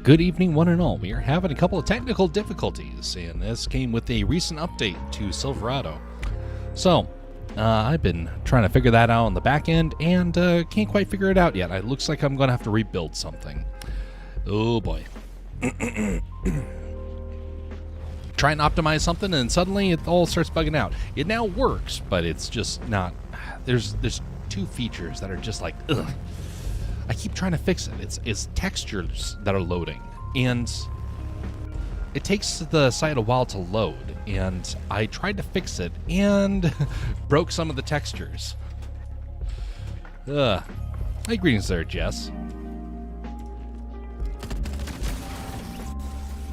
Good evening, one and all. We are having a couple of technical difficulties, and this came with a recent update to Silverado. So, I've been trying to figure that out on the back end, and can't quite figure it out yet. It looks like I'm going to have to rebuild something. Oh boy. Try and optimize something, and suddenly it all starts bugging out. It now works, but it's just not... There's two features that are just like, ugh. I keep trying to fix it. It's textures that are loading, and it takes the site a while to load, and I tried to fix it and broke some of the textures. Hey, greetings there, Jess.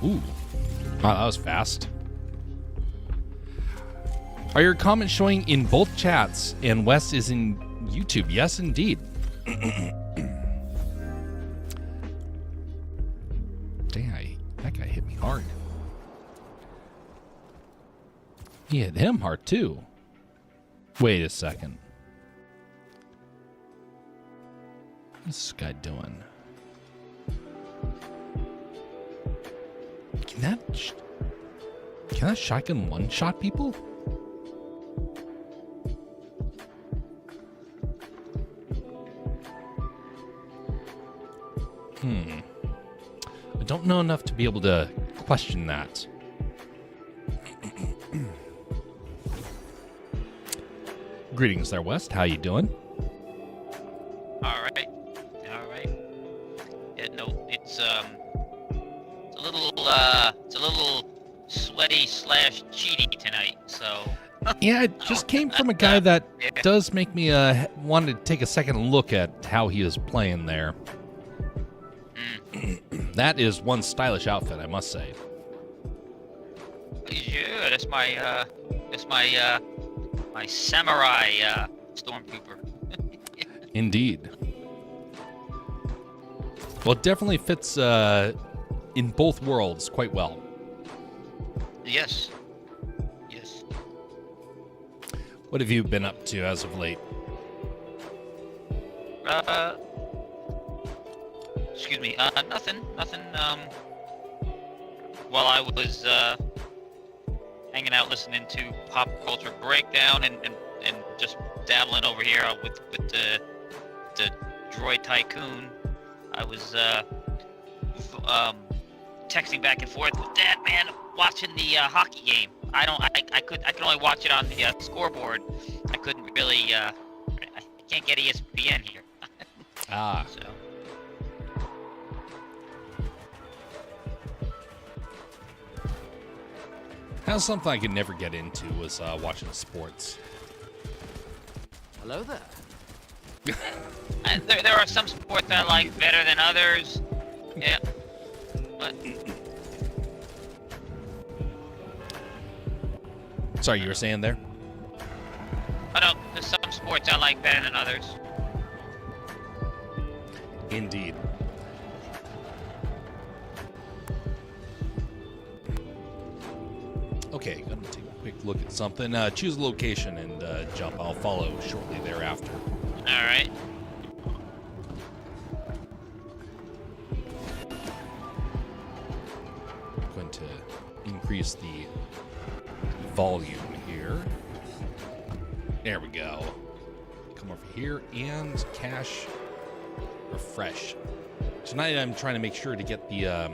Ooh. Wow, that was fast. Are your comments showing in both chats and Wes is in YouTube? Yes, indeed. Dang, that guy hit me hard. He hit him hard, too. Wait a second. What's this guy doing? Can that shotgun one-shot people? I don't know enough to be able to question that. Greetings there, West. How you doing? All right. Yeah, no, it's a little sweaty / cheaty tonight. So. Yeah, it just came from a guy that does make me want to take a second look at how he is playing there. That is one stylish outfit, I must say. Yeah, that's my samurai stormtrooper. Indeed. Well, it definitely fits in both worlds quite well. Yes. What have you been up to as of late? Excuse me. Nothing. While I was hanging out, listening to Pop Culture Breakdown, and just dabbling over here with the Droid Tycoon, I was texting back and forth with Dad, man, watching the hockey game. I could only watch it on the scoreboard. I couldn't really. I can't get ESPN here. So. That's something I could never get into was watching sports. Hello there. There are some sports I like better than others. Yeah. But Sorry, you were saying there? I know there's some sports I like better than others. Indeed. Okay, gonna take a quick look at something. Choose a location and jump. I'll follow shortly thereafter. All right. I'm going to increase the volume here. There we go. Come over here and cache refresh. Tonight I'm trying to make sure to get the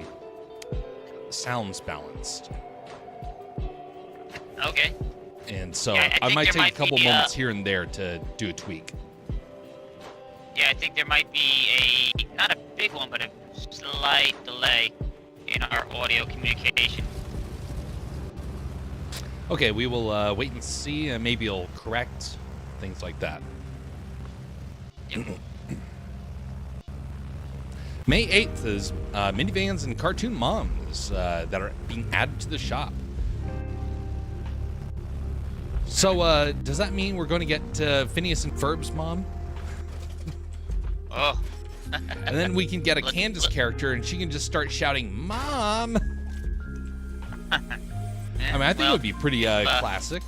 sounds balanced. Okay. And so Yeah, I might there take a couple be, moments here and there to do a tweak. Yeah, I think there might be not a big one, but a slight delay in our audio communication. Okay, we will wait and see, and maybe it'll correct things like that. Yep. May 8th is minivans and cartoon moms that are being added to the shop. So, does that mean we're going to get Phineas and Ferb's mom? Oh. And then we can get a Candace character, and she can just start shouting, "Mom!" I mean, I think it would be pretty classic.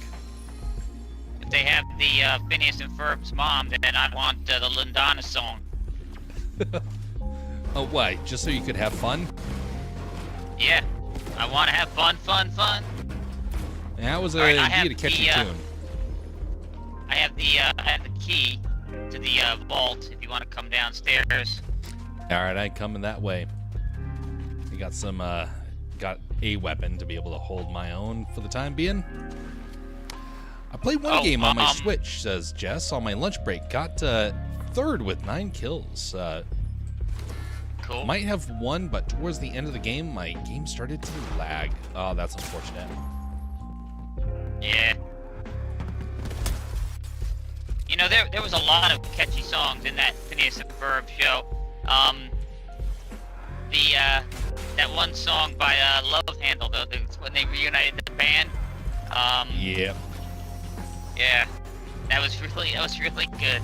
If they have the Phineas and Ferb's mom, then I want the Lindana song. Oh, why? Just so you could have fun? Yeah. I want to have fun. And that was Alright, indeed a catchy tune. I have the key to the vault if you want to come downstairs. All right, I coming that way. We got some, got a weapon to be able to hold my own for the time being. I played one game on my Switch, says Jess, on my lunch break. Got third with 9 kills. Cool. Might have won, but towards the end of the game, my game started to lag. Oh, that's unfortunate. Yeah. You know, there was a lot of catchy songs in that Phineas and Ferb show. That one song by Love Handle, when they reunited the band. Yeah. Yeah. That was really good.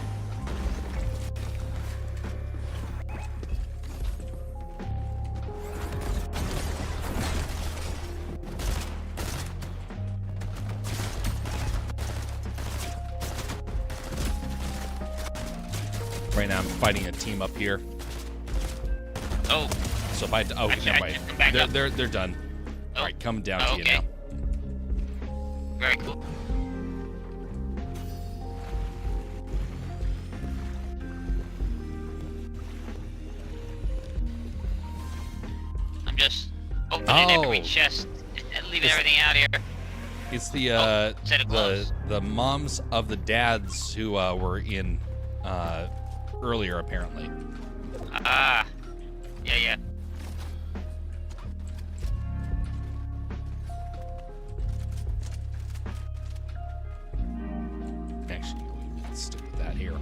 Right now, I'm fighting a team up here. Oh. So if I Actually, never I mind. just come back up. They're done. Oh. All right, coming down to you Okay. now. Very cool. I'm just opening every chest and leaving everything out here. It's the set of gloves. the moms of the dads who were in earlier apparently. Ah. Yeah. Actually, let's stick with that here.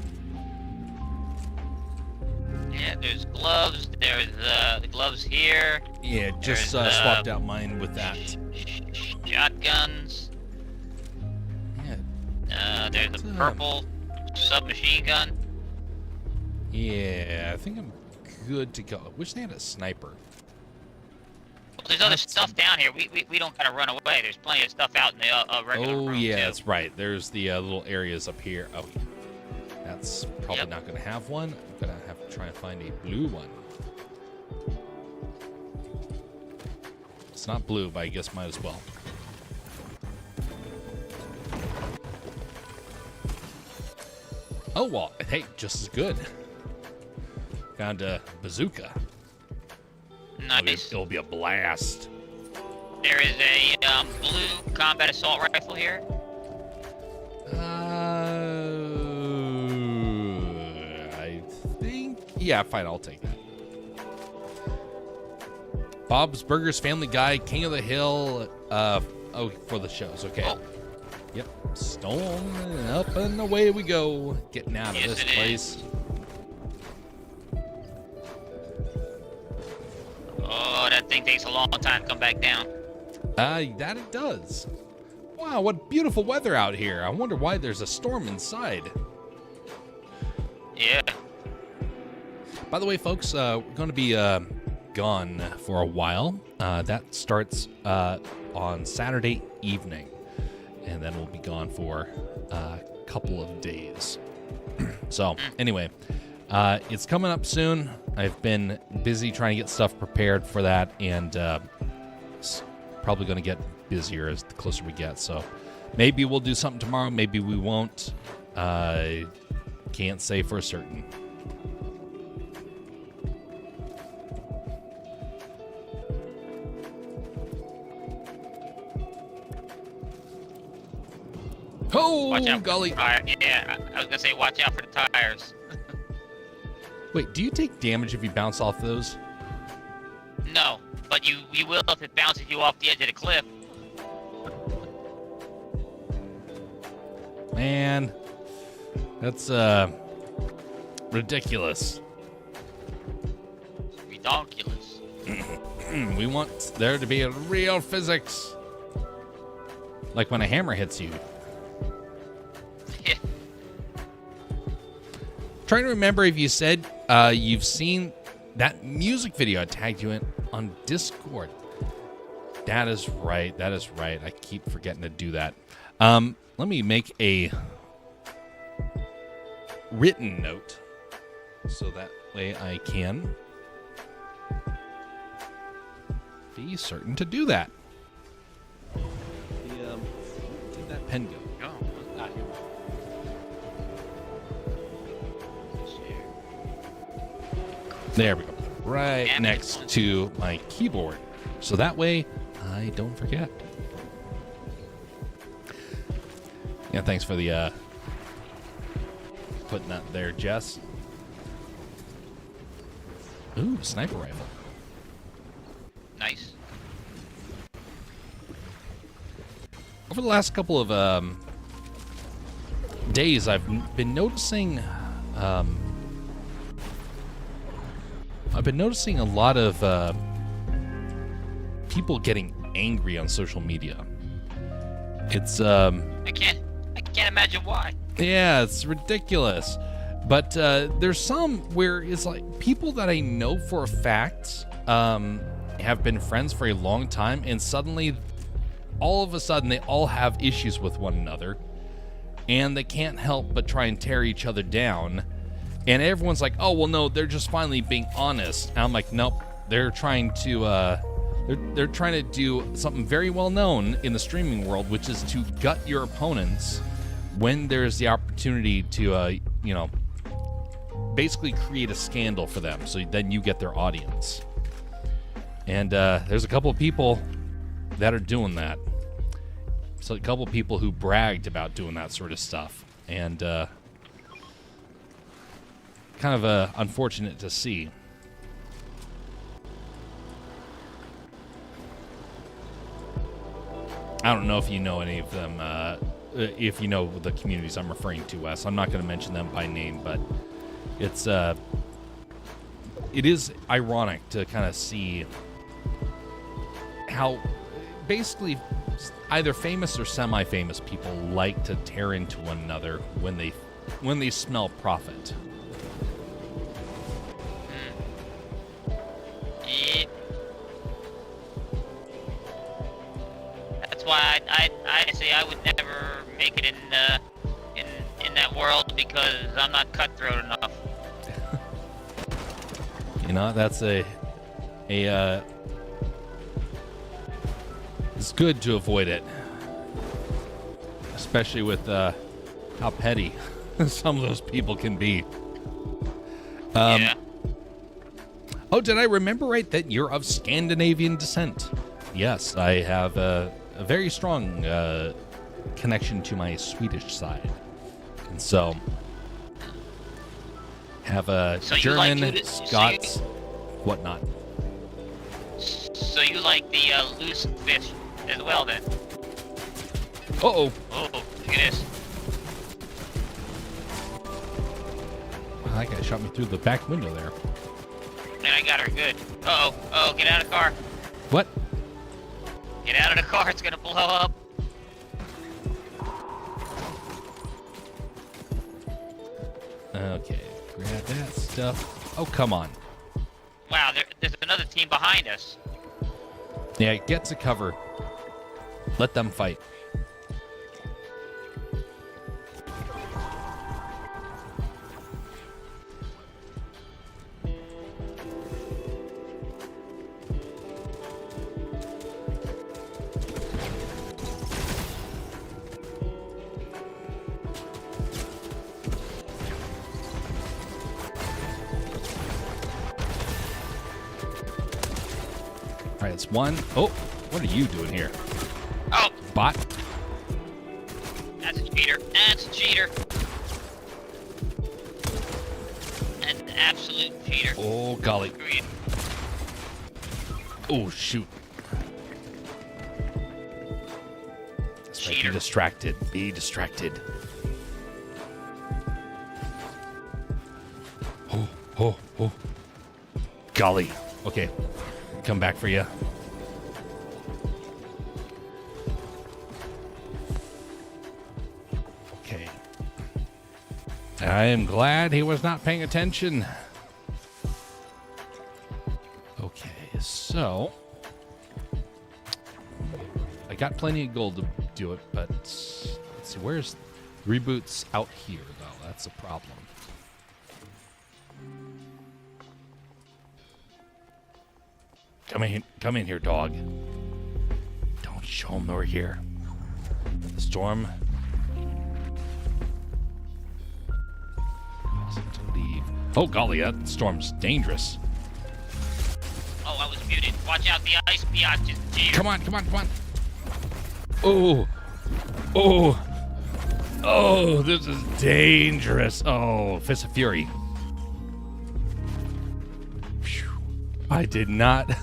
Yeah, there's gloves. There's the gloves here. Yeah, just There's, swapped out mine with that. Shotguns. Yeah. There's a purple submachine gun. Yeah, I think I'm good to go. I wish they had a sniper. Well, there's other stuff down here. We don't gotta run away. There's plenty of stuff out in the regular room, yeah, too. that's right. There's the little areas up here. Oh, that's probably not going to have one. I'm going to have to try and find a blue one. It's not blue, but I guess might as well. Oh, well, hey, just as good. Found a bazooka. Nice. It'll be a blast. There is a blue combat assault rifle here. I think... Yeah, fine, I'll take that. Bob's Burgers, Family Guy, King of the Hill. For the shows, okay. Oh. Yep, storming up and away we go. Getting out of this place. Oh, that thing takes a long time to come back down. That it does. Wow, what beautiful weather out here. I wonder why there's a storm inside. Yeah. By the way, folks, we're going to be gone for a while. That starts on Saturday evening, and then we'll be gone for a couple of days. So, anyway, it's coming up soon. I've been busy trying to get stuff prepared for that, and it's probably going to get busier as the closer we get. So, maybe we'll do something tomorrow. Maybe we won't. Can't say for certain. Oh, Watch out golly. For the tire. Yeah, I was gonna say watch out for the tires. Wait, do you take damage if you bounce off those? No, but you will if it bounces you off the edge of the cliff. Man, that's ridiculous. Redonkulous. We want there to be a real physics. Like when a hammer hits you. Yeah. Trying to remember if you said you've seen that music video I tagged you in on Discord. That is right. That is right. I keep forgetting to do that. Let me make a written note so that way I can be be certain to do that. Where did that pen go? Oh. Ah, here we go. There we go. Right Damn it. next to my keyboard. So that way I don't forget. Yeah, thanks for the putting that there, Jess. Ooh, sniper rifle. Nice. Over the last couple of days, I've been noticing a lot of people getting angry on social media. It's I can't imagine why. yeah, it's ridiculous. But there's some where it's like people that I know for a fact have been friends for a long time, and suddenly, all of a sudden, they all have issues with one another, and they can't help but try and tear each other down. And everyone's like, "Oh, well, no, they're just finally being honest." And I'm like, "Nope, they're trying to they're trying to do something very well known in the streaming world, which is to gut your opponents when there's the opportunity to basically create a scandal for them, so then you get their audience." And there's a couple of people that are doing that. So a couple of people who bragged about doing that sort of stuff, and kind of unfortunate to see. I don't know if you know any of them, if you know the communities I'm referring to, Wes. I'm not going to mention them by name, but it is ironic to kind of see how basically either famous or semi-famous people like to tear into one another when they smell profit. Yeah. That's why I say I would never make it in that world, because I'm not cutthroat enough. You know, that's it's good to avoid it, especially with how petty some of those people can be. Yeah. Oh, did I remember right that you're of Scandinavian descent? Yes, I have a very strong connection to my Swedish side, and so have a So you German, like Scots, whatnot. So you like the loose fish as well, then? Uh-oh. Oh, look at this. Wow, that guy shot me through the back window there. Man, I got her good. Uh-oh. Oh, get out of the car. What? Get out of the car. It's gonna blow up. Okay, grab that stuff. Oh, come on. Wow, there's another team behind us. Yeah, get to cover. Let them fight. All right, it's one. Oh, what are you doing here? Oh, Bot? that's a cheater. That's a cheater. An absolute cheater. Oh, golly. Screw you. Oh, shoot. That's right, be Cheater. distracted. Be distracted. Oh. Golly. Okay. Come back for you. Okay. I am glad he was not paying attention. Okay, so I got plenty of gold to do it, but let's see, where's reboots out here though? That's a problem. Come in here, dog. Don't show him we're here. The storm. Awesome to leave. Oh golly, that storm's dangerous. Oh, I was muted. Watch out, the ice biatches. Come on. Oh. Oh, this is dangerous. Oh, Fist of Fury. Phew. I did not.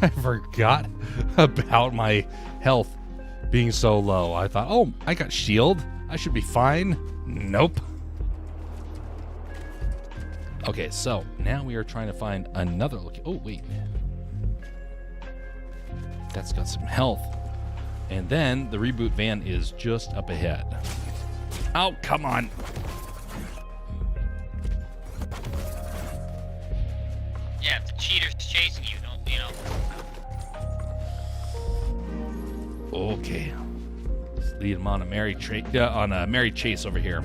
I forgot about my health being so low. I thought, oh, I got shield. I should be fine. Nope. Okay, so now we are trying to find another location. Oh, wait. That's got some health. And then the reboot van is just up ahead. Oh, come on. Yeah, if the cheater's chasing you, don't, you know. Okay. Let's lead him on a merry chase over here.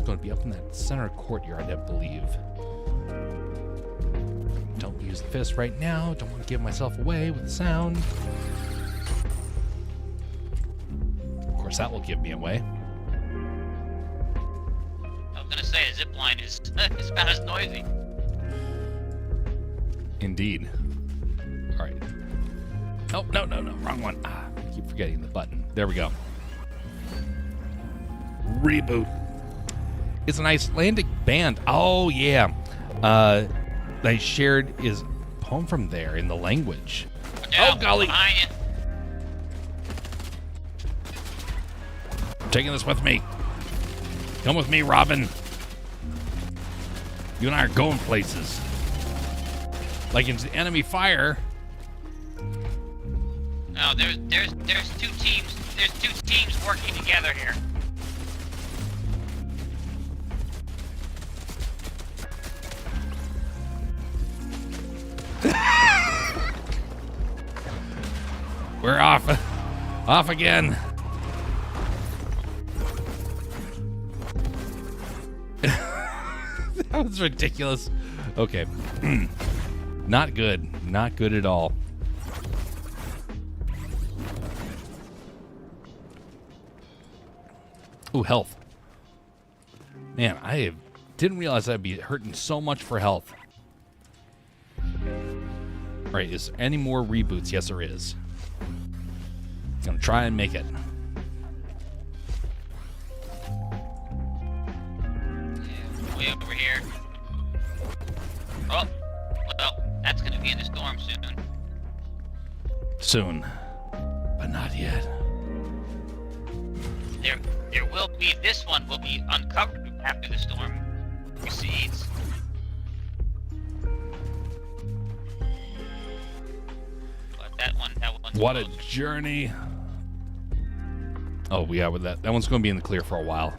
Going to be up in that center courtyard, I believe. Don't use the fist right now. Don't want to give myself away with the sound. Of course, that will give me away. I was gonna say a zip line is it's about as noisy. Indeed. All right. Oh, no, wrong one. I keep forgetting the button. There we go. Reboot. It's an Icelandic band. Oh, yeah. They shared his poem from there in the language. Yeah, oh, golly. Behind you. I'm taking this with me. Come with me, Robin. You and I are going places. Like in enemy fire. No, there's two teams. There's two teams working together here. We're off. Off again. That was ridiculous. Okay. Not good. Not good at all. Ooh, health. Man, I didn't realize I'd be hurting so much for health. All right, is there any more reboots? Yes, there is. Gonna try and make it. Yeah, way over here. Oh, well, that's gonna be in the storm soon. Soon, but not yet. There will be. This one will be uncovered after the storm recedes. But that one. What a journey. Oh, yeah, with that one's going to be in the clear for a while.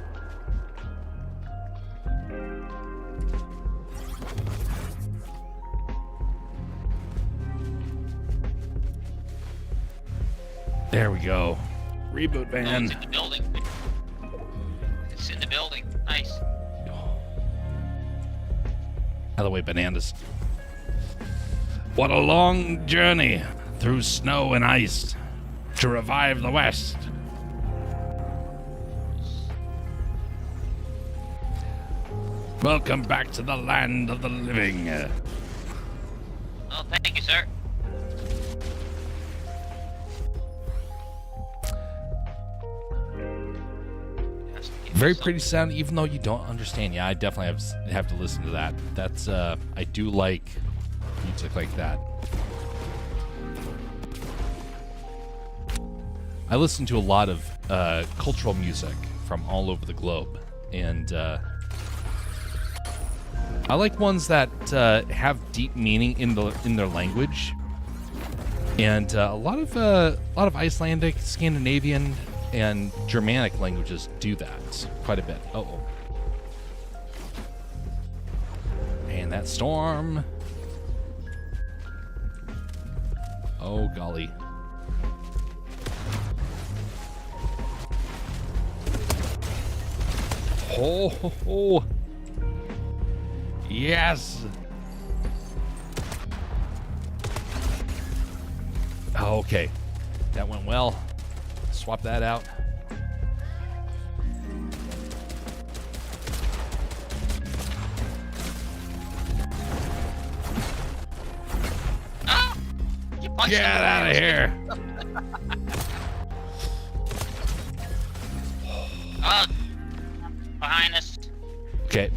There we go. Reboot van. Oh, it's in the building. It's in the building. Nice. Out of the way, bananas. What a long journey through snow and ice to revive the West. Welcome back to the land of the living. Oh, thank you, sir. Very pretty sound, even though you don't understand. Yeah, I definitely have to listen to that. That's I do like music like that. I listen to a lot of cultural music from all over the globe, and I like ones that have deep meaning in their language. And a lot of Icelandic, Scandinavian, and Germanic languages do that quite a bit. Uh-oh. And that storm. Oh, golly. Ho, ho, ho. Yes. Okay. That went well. Swap that out. Ah! You punched Get him. out of here. Behind us. Okay.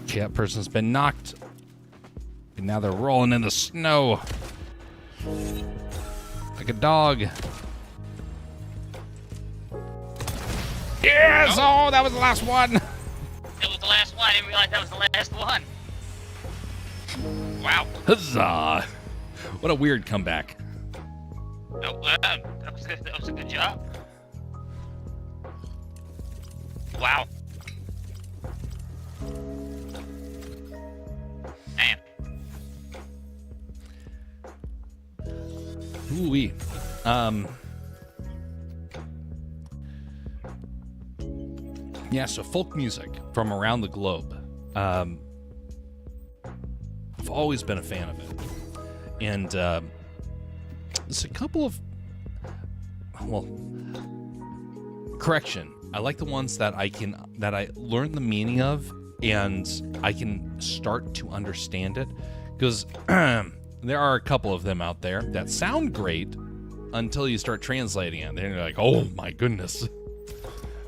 Okay, that person's been knocked. And now they're rolling in the snow. Like a dog. Yes! Oh, that was the last one. That was the last one. I didn't realize that was the last one. Wow. Huzzah! What a weird comeback. Oh, that was a good job. Wow. Man. Ooh-wee. Yeah, so folk music from around the globe. I've always been a fan of it. And there's a couple of, well, correction. I like the ones that I learn the meaning of and I can start to understand it. Because there are a couple of them out there that sound great until you start translating it. Then you're like, oh my goodness.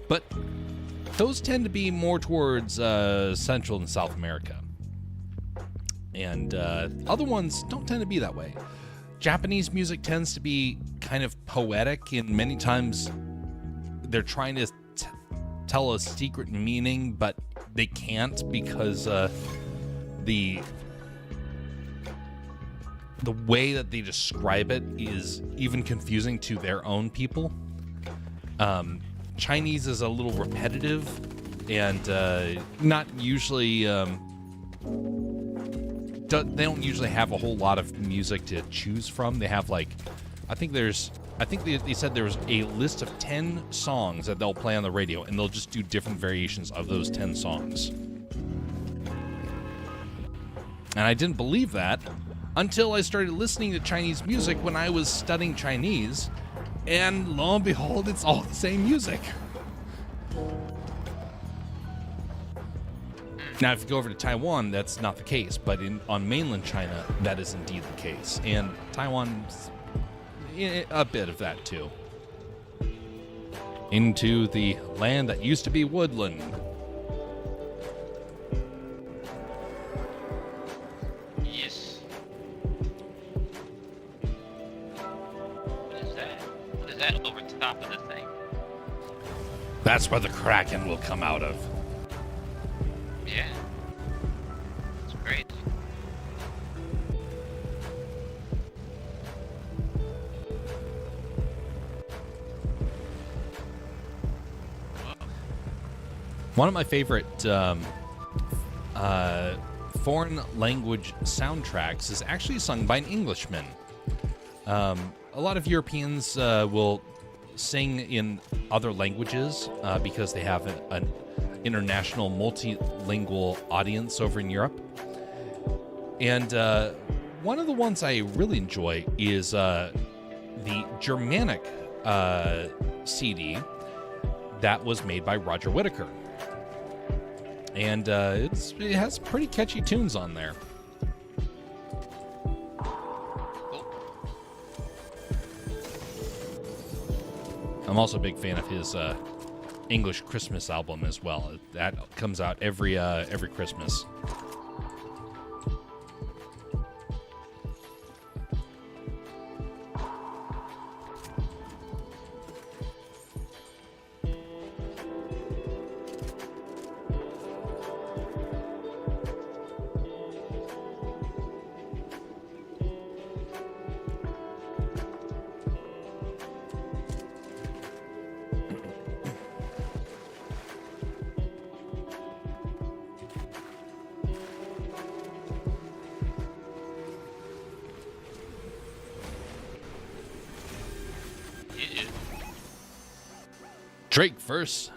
But those tend to be more towards Central and South America. And other ones don't tend to be that way. Japanese music tends to be kind of poetic, and many times they're trying to tell a secret meaning, but they can't because the way that they describe it is even confusing to their own people. Chinese is a little repetitive and not usually they don't usually have a whole lot of music to choose from. They have like I think they said there was a list of 10 songs that they'll play on the radio, and they'll just do different variations of those 10 songs. And I didn't believe that until I started listening to Chinese music when I was studying Chinese, and lo and behold, it's all the same music. Now, if you go over to Taiwan, that's not the case, but on mainland China, that is indeed the case. And Taiwan's a bit of that, too. Into the land that used to be woodland. Yes. What is that? What is that over top of the thing? That's where the Kraken will come out of. Yeah. It's great. One of my favorite foreign language soundtracks is actually sung by an Englishman. A lot of Europeans will sing in other languages because they have an international multilingual audience over in Europe. And one of the ones I really enjoy is the Germanic CD that was made by Roger Whittaker. And it has pretty catchy tunes on there. I'm also a big fan of his English Christmas album as well. That comes out every Christmas. Drake first,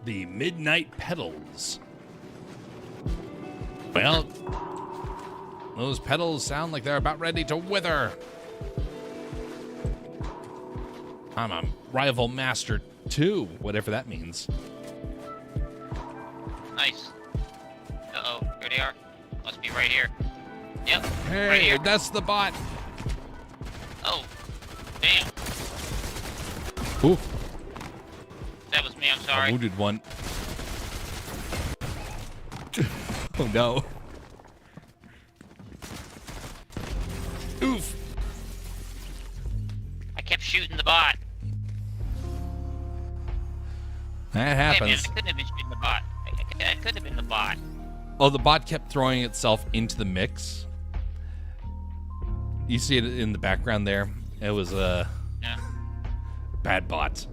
the Midnight Petals. Well, those petals sound like they're about ready to wither. I'm a rival master too, whatever that means. Nice. Uh-oh, here they are. Must be right here. Yep, Hey, right here. that's the bot. Oh, damn. Ooh, That was me, I'm I sorry. wounded one. Oh no. Oof. I kept shooting the bot. That Wait a minute, happens. I couldn't have been shooting the bot. I could have been the bot. Oh, the bot kept throwing itself into the mix. You see it in the background there. It was a Yeah. bad bot.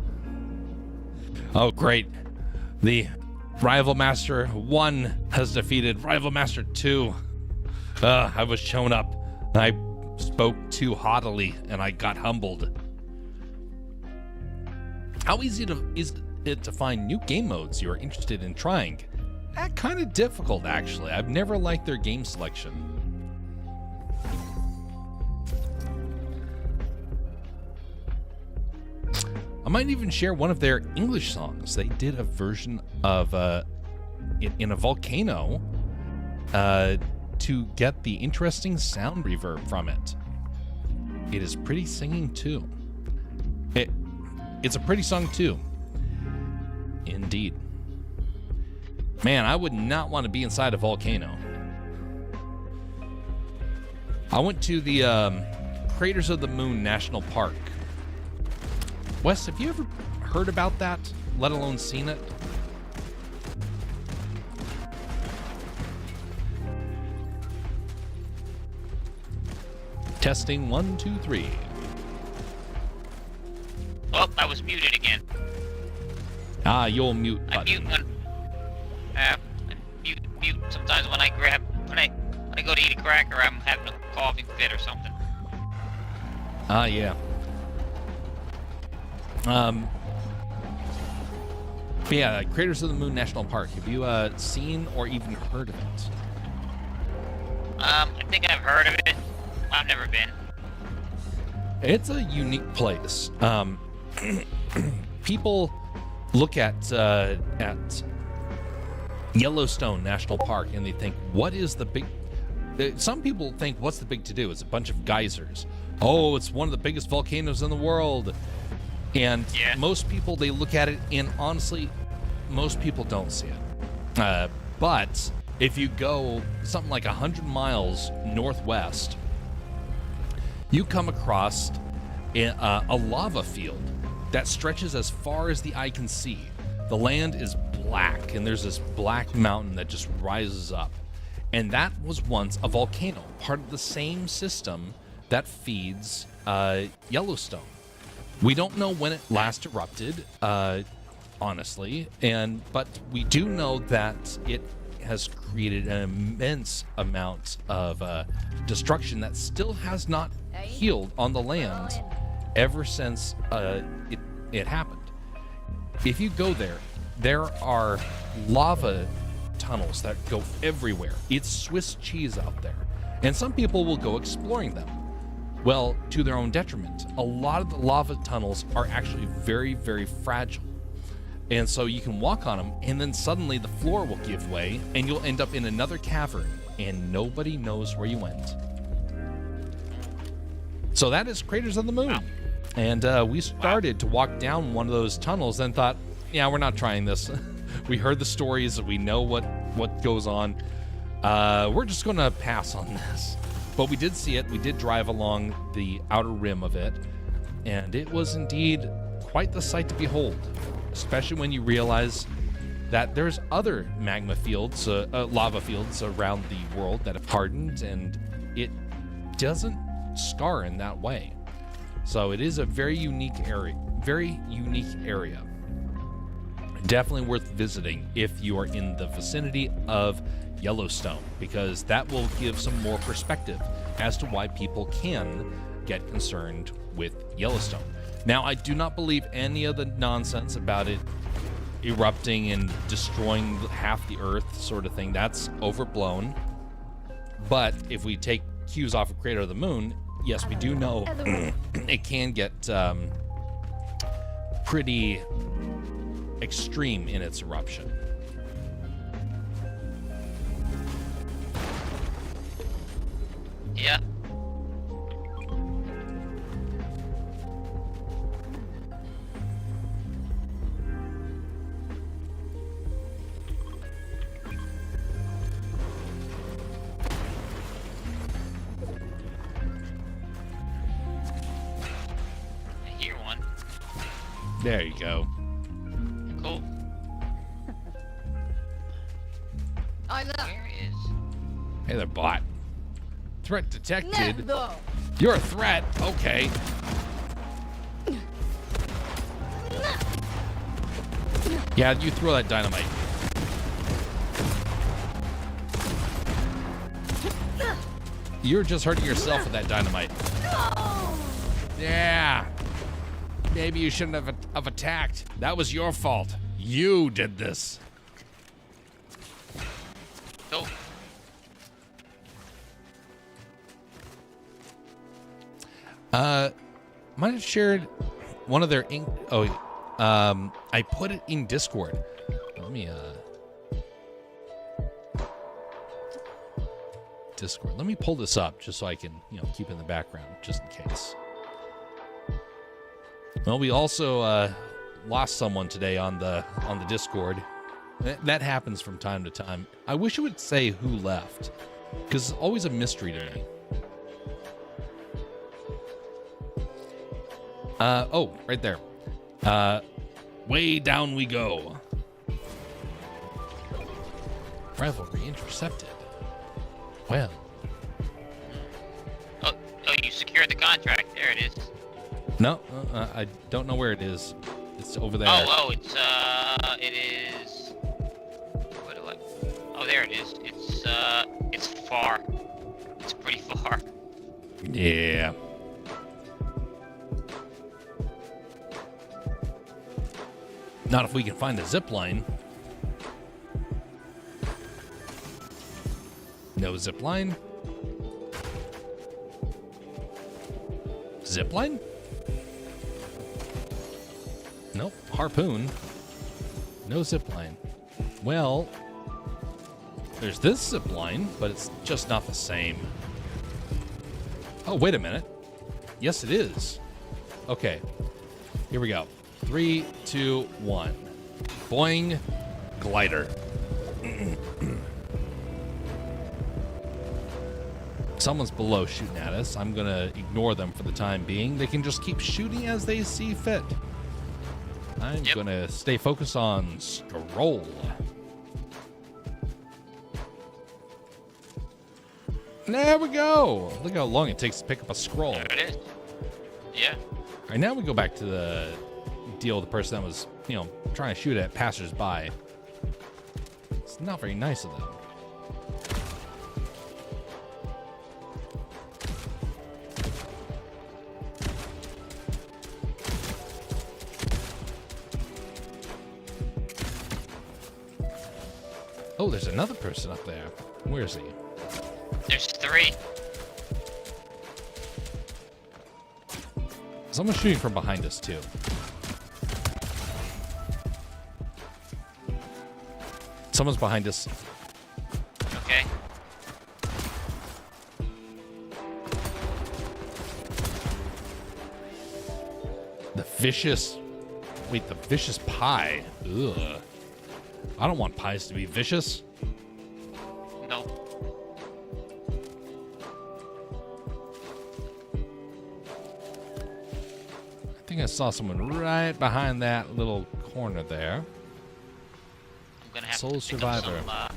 Oh, great. The Rival Master 1 has defeated Rival Master 2. I was shown up. I spoke too haughtily, and I got humbled. How easy is it to find new game modes you are interested in trying? Kind of difficult, actually. I've never liked their game selection. I might even share one of their English songs. They did a version of in a volcano to get the interesting sound reverb from it. It is pretty singing too. It's a pretty song too. Indeed. Man, I would not want to be inside a volcano. I went to the Craters of the Moon National Park. Wes, have you ever heard about that, let alone seen it? Testing 1, 2, 3. Oh, I was muted again. Ah, you'll mute I button. mute when I mute sometimes when I go to eat a cracker, I'm having a coughing fit or something. Ah, yeah. But yeah, Craters of the Moon National Park. Have you seen or even heard of it? I think I've heard of it. I've never been. It's a unique place. People look at Yellowstone National Park and they think, what is the big... Some people think, what's the big to-do? It's a bunch of geysers. Oh, it's one of the biggest volcanoes in the world. And Yeah. most people, they look at it, and honestly, most people don't see it. But if you go something like 100 miles northwest, you come across a lava field that stretches as far as the eye can see. The land is black, and there's this black mountain that just rises up. And that was once a volcano, part of the same system that feeds Yellowstone. We don't know when it last erupted, honestly, but we do know that it has created an immense amount of destruction that still has not healed on the land ever since it happened. If you go there, there are lava tunnels that go everywhere. It's Swiss cheese out there. And some people will go exploring them. Well, to their own detriment. A lot of the lava tunnels are actually very, very fragile. And so you can walk on them, and then suddenly the floor will give way, and you'll end up in another cavern, and nobody knows where you went. So that is Craters of the Moon. And we started to walk down one of those tunnels and thought, yeah, we're not trying this. We heard the stories, we know what goes on. We're just going to pass on this. But we did see it. We did drive along the outer rim of it, and it was indeed quite the sight to behold, especially when you realize that there's other magma fields, lava fields around the world that have hardened, and it doesn't scar in that way. So it is a very unique area. Definitely worth visiting if you are in the vicinity of Yellowstone, because that will give some more perspective as to why people can get concerned with Yellowstone. Now, I do not believe any of the nonsense about it erupting and destroying half the Earth sort of thing. That's overblown. But if we take cues off of Crater of the Moon, yes, we do know it can get pretty extreme in its eruption. Yeah. I hear one. There you go. Cool. I know. Where is? Hey there, bot. Threat detected. You're a threat. Okay. Yeah, you throw that dynamite. You're just hurting yourself with that dynamite. Yeah. Maybe you shouldn't have attacked. That was your fault. You did this. Go. Might have shared one of their ink. Oh, I put it in Discord. Let me Discord. Let me pull this up just so I can, keep it in the background just in case. Well, we also lost someone today on the Discord. That happens from time to time. I wish it would say who left, because it's always a mystery to me. Oh, right there. Way down we go. Rivalry intercepted. Well. Oh, you secured the contract. There it is. No, I don't know where it is. It's over there. It is. What do I? Oh, there it is. It's far. It's pretty far. Yeah. Not if we can find a zip line. No zip line. Zip line? Nope. Harpoon. No zip line. Well, there's this zip line, but it's just not the same. Oh, wait a minute. Yes, it is. Okay. Here we go. 3, 2, 1. Boing. Glider. Someone's below shooting at us. I'm going to ignore them for the time being. They can just keep shooting as they see fit. I'm going to stay focused on Stroll. There we go. Look how long it takes to pick up a scroll. There it is. Yeah. All right, now we go back to the deal with the person that was, trying to shoot at passersby. It's not very nice of them. Oh, there's another person up there. Where is he? There's 3. Someone's shooting from behind us, too. Someone's behind us. Okay. The vicious... Wait, the vicious pie. Ugh. I don't want pies to be vicious. No. I think I saw someone right behind that little corner there. I'm gonna have Soul to pick Survivor. Up some, I'm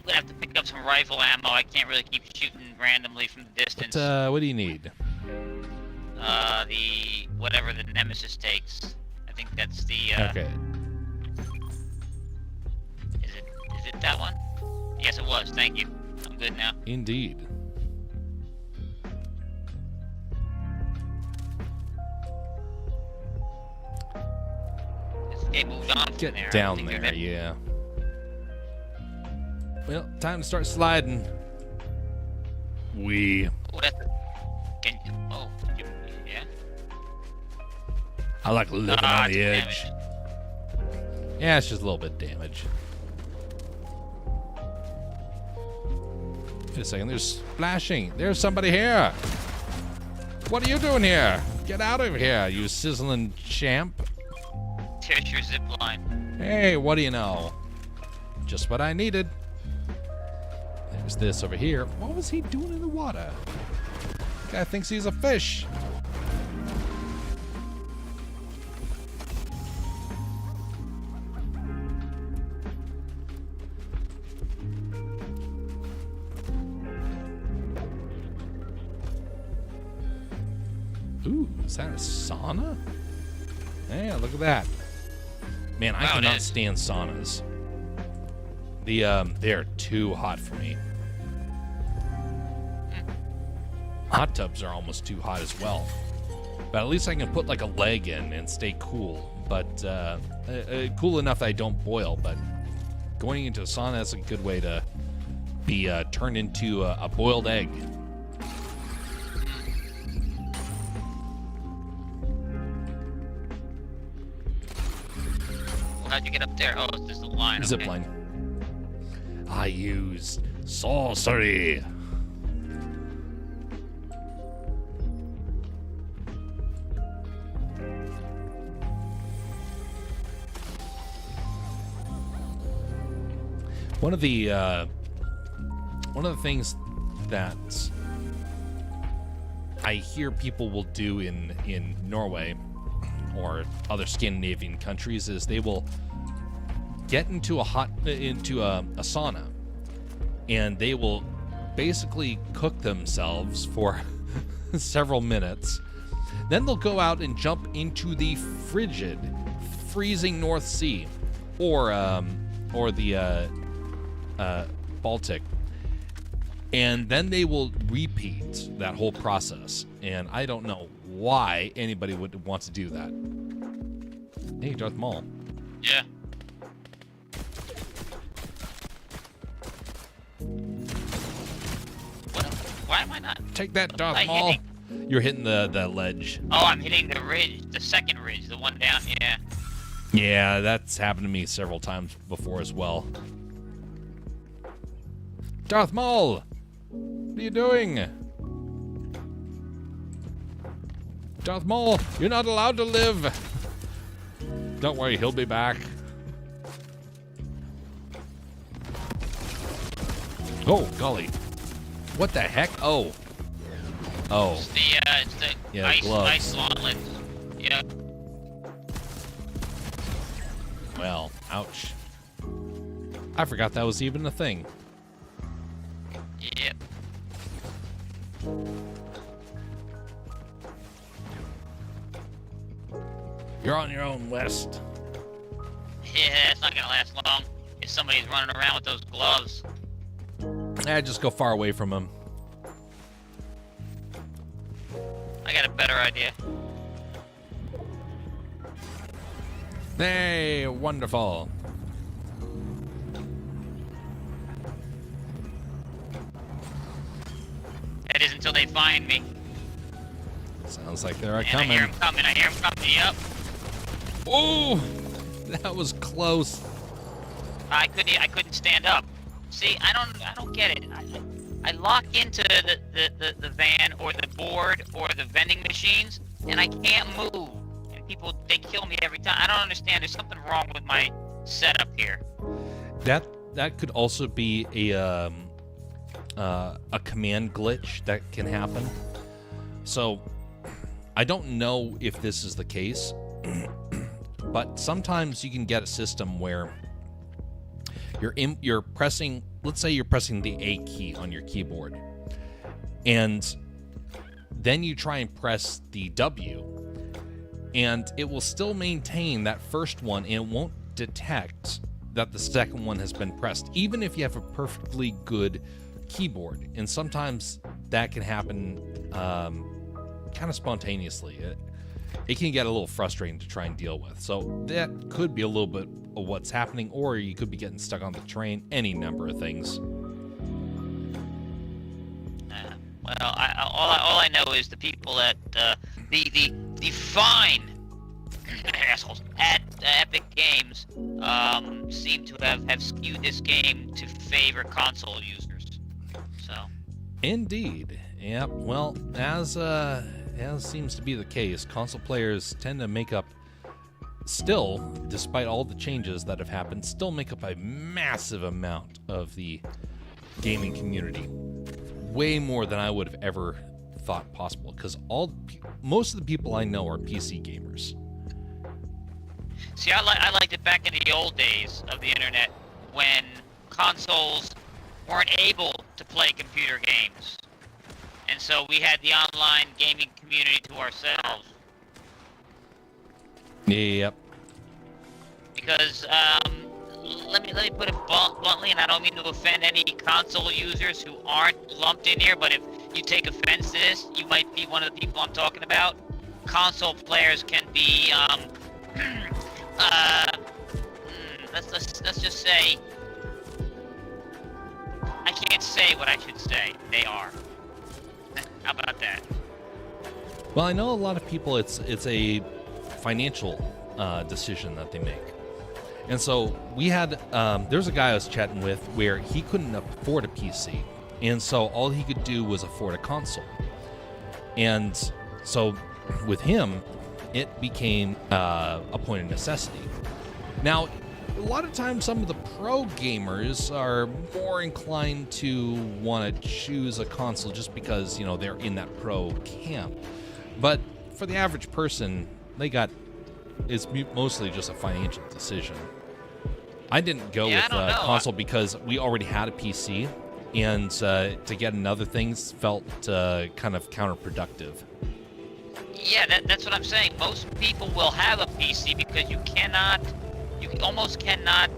gonna have to pick up some rifle ammo. I can't really keep shooting randomly from the distance. What do you need? The whatever the Nemesis takes. I think that's the. Okay. Is it that one? Yes, it was. Thank you. I'm good now. Indeed. It's they moved on from Get there. I down think they're there, yeah. Well, time to start sliding. Oh, that's can you, oh, you, yeah. I like living on the it's edge. damaged. Yeah, it's just a little bit damage. Wait a second, there's splashing. There's somebody here. What are you doing here? Get out of here, you sizzling champ. There's your zip line. Hey, what do you know? Just what I needed. There's this over here. What was he doing in the water? Guy thinks he's a fish. Ooh, is that a sauna? Hey, look at that. Man, I Wow, it cannot is. stand saunas. They're too hot for me. Hot tubs are almost too hot as well. But at least I can put like a leg in and stay cool. But cool enough that I don't boil. But going into a sauna is a good way to be turned into a boiled egg. Well, how'd you get up there? Oh, it's just a line. Zip okay. line. I used sorcery. One of the things that I hear people will do in Norway or other Scandinavian countries is they will get into a sauna, and they will basically cook themselves for several minutes. Then they'll go out and jump into the frigid, freezing North Sea, or the Baltic, and then they will repeat that whole process. And I don't know why anybody would want to do that. Hey, Darth Maul. Yeah. What? Why am I not? Take that, Darth Am I Maul. hitting? You're hitting the ledge. Oh, I'm hitting the ridge, the second ridge, the one down. Yeah. Yeah, that's happened to me several times before as well. Darth Maul! What are you doing? Darth Maul, you're not allowed to live! Don't worry, he'll be back. Oh, golly. What the heck? Oh. Oh. It's the Yeah, ice, gloves. ice gauntlets. Yeah. Well, ouch. I forgot that was even a thing. Yep. You're on your own, West. Yeah, it's not gonna last long if somebody's running around with those gloves. Just go far away from him. I got a better idea. Hey, wonderful. That is until they find me. Sounds like they're And coming. I hear them coming. I hear them coming. Yep. Oh, that was close. I couldn't stand up. See, I don't get it. I lock into the van or the board or the vending machines, and I can't move. And people, they kill me every time. I don't understand. There's something wrong with my setup here. That could also be a command glitch that can happen. So I don't know if this is the case, but sometimes you can get a system where you're pressing, let's say you're pressing the A key on your keyboard, and then you try and press the W, and it will still maintain that first one, and it won't detect that the second one has been pressed, even if you have a perfectly good keyboard. And sometimes that can happen kind of spontaneously. it can get a little frustrating to try and deal with. So that could be a little bit of what's happening, or you could be getting stuck on the train, any number of things. Well, all I know is the people at the fine assholes at Epic Games seem to have skewed this game to favor console users. So. Indeed. Yep. Well, as seems to be the case, console players tend to make up, still, despite all the changes that have happened, still make up a massive amount of the gaming community. Way more than I would have ever thought possible, because most of the people I know are PC gamers. See, I liked it back in the old days of the internet when consoles weren't able to play computer games, and so we had the online gaming community to ourselves. Yep. Because let me put it bluntly, and I don't mean to offend any console users who aren't lumped in here, but if you take offense to this, you might be one of the people I'm talking about. Console players can be, let's just say, I can't say what I should say. They are. How about that? Well, I know a lot of people, it's a financial decision that they make. And so we had, there's a guy I was chatting with where he couldn't afford a PC. And so all he could do was afford a console. And so with him, it became a point of necessity. Now, a lot of times some of the pro gamers are more inclined to want to choose a console just because, you know, they're in that pro camp. But for the average person, it's mostly just a financial decision. I didn't go with a console because we already had a PC, and to get another thing felt kind of counterproductive. Yeah, that's what I'm saying. Most people will have a PC because you almost cannot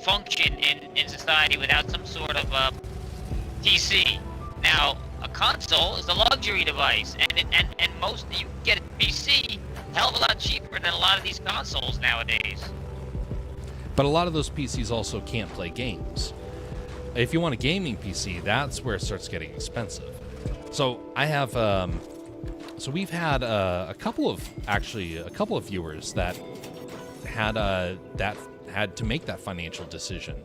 function in society without some sort of PC. Now, a console is a luxury device, and most you can get a PC hell of a lot cheaper than a lot of these consoles nowadays. But a lot of those PCs also can't play games. If you want a gaming PC, that's where it starts getting expensive. So I have, so we've had a couple of viewers that had to make that financial decision,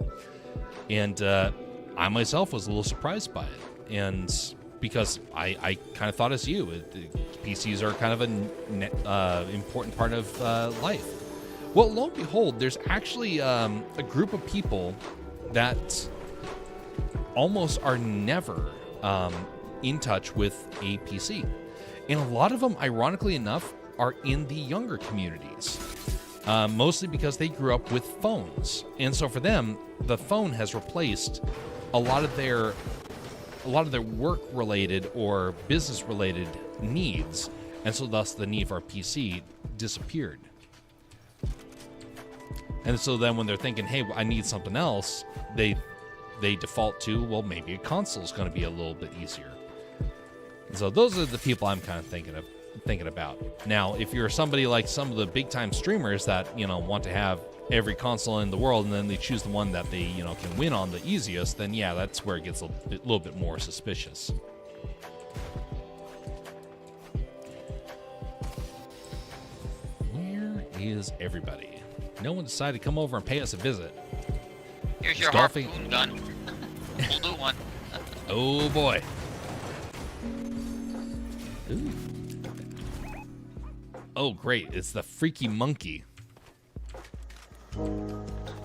and I myself was a little surprised by it, and because I kind of thought as you, PCs are kind of an important part of life. Well, lo and behold, there's actually a group of people that almost are never in touch with a PC. And a lot of them, ironically enough, are in the younger communities, mostly because they grew up with phones. And so for them, the phone has replaced a lot of their work-related or business-related needs. And so thus the need for a PC disappeared. And so then when they're thinking, hey, I need something else, they default to, well, maybe a console is going to be a little bit easier. And so those are the people I'm kind of thinking about. Now, if you're somebody like some of the big-time streamers that, you know, want to have every console in the world and then they choose the one that they, you know, can win on the easiest, then yeah, that's where it gets a little bit more suspicious. Where is everybody? No one decided to come over and pay us a visit. Here's your harpoon gun. We'll do one. Oh boy. Ooh. Oh great, it's the freaky monkey.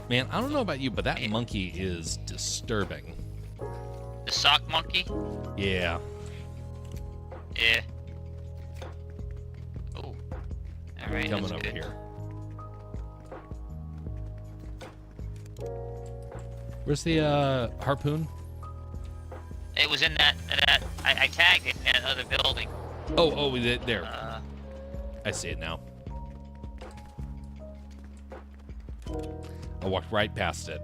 Man, I don't know about you, but that monkey is disturbing. The sock monkey? Yeah. Yeah. Oh. Alright, coming that's over good. here. Where's the harpoon? It was in that I tagged it in that other building. Oh, there. I see it now. I walked right past it.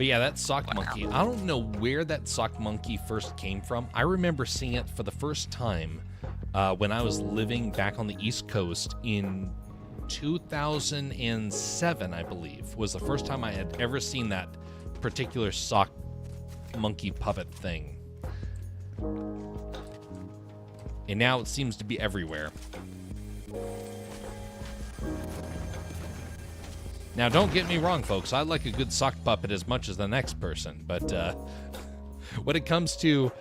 But yeah, that sock monkey, I don't know where that sock monkey first came from. I remember seeing it for the first time when I was living back on the East Coast in 2007, I believe, was the first time I had ever seen that particular sock monkey puppet thing. And now it seems to be everywhere. Now, don't get me wrong, folks. I like a good sock puppet as much as the next person. But when it comes to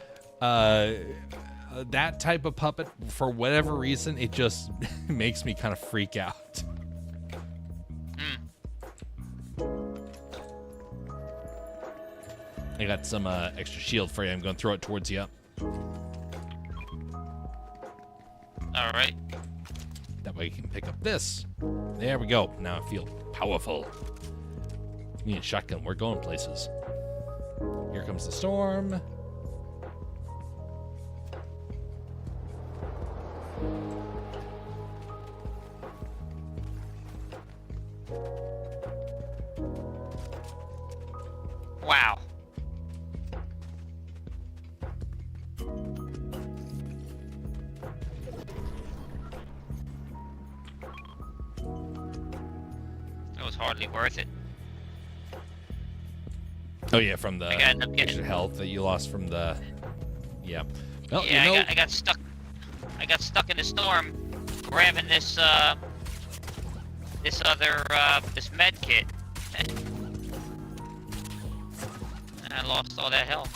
that type of puppet, for whatever reason, it just makes me kind of freak out. I got some extra shield for you. I'm going to throw it towards you. All right. That way you can pick up this. There we go. Now I feel powerful. Me and shotgun, we're going places. Here comes the storm. Wow. It was hardly worth it. Oh yeah, from the I gotta end up getting- extra health that you lost from the. Yeah. Well, Yeah, you know, I got stuck. I got stuck in the storm, grabbing this this med kit, and I lost all that health.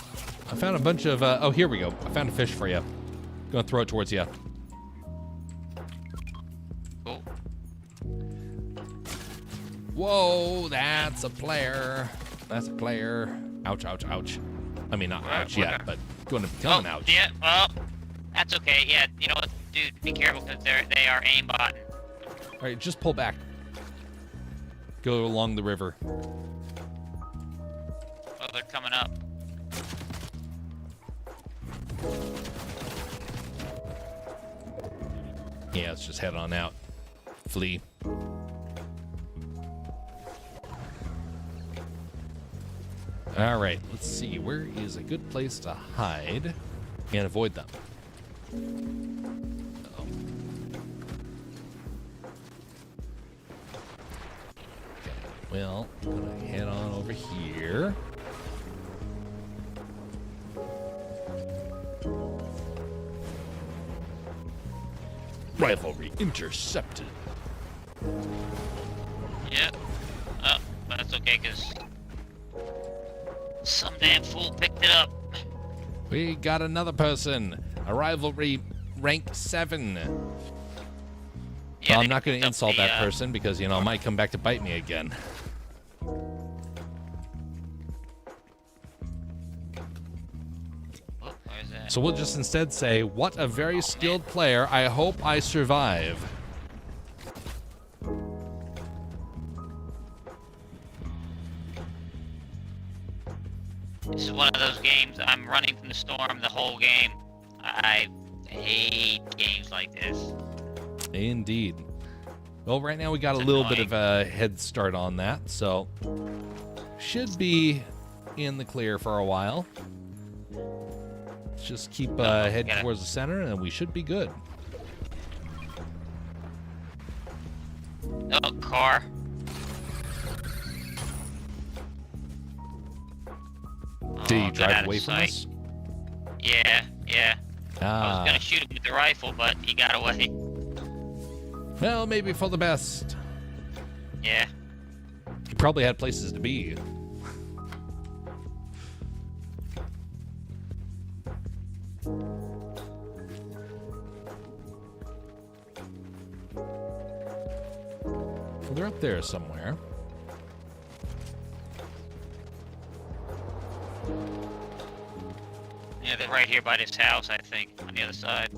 I found a bunch of. Oh, here we go. I found a fish for you. Gonna throw it towards you. Cool. Whoa, that's a player. That's a player. Ouch, ouch, ouch. I mean, not ouch what yet, are- but going to become an ouch. Yeah, well, that's okay. Yeah, you know what, dude, be careful because they are aimbot. All right, just pull back. Go along the river. Oh, they're coming up. Yeah, let's just head on out. Flee. All right, let's see. Where is a good place to hide and avoid them? Oh. Okay, well, I'm gonna head on over here. Rivalry intercepted. Yeah. Oh, but that's okay because some damn fool picked it up. We got another person. A rivalry rank 7. Yeah, Well, they I'm not going picked to up insult the, that person because, you know, it might come back to bite me again. Oh, where's that? So we'll just instead say, what a very skilled player. I hope I survive. This is one of those games I'm running from the storm the whole game. I hate games like this. Indeed. Well, right now we got a It's little bit annoying. of a head start on that, so should be in the clear for a while. Let's just keep heading get it. towards the center, and we should be good. Oh, car. Did Oh, you get drive out of away from sight. us? Yeah, yeah. I was Ah, gonna shoot him with the rifle, but he got away. well, maybe for the best. Yeah. He probably had places to be. Well, they're up there somewhere. Yeah, they're right here by this house, I think, on the other side.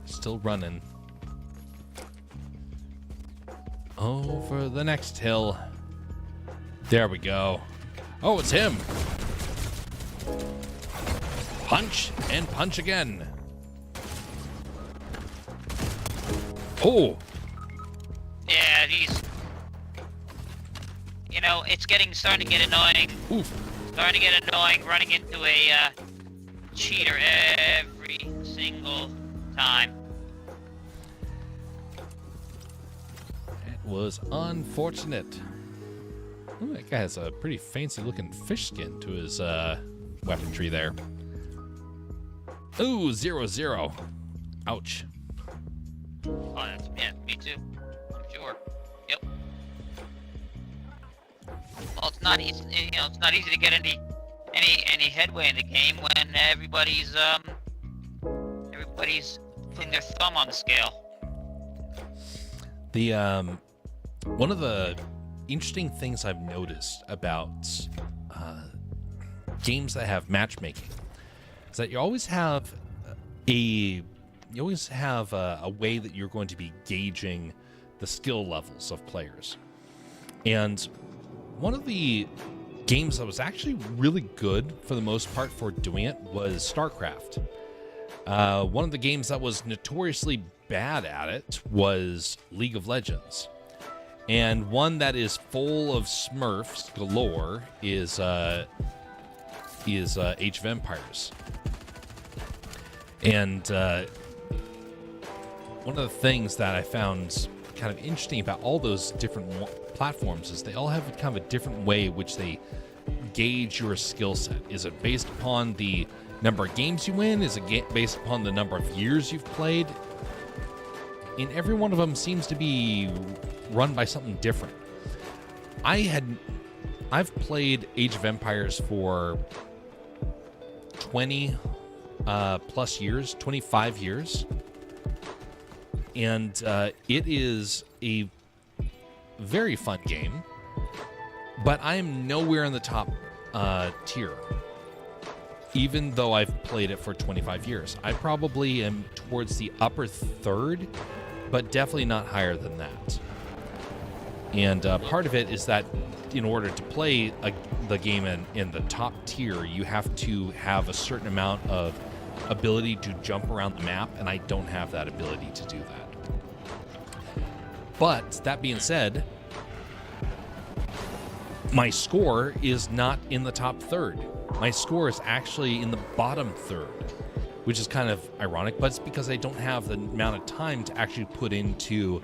Still running. Over the next hill. There we go. Oh, it's him. Punch and punch again. Oh! Yeah, these. You know, it's starting to get annoying. Oof. Starting to get annoying running into a cheater every single time. That was unfortunate. Ooh, that guy has a pretty fancy looking fish skin to his weaponry there. Ooh, 0-0. Ouch. Oh, yeah, me too. I'm sure. Yep. Well, it's not easy. You know, it's not easy to get any headway in the game when everybody's putting their thumb on the scale. The one of the interesting things I've noticed about games that have matchmaking is that you always have a way that you're going to be gauging the skill levels of players. And one of the games that was actually really good for the most part for doing it was StarCraft. One of the games that was notoriously bad at it was League of Legends. And one that is full of Smurfs galore is Age of Empires. And one of the things that I found kind of interesting about all those different platforms is they all have kind of a different way which they gauge your skill set. Is it based upon the number of games you win? Is it based upon the number of years you've played? And every one of them seems to be run by something different. I've played Age of Empires for 20 plus years, 25 years. And it is a very fun game, but I'm nowhere in the top tier, even though I've played it for 25 years. I probably am towards the upper third, but definitely not higher than that. And part of it is that in order to play the game in the top tier, you have to have a certain amount of ability to jump around the map, and I don't have that ability to do that. But that being said, my score is not in the top third. My score is actually in the bottom third, which is kind of ironic, but it's because I don't have the amount of time to actually put into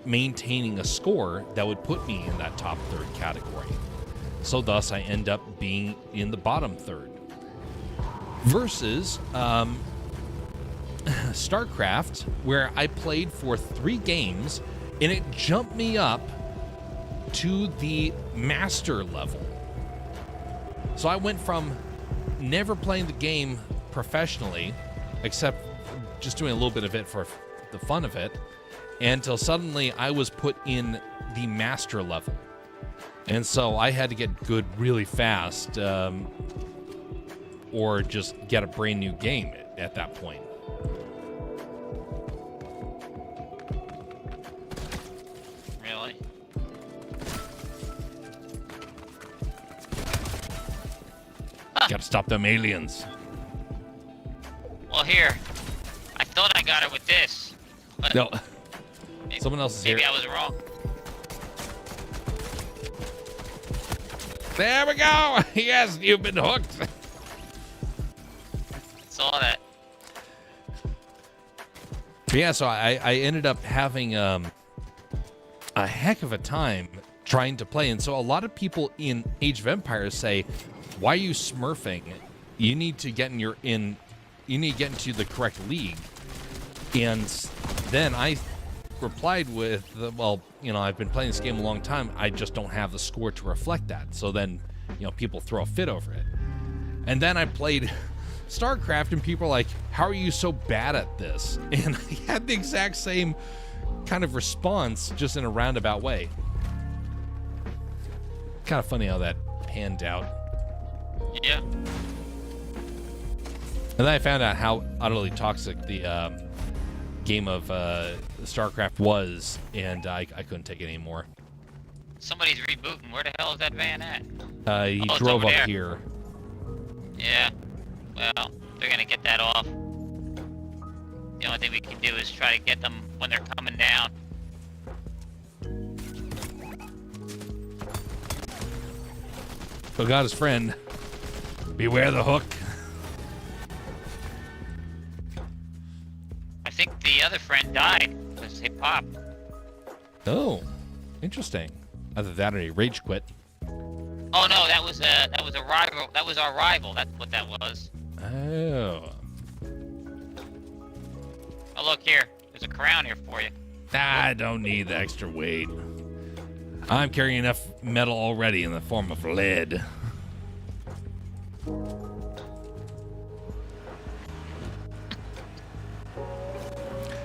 maintaining a score that would put me in that top third category. So thus, I end up being in the bottom third. Versus StarCraft, where I played for 3 games, and it jumped me up to the master level. So I went from never playing the game professionally, except just doing a little bit of it for the fun of it, until suddenly I was put in the master level. And so I had to get good really fast, or just get a brand new game at that point. Really? Gotta stop them aliens. Well, here. I thought I got it with this. But No. maybe, Someone else is here. maybe I was wrong. There we go! Yes, you've been hooked. Saw that. Yeah, so I ended up having a heck of a time trying to play. And so a lot of people in Age of Empires say, why are you smurfing? You need to get into the correct league. And then I replied with, well, I've been playing this game a long time. I just don't have the score to reflect that. So then, people throw a fit over it. And then I played StarCraft, and people are like, how are you so bad at this? And I had the exact same kind of response, just in a roundabout way. Kind of funny how that panned out. Yeah. And then I found out how utterly toxic the game of StarCraft was, and I couldn't take it anymore. Somebody's rebooting. Where the hell is that van at? He it's drove over up there. here. Yeah. Well, they're gonna get that off. The only thing we can do is try to get them when they're coming down. So got his friend. Beware the hook. I think the other friend died because he popped. Oh, interesting. Either that or he rage quit. Oh no, that was a rival. That was our rival. That's what that was. Oh. Oh look here, there's a crown here for you. I don't need the extra weight. I'm carrying enough metal already in the form of lead.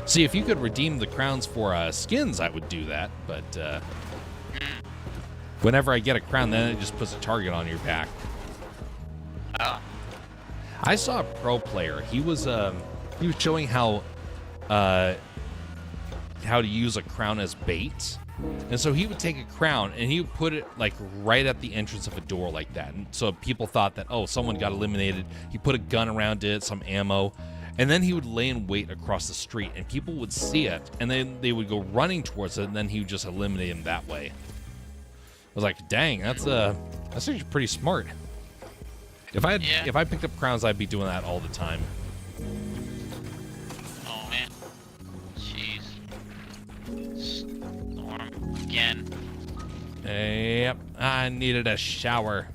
See, if you could redeem the crowns for skins, I would do that. But whenever I get a crown, then it just puts a target on your back. Oh. I saw a pro player. He was showing how to use a crown as bait. And so he would take a crown and he would put it like right at the entrance of a door like that. And so people thought that, oh, someone got eliminated. He put a gun around it, some ammo, and then he would lay in wait across the street and people would see it and then they would go running towards it and then he would just eliminate him that way. I was like, dang, that's actually pretty smart. If I picked up crowns, I'd be doing that all the time. Oh man. Jeez. Storm again. Yep, I needed a shower.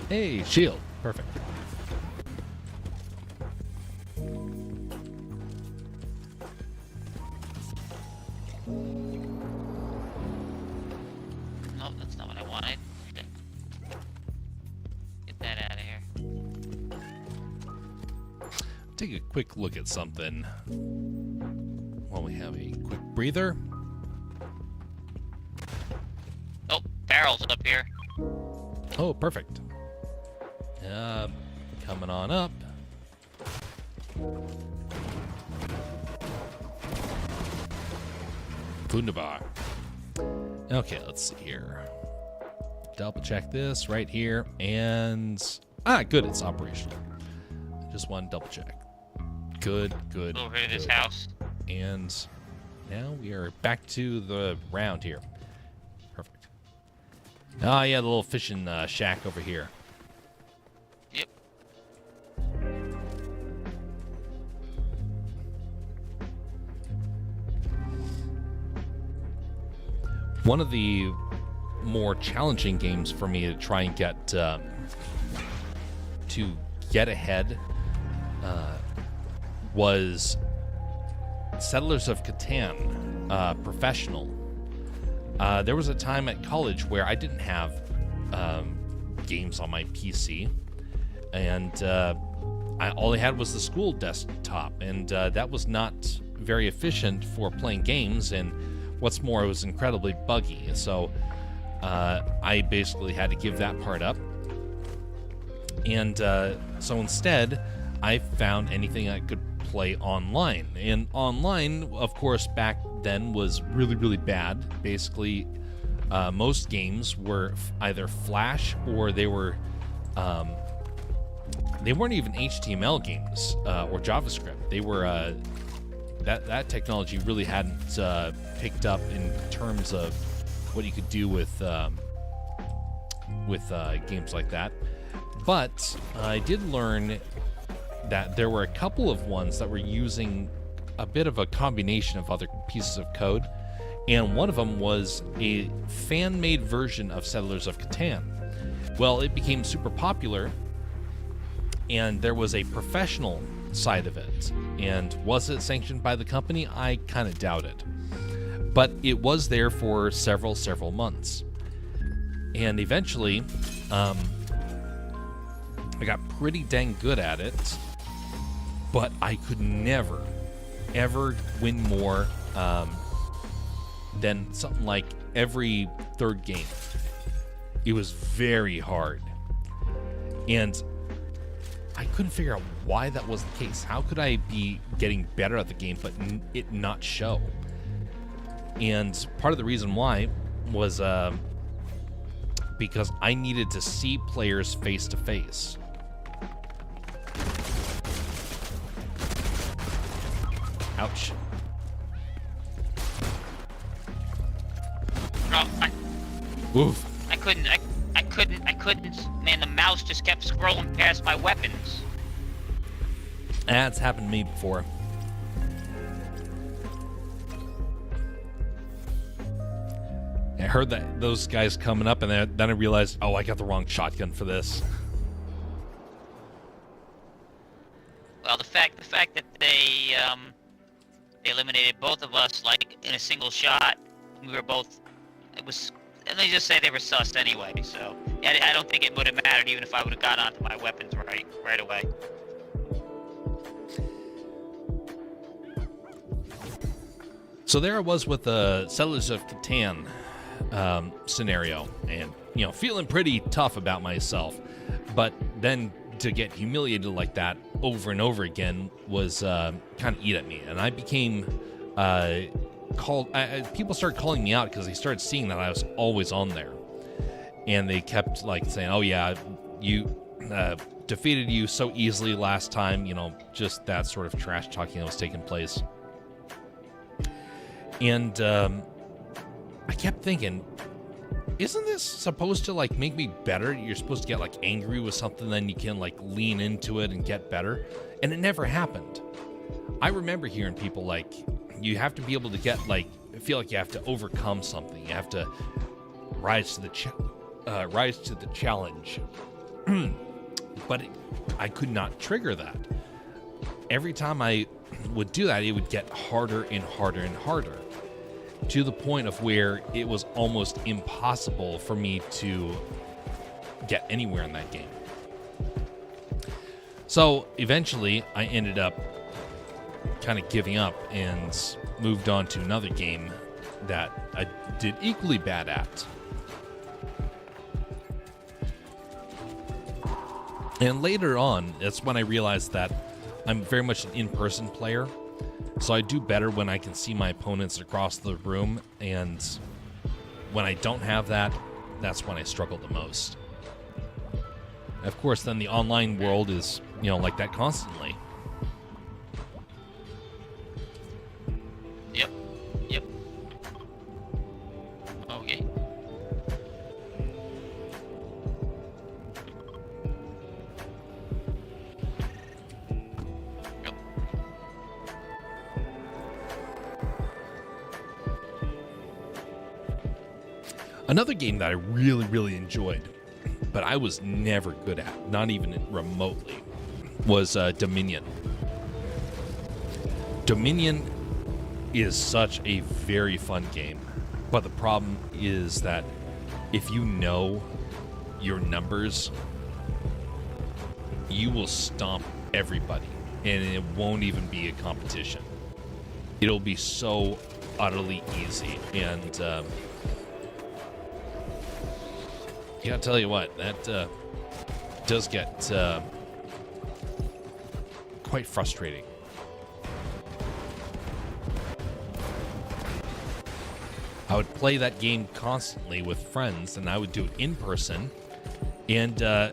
Hey, shield. Perfect. Nope, that's not what I wanted. Get that out of here. Take a quick look at something while we have a quick breather. Oh, barrels up here. Oh, perfect. Coming on up. Wunderbar. Okay, let's see here. Double check this right here, and good, it's operational. Just one double check. Good. Over to this house. And now we are back to the round here. Perfect. Oh yeah, the little fishing shack over here. Yep. One of the more challenging games for me to try and get ahead was Settlers of Catan Professional. There was a time at college where I didn't have games on my PC, and all I had was the school desktop, and that was not very efficient for playing games, and what's more, it was incredibly buggy. So I basically had to give that part up. And so instead, I found anything I could play online. And online, of course, back then was really, really bad. Basically, most games were either Flash or they weren't even HTML games or JavaScript. They were that technology really hadn't picked up in terms of what you could do with games like that. But I did learn that there were a couple of ones that were using a bit of a combination of other pieces of code, and one of them was a fan-made version of Settlers of Catan. Well, it became super popular, and there was a professional side of it. And was it sanctioned by the company? I kind of doubt it. But it was there for several months. And eventually, I got pretty dang good at it. but I could never, ever win more than something like every third game. It was very hard. And I couldn't figure out why that was the case. How could I be getting better at the game, but it not show? And part of the reason why was because I needed to see players face to face. Ouch. Oof. I couldn't. Man, the mouse just kept scrolling past my weapons. That's happened to me before. I heard that those guys coming up, and then I realized, oh, I got the wrong shotgun for this. Well, the fact that they eliminated both of us like in a single shot. We were both. It was. Let me just say they were sus anyway. So I don't think it would have mattered even if I would have got onto my weapons right away. So there I was with the Settlers of Catan scenario, and feeling pretty tough about myself, but then to get humiliated like that over and over again was kind of eat at me, and I became people started calling me out because they started seeing that I was always on there, and they kept like saying, "Oh yeah, you defeated you so easily last time," just that sort of trash talking that was taking place. And I kept thinking, isn't this supposed to like make me better? You're supposed to get like angry with something, then you can like lean into it and get better. And it never happened. I remember hearing people like, you have to be able to get like, feel like you have to overcome something. You have to rise to the challenge. But I could not trigger that. Every time I would do that, it would get harder and harder and harder, to the point of where it was almost impossible for me to get anywhere in that game. So eventually I ended up kind of giving up and moved on to another game that I did equally bad at. And later on, that's when I realized that I'm very much an in-person player, so I do better when I can see my opponents across the room, and when I don't have that, that's when I struggle the most. Of course, then the online world is, like that constantly. Yep. Okay. Another game that I really, really enjoyed, but I was never good at, not even remotely, was Dominion. Dominion is such a very fun game, but the problem is that if you know your numbers, you will stomp everybody, and it won't even be a competition. It'll be so utterly easy, and yeah, I'll tell you what, that does get quite frustrating. I would play that game constantly with friends, and I would do it in person, and I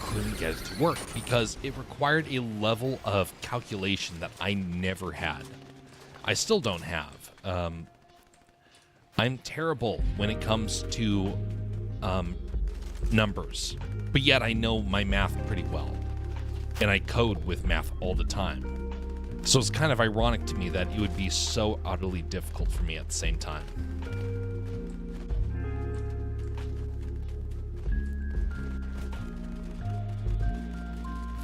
couldn't get it to work because it required a level of calculation that I never had. I still don't have. I'm terrible when it comes to numbers, but yet I know my math pretty well, and I code with math all the time. So it's kind of ironic to me that it would be so utterly difficult for me at the same time.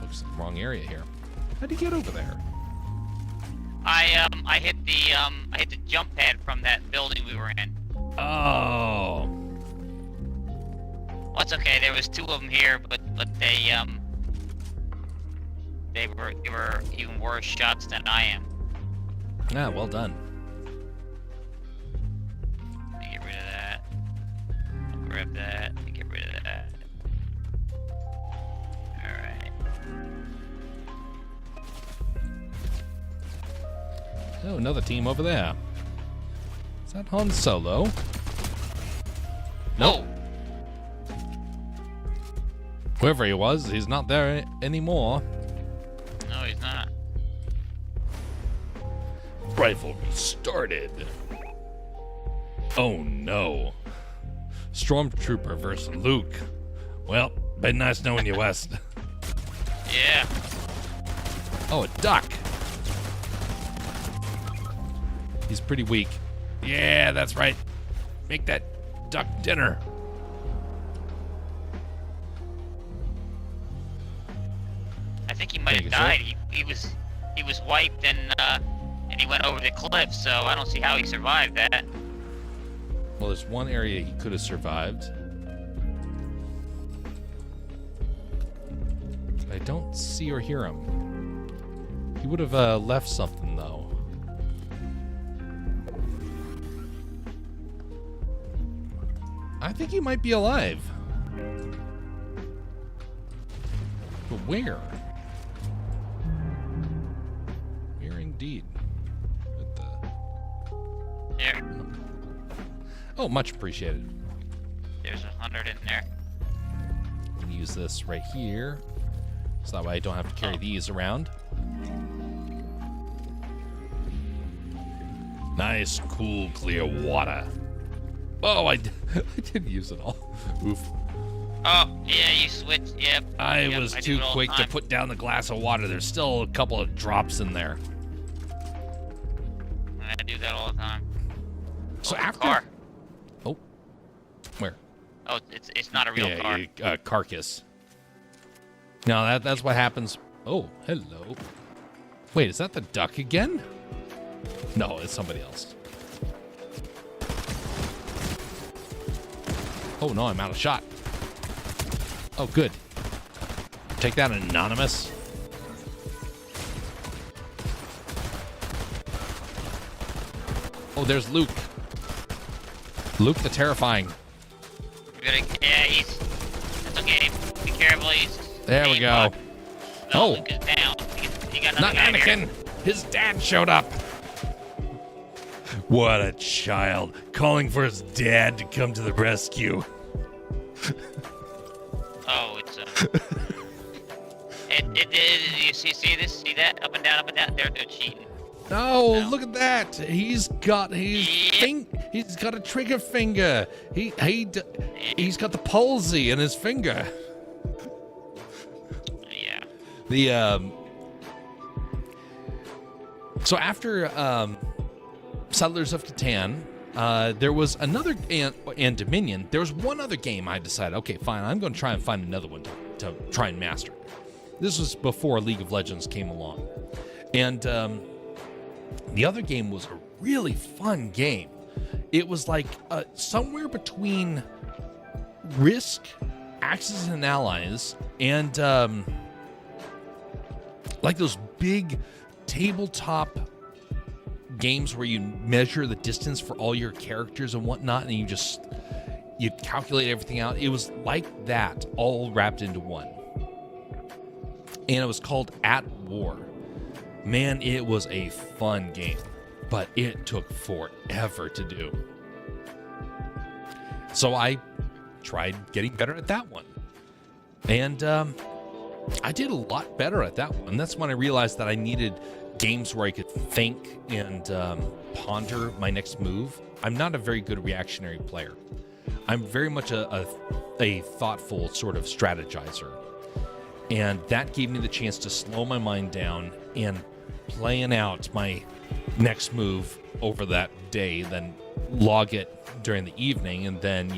Focus on the wrong area here. How'd you get over there? I hit the jump pad from that building we were in. Oh. Well, it's okay. There was two of them here, but they were even worse shots than I am. Ah, well done. Let me get rid of that. I'll grab that. Let me get rid of that. Alright. Oh, another team over there. Is that Han Solo? Nope. Whoever he was, he's not there anymore. No, he's not. Rifle started. Oh no. Stormtrooper versus Luke. Well, been nice knowing you, West. Yeah. Oh, a duck. He's pretty weak. Yeah, that's right. Make that duck dinner. I think he might Think have so? died. He was wiped and he went over the cliff, so I don't see how he survived that. Well, there's one area he could have survived. I don't see or hear him. He would have left something, though. I think he might be alive. But where? Where indeed? With the... There. Oh, much appreciated. There's 100 in there. I'm gonna use this right here, so that way I don't have to carry these around. Nice, cool, clear water. Oh, I didn't use it all. Oof. Oh, yeah, you switched. Yep. I Yep, was do too it all the quick to time. put down the glass of water. There's still a couple of drops in there. I do that all the time. So the after... car. Oh. Where? Oh, it's not a real car. Carcass. No, that's what happens. Oh, hello. Wait, is that the duck again? No, it's somebody else. Oh no, I'm out of shot. Oh, good. Take that, Anonymous. Oh, there's Luke. Luke the Terrifying. Yeah, that's okay. Be careful. There we go. No, Oh. Luke is down. He got Not another guy here. Anakin. His dad showed up. What a child. Calling for his dad to come to the rescue. Oh, it's you see this? See that? Up and down, up and down. They're cheating. No, No. look at that. He's got he's got a trigger finger. He's got the palsy in his finger. Yeah. The so after Settlers of Catan, there was another and Dominion. There was one other game I decided, okay, fine, I'm going to try and find another one to try and master. This was before League of Legends came along. And the other game was a really fun game. It was like somewhere between Risk, Axis and Allies, and like those big tabletop games where you measure the distance for all your characters and whatnot, and you calculate everything out. It was like that, all wrapped into one. And it was called At War. Man, it was a fun game, but it took forever to do. So I tried getting better at that one. And I did a lot better at that one. That's when I realized that I needed games where I could think and ponder my next move. I'm not a very good reactionary player. I'm very much a thoughtful sort of strategizer. And that gave me the chance to slow my mind down and plan out my next move over that day, then log it during the evening, and then,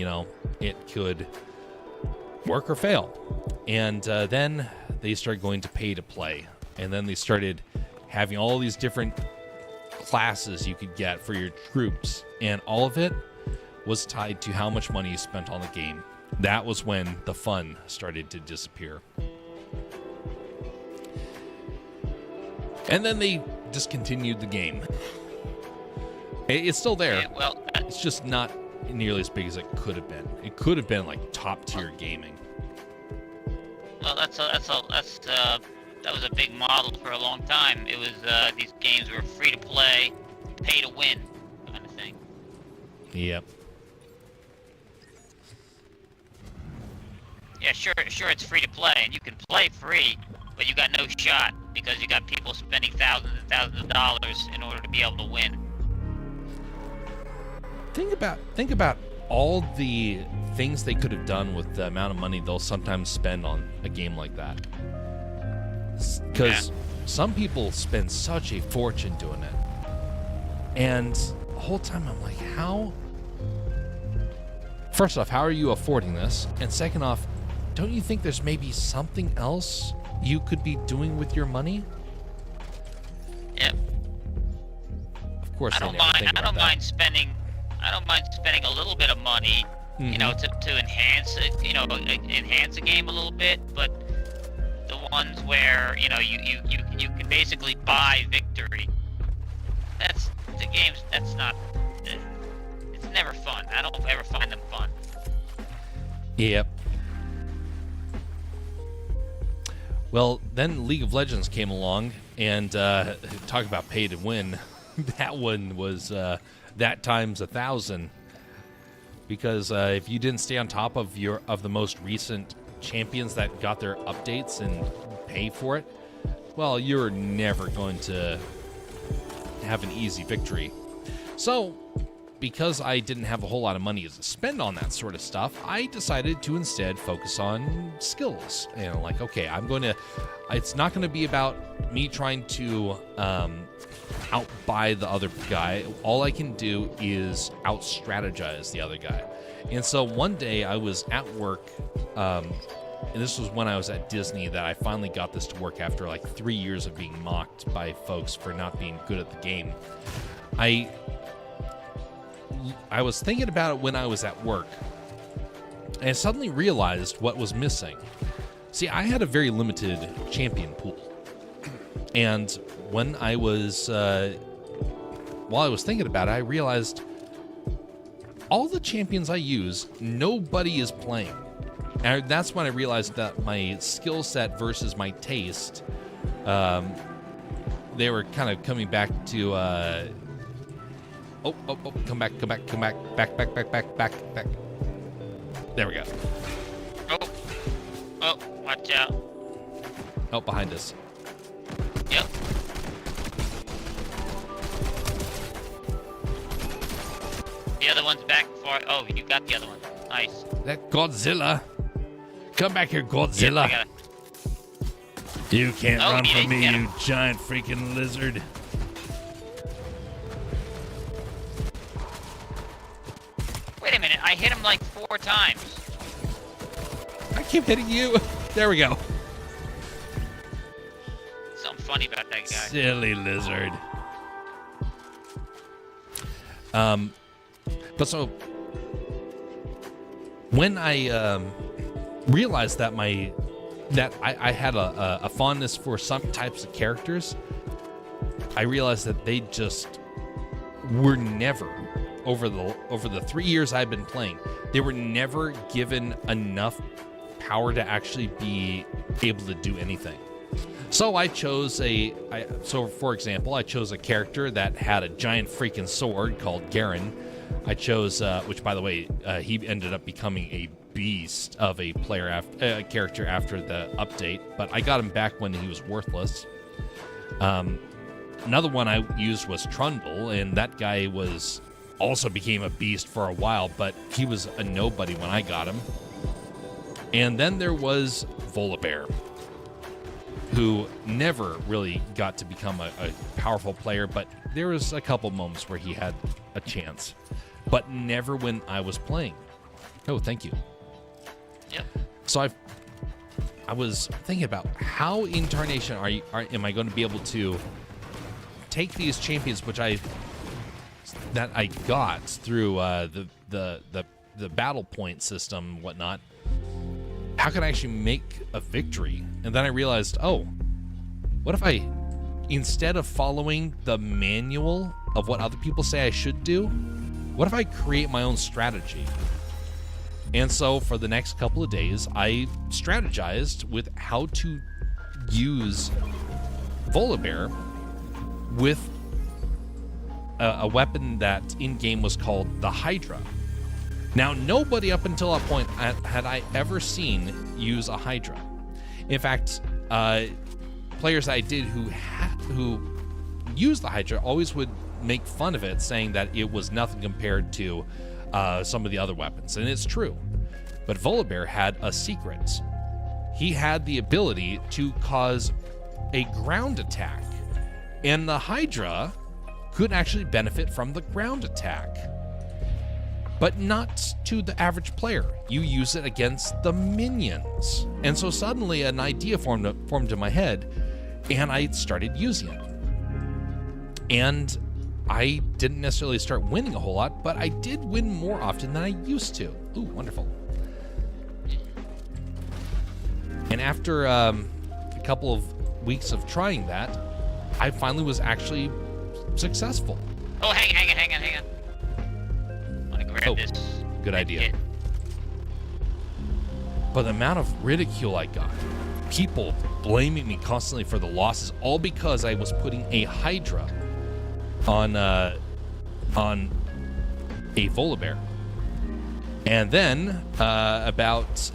it could work or fail. And then they started going to pay to play. And then they started having all these different classes you could get for your troops. And all of it was tied to how much money you spent on the game. That was when the fun started to disappear. And then they discontinued the game. It's still there. Yeah, well, It's just not nearly as big as it could have been. It could have been like top tier gaming. well, that was a big model for a long time. It was these games were free to play, pay to win, kind of thing. Yep. Yeah, sure, it's free to play, and you can play free, but you got no shot because you got people spending thousands and thousands of dollars in order to be able to win. Think about all the things they could have done with the amount of money they'll sometimes spend on a game like that. Because some people spend such a fortune doing it. And the whole time I'm like, how? First off, how are you affording this? And second off, don't you think there's maybe something else you could be doing with your money? Yep. Of course, I don't mind spending a little bit of money, you know, to enhance it, you know, enhance a game a little bit. But the ones where you know you can basically buy victory. That's the games. That's not. It's never fun. I don't ever find them fun. Yep. Well, then League of Legends came along, and talk about pay to win. That one was that times 1,000. Because if you didn't stay on top of the most recent champions that got their updates and pay for it, well, you're never going to have an easy victory. So, because I didn't have a whole lot of money to spend on that sort of stuff, I decided to instead focus on skills. You know, like, okay, it's not going to be about me trying to outbuy the other guy. All I can do is out-strategize the other guy. And so one day I was at work, and this was when I was at Disney, that I finally got this to work after like 3 years of being mocked by folks for not being good at the game. I was thinking about it when I was at work, and I suddenly realized what was missing. See, I had a very limited champion pool. And when I was, while I was thinking about it, I realized all the champions I use, nobody is playing. And that's when I realized that my skill set versus my taste, they were kind of coming back to, come back, back. There we go. Oh, watch out. Oh, behind us. Yep. The other one's back far. Oh, you got the other one. Nice. That Godzilla. Come back here, Godzilla. Yeah, You can't run you from me, get you him. giant freaking lizard. Wait a minute, I hit him like 4 times. I keep hitting you. There we go. Something funny about that guy. Silly lizard. But so when I realized that I had a fondness for some types of characters, I realized that they just were never over the 3 years I've been playing, they were never given enough power to actually be able to do anything. So I chose for example, I chose a character that had a giant freaking sword called Garen. I chose, which by the way, he ended up becoming a beast of a character after the update, but I got him back when he was worthless. Another one I used was Trundle, and that guy also became a beast for a while, but he was a nobody when I got him. And then there was Volibear, who never really got to become a powerful player, but there was a couple moments where he had a chance, but never when I was playing. Oh, thank you. Yep. So I was thinking about how in Tarnation am I going to be able to take these champions, that I got through the battle point system and whatnot. How can I actually make a victory? And then I realized, what if I instead of following the manual of what other people say I should do, what if I create my own strategy? And so for the next couple of days, I strategized with how to use Volibear with a weapon that in-game was called the Hydra. Now, nobody up until that point had I ever seen use a Hydra. In fact, players I did who used the Hydra always would make fun of it, saying that it was nothing compared to some of the other weapons, and it's true. But Volibear had a secret. He had the ability to cause a ground attack, and the Hydra could actually benefit from the ground attack, but not to the average player. You use it against the minions. And so suddenly an idea formed in my head, and I started using it. And I didn't necessarily start winning a whole lot, but I did win more often than I used to. Ooh, wonderful. And after a couple of weeks of trying that, I finally was actually successful. Oh, hang on. I want to grab this. Good idea. Kit. But the amount of ridicule I got, people blaming me constantly for the losses, all because I was putting a Hydra on a Volibear. And then about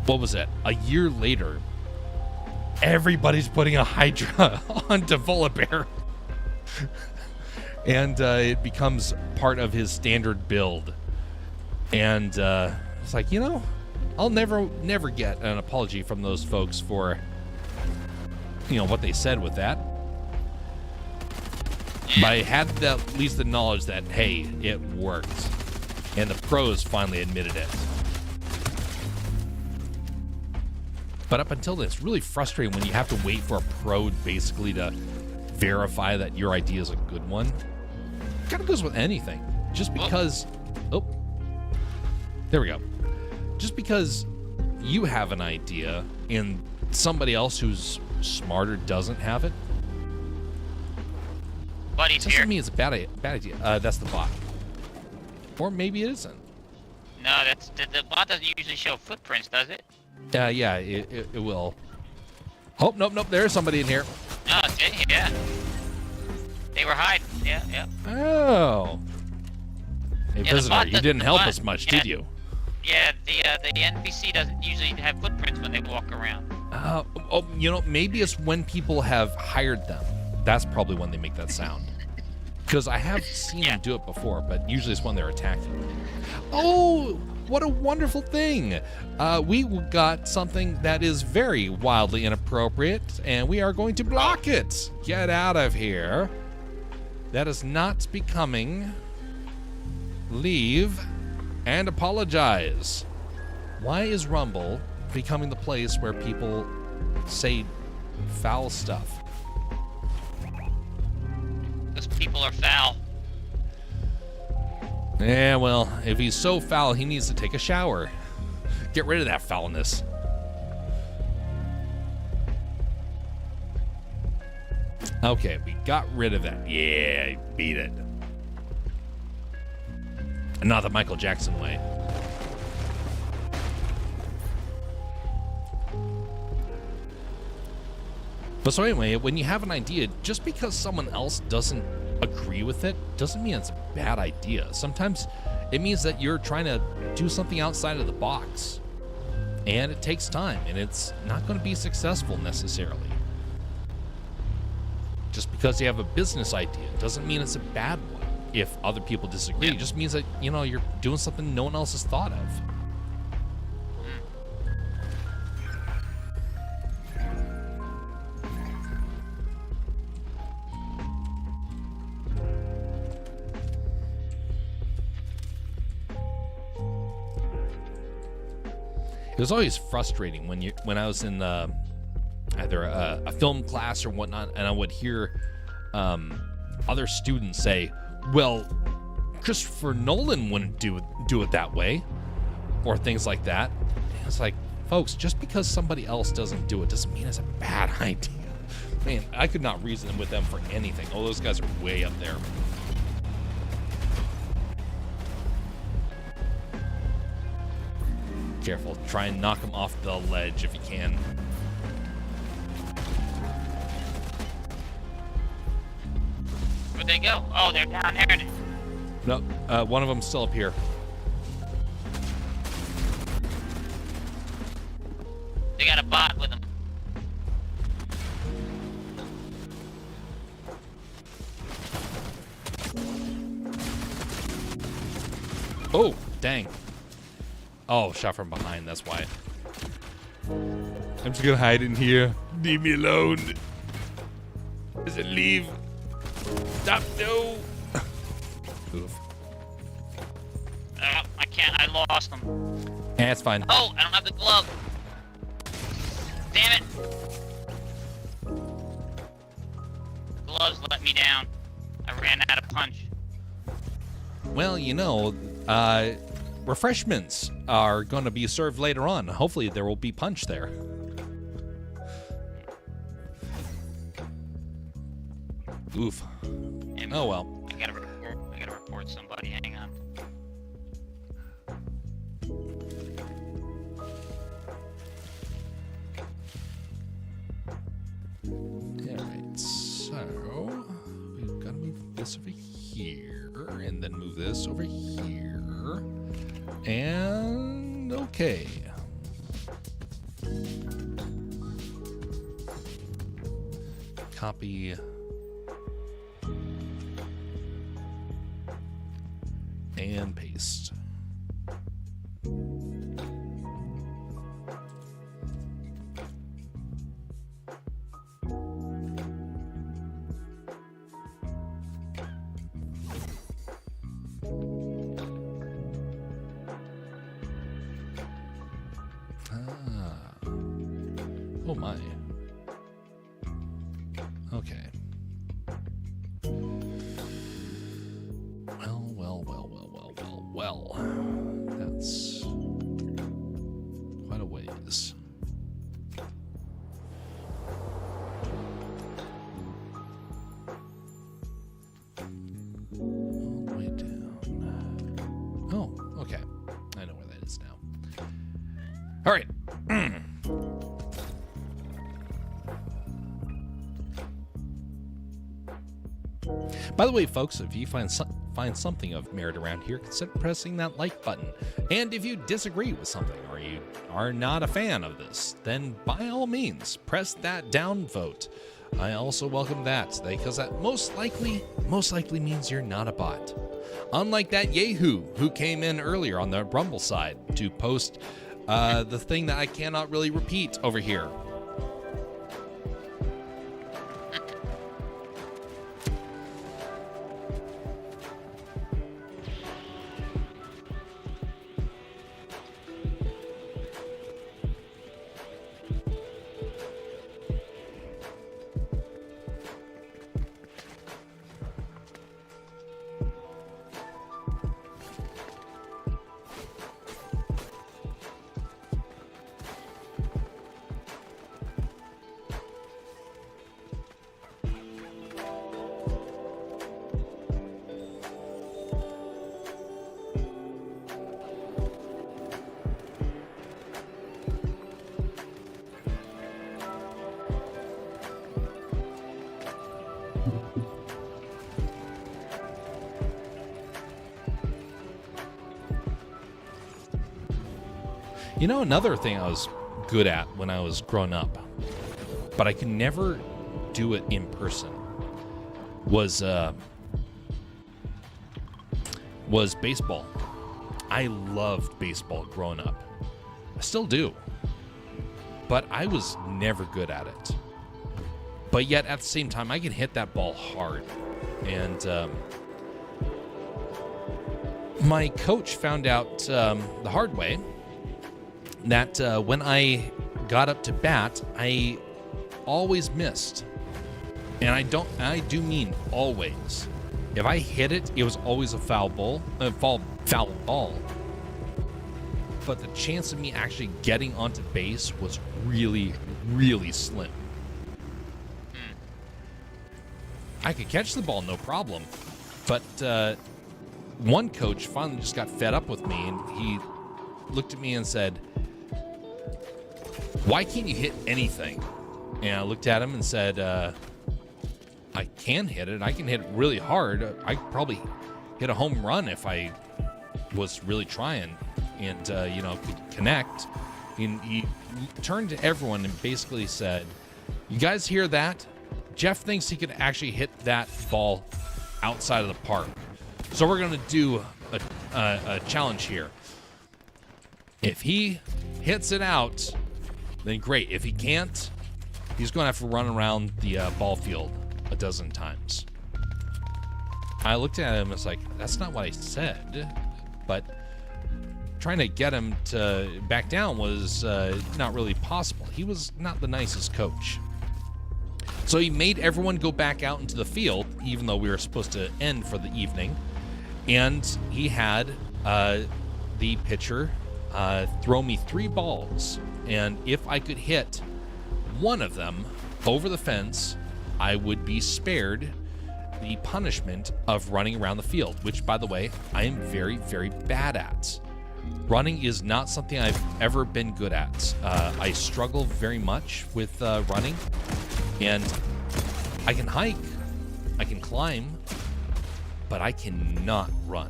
what was it? A year later, everybody's putting a Hydra onto Volibear. And it becomes part of his standard build. And it's like, I'll never get an apology from those folks for, what they said with that. But I had at least the knowledge that, hey, it worked. And the pros finally admitted it. But up until then, it's really frustrating when you have to wait for a pro basically to verify that your idea is a good one. It kind of goes with anything. Just because... Oh. There we go. Just because you have an idea and somebody else who's smarter doesn't have it, Buddy's doesn't here. mean it's a bad idea. That's the bot. Or maybe it isn't. No, the bot doesn't usually show footprints, does it? Yeah, it will. Oh, nope. There's somebody in here. No, see, yeah. They were hiding. Yeah. Oh. Hey, Yeah, visitor, you didn't help us much, did you? Yeah, the NPC doesn't usually have footprints when they walk around. Maybe it's when people have hired them. That's probably when they make that sound. Because I have seen them do it before, but usually it's when they're attacking. Oh, what a wonderful thing. We got something that is very wildly inappropriate, and we are going to block it. Get out of here. That is not becoming. Leave and apologize. Why is Rumble becoming the place where people say foul stuff? Because people are foul. Yeah, well, if he's so foul, he needs to take a shower. Get rid of that foulness. Okay, we got rid of that. Yeah, beat it. Not the Michael Jackson way. But so anyway, when you have an idea, just because someone else doesn't agree with it, doesn't mean it's a bad idea. Sometimes it means that you're trying to do something outside of the box. And it takes time, and it's not going to be successful necessarily. Just because you have a business idea doesn't mean it's a bad one. If other people disagree, it just means that, you're doing something no one else has thought of. It was always frustrating when I was in either a film class or whatnot, and I would hear other students say, well, Christopher Nolan wouldn't do it that way, or things like that. And it's like, Folks, just because somebody else doesn't do it doesn't mean it's a bad idea. Man, I could not reason with them for anything. Oh, those guys are way up there. Careful. Try and knock them off the ledge if you can. Where'd they go? Oh, they're down there. No, one of them's still up here. They got a bot with them. Oh, dang. Oh, shot from behind, that's why. I'm just gonna hide in here. Leave me alone. I said leave. Stop, no. Oof. I can't, I lost them. Yeah, it's fine. Oh, I don't have the glove. Damn it. Gloves let me down. I ran out of punch. Well, you know, refreshments are going to be served later on. Hopefully there will be punch there. Oof. Oh, well. I gotta report somebody. Hang on. Alright, so we've got to move this over here, and then move this over here. And okay. Copy. And paste. Oh my. Okay. Well. That's quite a ways. All the way down. Oh, okay. I know where that is now. All right. By the way, folks, if you find something of merit around here, consider pressing that like button. And if you disagree with something or you are not a fan of this, then by all means, press that down vote. I also welcome that, because that most likely means you're not a bot. Unlike that Yahoo who came in earlier on the Rumble side to post the thing that I cannot really repeat over here. You know, another thing I was good at when I was growing up, but I could never do it in person, was baseball. I loved baseball growing up. I still do. But I was never good at it. But yet, at the same time, I can hit that ball hard. And my coach found out the hard way that when I got up to bat, I always missed. And I do mean always. If I hit it, it was always a foul ball. but the chance of me actually getting onto base was really, really slim. I could catch the ball, no problem. But one coach finally just got fed up with me, and he looked at me and said, "Why can't you hit anything?" And I looked at him and said, "I can hit it. I can hit it really hard. I could probably hit a home run if I was really trying and, could connect." And he turned to everyone and basically said, "You guys hear that? Jeff thinks he could actually hit that ball outside of the park. So we're going to do a challenge here. If he hits it out, then great. If he can't, he's going to have to run around the ball field a dozen times." I looked at him and was like, that's not what I said. But trying to get him to back down was not really possible. He was not the nicest coach. So he made everyone go back out into the field, even though we were supposed to end for the evening. And he had the pitcher throw me 3 balls. And if I could hit one of them over the fence, I would be spared the punishment of running around the field, which, by the way, I am very, very bad at. Running is not something I've ever been good at. I struggle very much with running. And I can hike, I can climb, but I cannot run.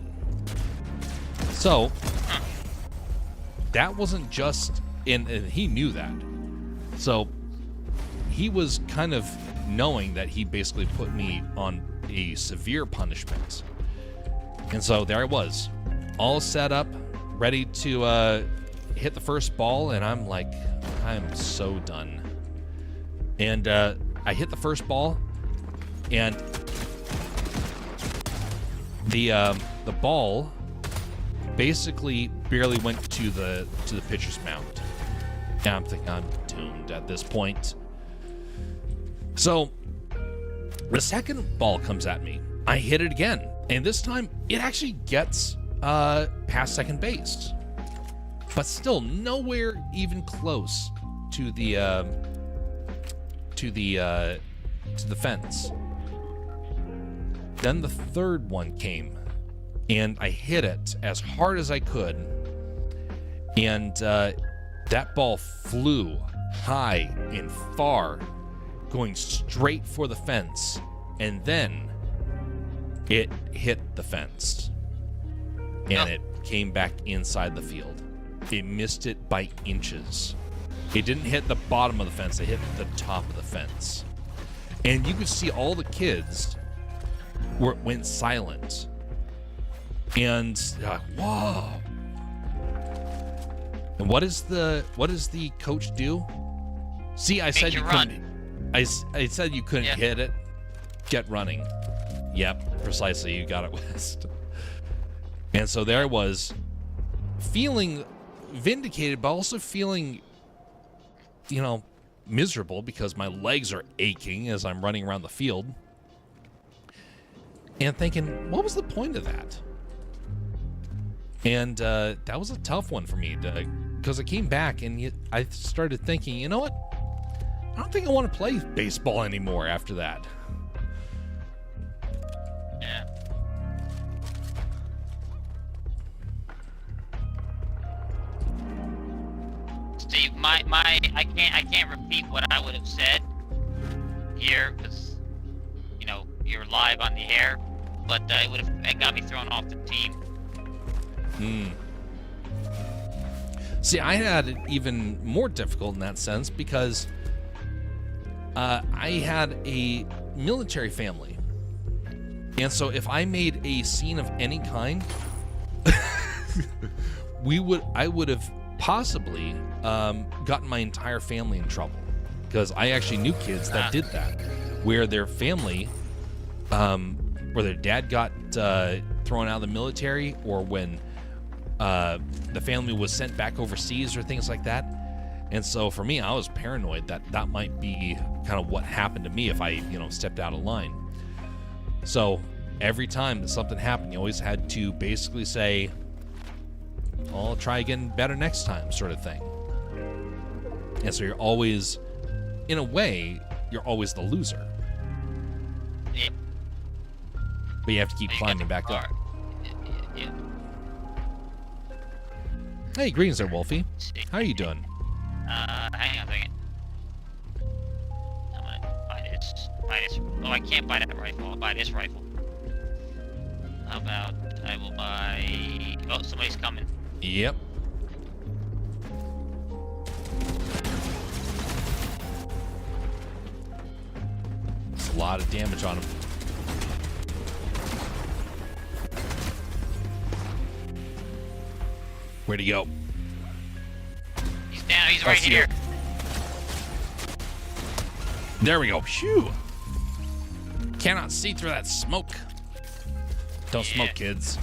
So that wasn't just, and he knew that. So he was kind of knowing that he basically put me on a severe punishment. And so there I was, all set up, ready to hit the first ball, and I'm like, I'm so done. And I hit the first ball, and the ball basically barely went to the pitcher's mound. And I'm thinking I'm doomed at this point. So the second ball comes at me. I hit it again, and this time it actually gets past second base, but still nowhere even close to the fence. Then the third one came, and I hit it as hard as I could, and that ball flew high and far, going straight for the fence, and then it hit the fence, and it came back inside the field. It missed it by inches. It didn't hit the bottom of the fence, it hit the top of the fence. And you could see all the kids went silent. And whoa. And what does the coach do? See, I said you couldn't. I said you couldn't hit it. Get running. Yep, precisely. You got it, West. And so there I was, feeling vindicated, but also feeling, miserable because my legs are aching as I'm running around the field. And thinking, what was the point of that? And that was a tough one for me, because I came back and I started thinking, you know what? I don't think I want to play baseball anymore after that. Yeah. Steve, I can't repeat what I would have said here because, you're live on the air, but it got me thrown off the team. See, I had it even more difficult in that sense because I had a military family. And so if I made a scene of any kind, I would have possibly gotten my entire family in trouble, because I actually knew kids that did that, where their family, where their dad got thrown out of the military, or when the family was sent back overseas or things like that. And so for me, I was paranoid that might be kind of what happened to me if I, stepped out of line. So every time that something happened, you always had to basically say, I'll try again better next time, sort of thing. And so you're always, in a way, you're always the loser. Yeah. But you have to keep You got climbing the back car. up. Yeah. Hey, greetings there, Wolfie. See. How are you doing? Hang on a second. I'm gonna buy this. Oh, I can't buy that rifle. I'll buy this rifle. How about I will buy... Oh, somebody's coming. Yep. It's a lot of damage on him. Where'd he go? He's down. He's I right see here. him. There we go. Phew. Cannot see through that smoke. Don't Yeah. smoke, kids.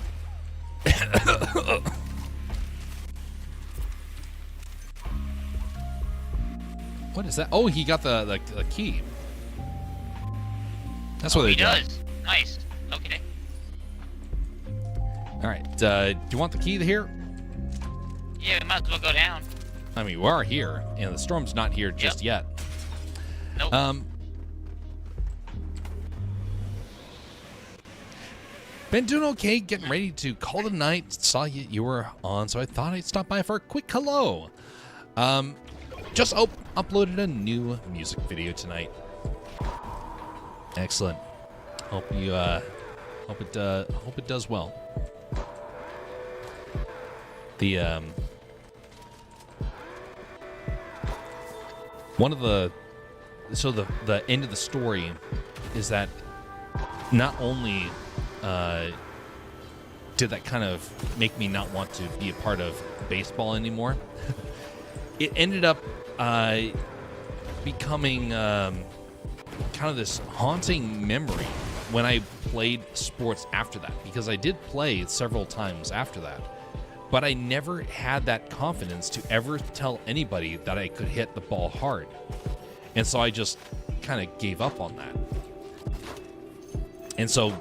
What is that? Oh, he got the key. That's what Oh, they he do. does. Nice. Okay. All right. Do you want the key here? Yeah, we might as well go down. I mean, we are here, and the storm's not here just yet. Nope. Been doing okay, getting ready to call it a night. Saw you were on, so I thought I'd stop by for a quick hello. Just uploaded a new music video tonight. Excellent. Hope you hope it does well. The one of the end of the story is that not only did that kind of make me not want to be a part of baseball anymore, it ended up becoming kind of this haunting memory when I played sports after that, because I did play several times after that, but I never had that confidence to ever tell anybody that I could hit the ball hard. And so I just kind of gave up on that. And so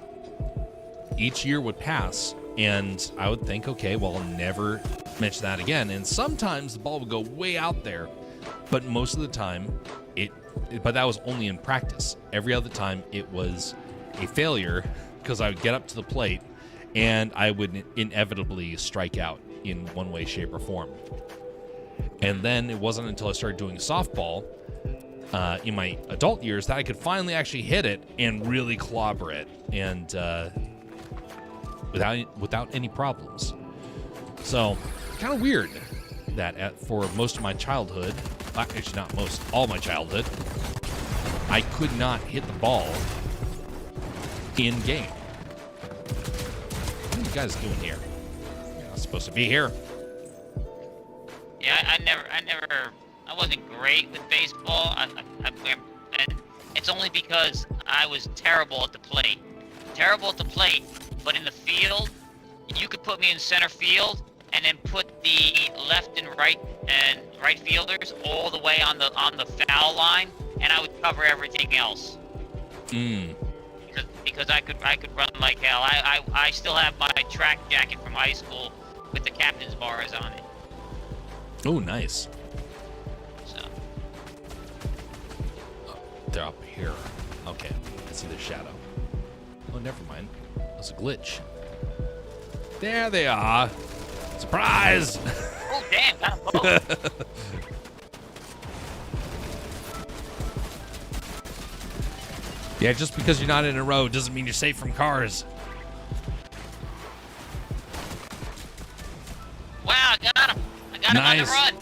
each year would pass, and I would think, okay, well, I'll never mention that again. And sometimes the ball would go way out there, but most of the time, but that was only in practice. Every other time, it was a failure, because I would get up to the plate, and I would inevitably strike out in one way, shape, or form. And then it wasn't until I started doing softball in my adult years that I could finally actually hit it and really clobber it, and without any problems. So, kind of weird that for most of my childhood, actually not most, all my childhood, I could not hit the ball in game. What are you guys doing here? You're not supposed to be here. Yeah, I wasn't great with baseball. And it's only because I was terrible at the plate. But in the field, you could put me in center field and then put the left and right fielders all the way on the foul line, and I would cover everything else. Because I could run like hell. I still have my track jacket from high school with the captain's bars on it. Oh, nice. So They're up here. Okay, I see their shadow. Oh, never mind. That's a glitch. There they are. Surprise! oh damn, got them both. Yeah, just because you're not in a row doesn't mean you're safe from cars. Wow, I got him. I got him on the Nice. run.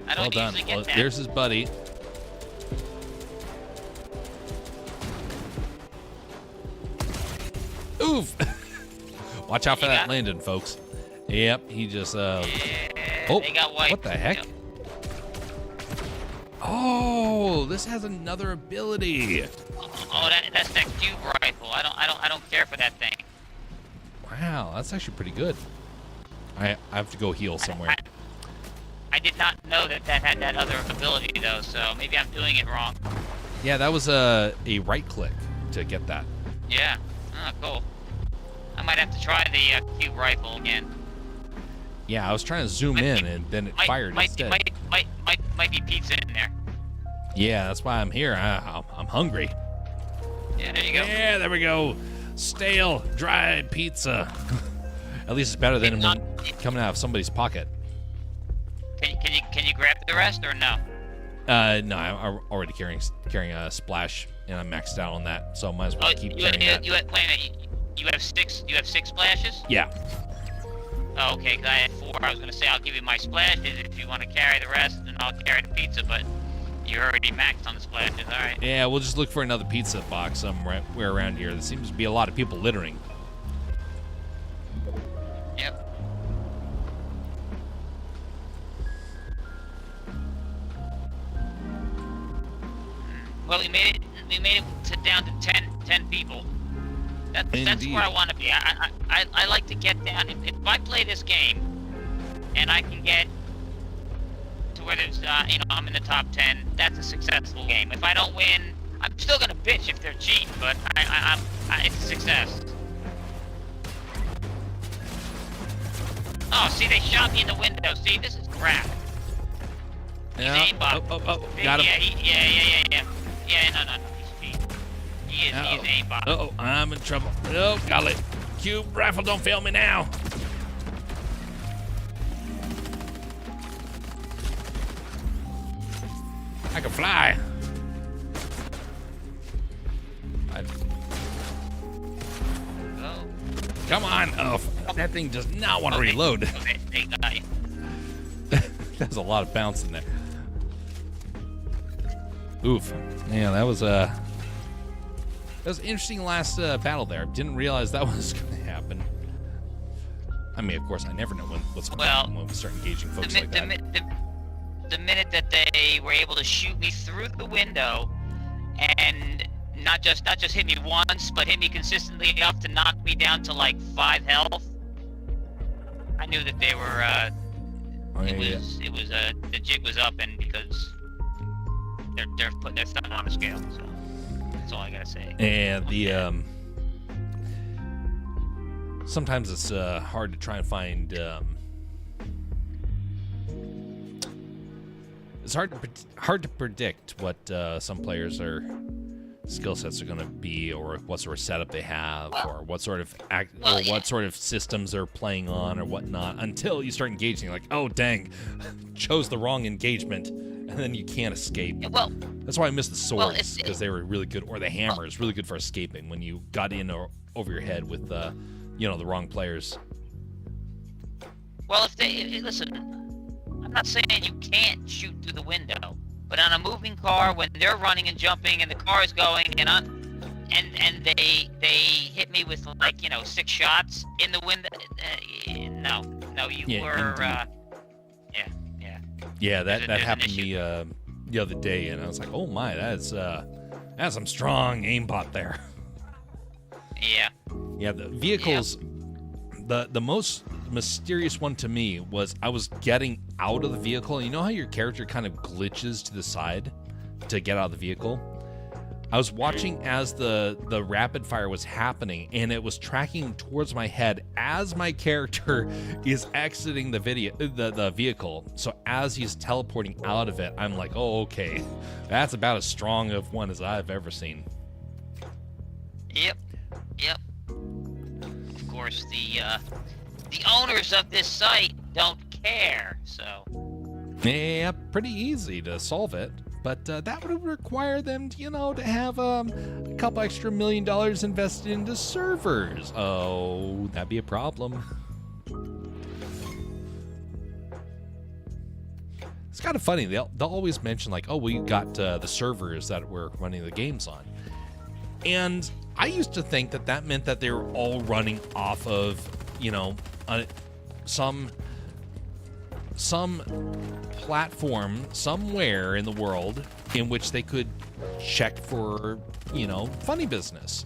I Well don't done. usually get Well, that. there's his buddy. Oof! Watch out for You that got- landing, folks. Yep, he just Yeah, oh, they got wiped. what the heck? Yep. Oh, this has another ability. Oh, that's that cube rifle. I don't care for that thing. Wow, that's actually pretty good. I have to go heal somewhere. I did not know that had that other ability though, so maybe I'm doing it wrong. Yeah, that was a right click to get that. Yeah. Oh, cool. I might have to try the cube rifle again. Yeah, I was trying to zoom in, and then it fired instead. Might be pizza in there. Yeah, that's why I'm here. I'm hungry. Yeah, there you go. Yeah, there we go. Stale, dry pizza. At least it's better than one coming out of somebody's pocket. Can you grab the rest or no? No, I'm already carrying a splash, and I'm maxed out on that, so might as well keep carrying that. Wait a minute. You have six splashes? Yeah. Oh, okay, because I had 4. I was going to say I'll give you my splashes if you want to carry the rest, and I'll carry the pizza, but you're already maxed on the splashes, alright. Yeah, we'll just look for another pizza box somewhere around here. There seems to be a lot of people littering. Yep. Well, we made it to down to 10 people. That's where I want to be. I like to get down. If I play this game, and I can get to where there's, I'm in the top 10, that's a successful game. If I don't win, I'm still gonna bitch if they're cheap, but it's a success. Oh, see, they shot me in the window. See, this is crap. Yeah. He's aimbot. Oh, got him. Yeah. Yeah, no. He's aimbot. Uh-oh, I'm in trouble. Oh, golly. Cube rifle, don't fail me now. I can fly. Oh. Come on. Oh, that thing does not want to reload. Okay, they got you. There's a lot of bounce in there. Oof. Yeah, that was an interesting last battle there. Didn't realize that was going to happen. I mean, of course, I never know what's going to happen when we start engaging folks like that. The minute that they were able to shoot me through the window and not just hit me once, but hit me consistently enough to knock me down to like 5 health, I knew that they were. The jig was up, and because they're putting their thumb on the scale, so that's all I gotta say. And sometimes it's hard to try and find. It's hard to predict what some players' skill sets are going to be, or what sort of setup they have, or what sort of what sort of systems they're playing on, or whatnot, until you start engaging. Like, oh dang, chose the wrong engagement, and then you can't escape. Well, that's why I missed the swords, because they were really good, or the hammer is really good for escaping when you got in or over your head with the wrong players. Well, listen. I'm not saying you can't shoot through the window, but on a moving car, when they're running and jumping and the car is going, and they hit me with 6 shots in the window, you were yeah. That happened to me the other day, and I was like, oh my, that's some strong aimbot there. Yeah, the vehicles. Yeah. The most mysterious one to me was I was getting out of the vehicle. You know how your character kind of glitches to the side to get out of the vehicle? I was watching as the rapid fire was happening, and it was tracking towards my head as my character is exiting the vehicle. So as he's teleporting out of it, I'm like, oh, okay, that's about as strong of one as I've ever seen. Yep. Of course, the owners of this site don't care, so. Yeah, pretty easy to solve it, but that would require them, to have a couple extra $1 million invested into servers. Oh, that'd be a problem. It's kind of funny. They'll always mention like, oh, we got the servers that we're running the games on, and I used to think that meant that they were all running off of, some platform somewhere in the world in which they could check for, funny business.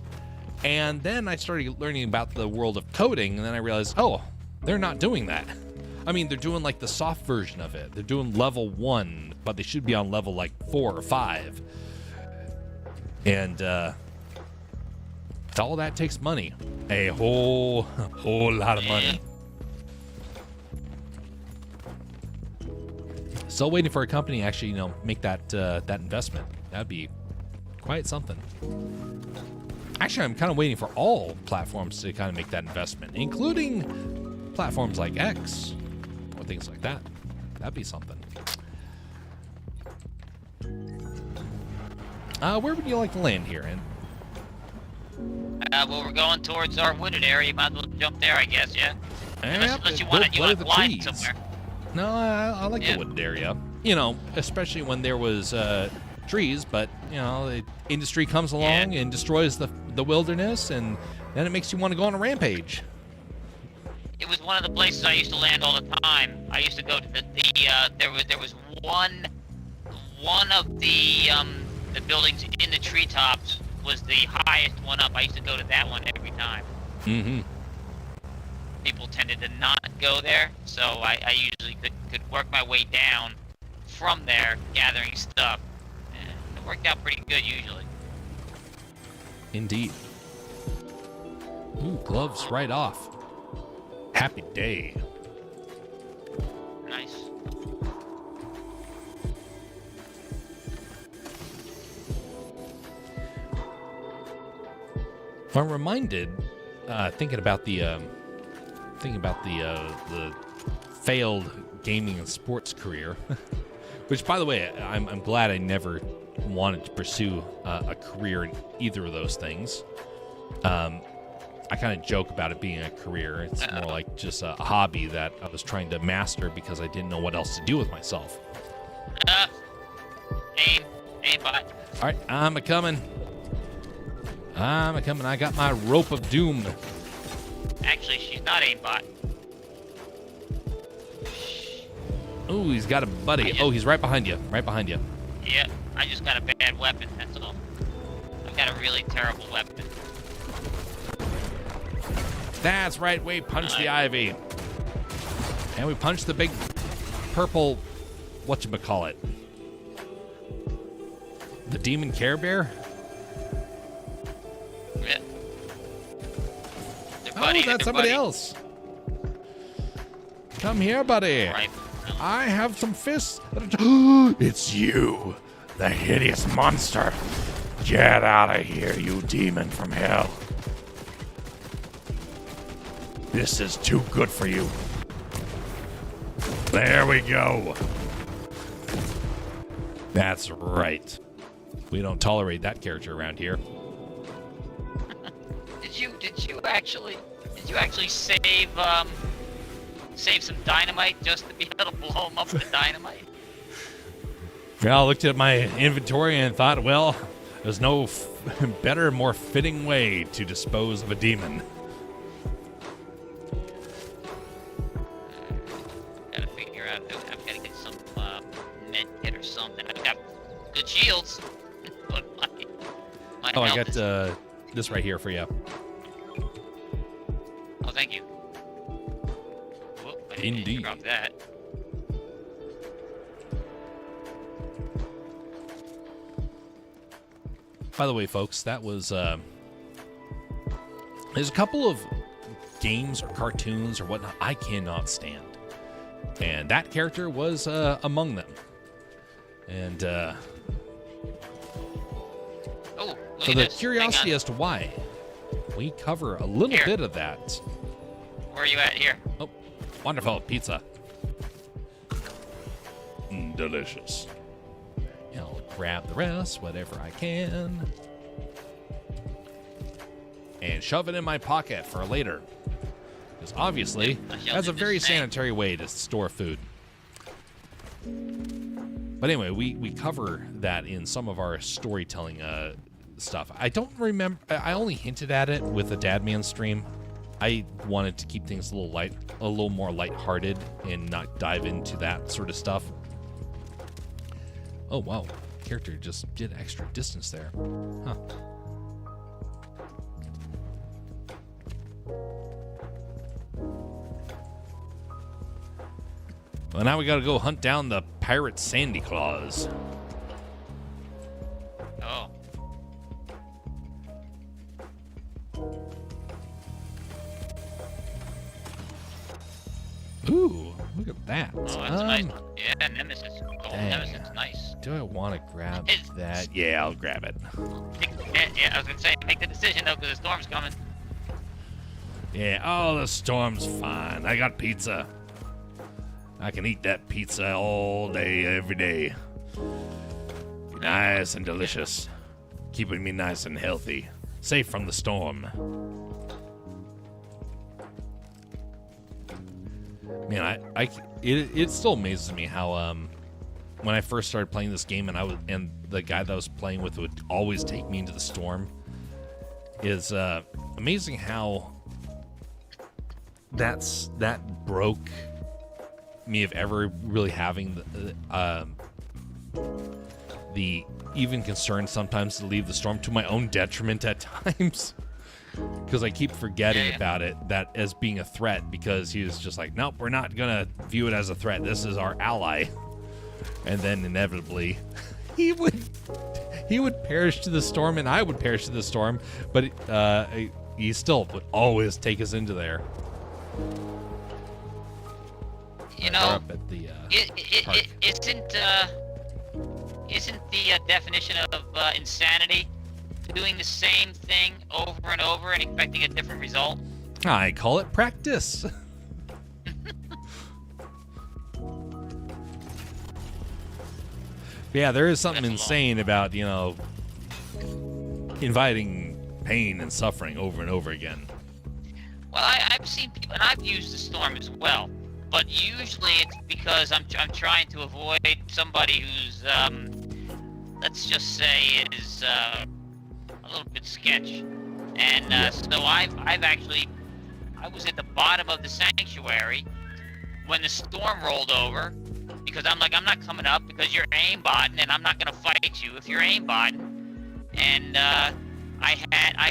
And then I started learning about the world of coding, and then I realized, oh, they're not doing that. I mean, they're doing like the soft version of it. They're doing level 1, but they should be on level like 4 or 5. And all that takes money. A whole lot of money. Still waiting for a company to actually, make that that investment. That'd be quite something. Actually, I'm kind of waiting for all platforms to kind of make that investment, including platforms like X or things like that. That'd be something. Where would you like to land here? Well, we're going towards our wooded area. You might as well jump there, I guess, yeah? Unless you want to glide somewhere. No, I like the wooded area. Especially when there was trees, but, the industry comes along and destroys the wilderness, and then it makes you want to go on a rampage. It was one of the places I used to land all the time. I used to go to there was one of the buildings in the treetops was the highest one up. I used to go to that one every time. Mm-hmm. People tended to not go there, so I usually could work my way down from there, gathering stuff. And it worked out pretty good usually. Indeed. Ooh, gloves right off. Happy day. Nice. I'm reminded, thinking about the failed gaming and sports career, which, by the way, I'm glad I never wanted to pursue a career in either of those things. I kind of joke about it being a career. It's more like just a hobby that I was trying to master because I didn't know what else to do with myself. Aim bot. All right, I'm a-coming. I got my rope of doom. Actually, she's not aimbot. Ooh, he's got a buddy. Oh, he's right behind you. Right behind you. Yeah, I just got a bad weapon, that's all. I've got a really terrible weapon. That's right, we punched the ivy. And we punched the big purple, whatchamacallit. The demon Care Bear? Yeah. Oh, that's somebody else. Come here, buddy. Right. I have some fists. It's you, the hideous monster. Get out of here, you demon from hell. This is too good for you. There we go. That's right. We don't tolerate that character around here. Did you actually save some dynamite just to be able to blow him up with the dynamite? Well, I looked at my inventory and thought, well, there's no better, more fitting way to dispose of a demon. Gotta figure out. I've gotta get some med kit or something. I've got good shields. But my Oh, I health got is- this right here for you. Oh, thank you. Whoop, I didn't Indeed. drop that. By the way, folks, that was there's a couple of games or cartoons or whatnot I cannot stand, and that character was among them. And Oh, look so at the this. curiosity Hang on. as to why, we cover a little Here. bit of that. Where are you at here? Oh, wonderful pizza. Delicious. I'll grab the rest, whatever I can, and shove it in my pocket for later. Because obviously, that's a very sanitary way to store food. But anyway, we cover that in some of our storytelling stuff. I don't remember. I only hinted at it with the Dadman stream. I wanted to keep things a little more lighthearted, and not dive into that sort of stuff. Oh wow, character just did extra distance there, huh? Well, now we gotta go hunt down the pirate Sandy Claus. Oh. Ooh, look at that. Oh, that's a nice one. Yeah. Yeah, Nemesis. Gold Dang. Nemesis, nice. Do I want to grab It's- that? Yeah, I'll grab it. Yeah, I was gonna say, make the decision though, because the storm's coming. Yeah, oh, the storm's fine. I got pizza. I can eat that pizza all day, every day. Nice and delicious. Keeping me nice and healthy. Safe from the storm. Man, it still amazes me how when I first started playing this game and the guy that I was playing with would always take me into the storm. Is amazing how that broke me of ever really having the even concern sometimes to leave the storm, to my own detriment at times, because I keep forgetting about it, that as being a threat, because he was just like, nope, we're not gonna view it as a threat, this is our ally. And then inevitably he would perish to the storm, and I would perish to the storm, but he still would always take us into there. You We're know, up at the park. isn't the definition of insanity doing the same thing over and over and expecting a different result? I call it practice. Yeah, there is something insane about, inviting pain and suffering over and over again. Well, I've seen people, and I've used the storm as well, but usually it's because I'm trying to avoid somebody who's, let's just say, is a little bit sketch. And so I was at the bottom of the sanctuary when the storm rolled over, because I'm like, I'm not coming up because you're aimbotting, and I'm not gonna fight you if you're aimbotting. And I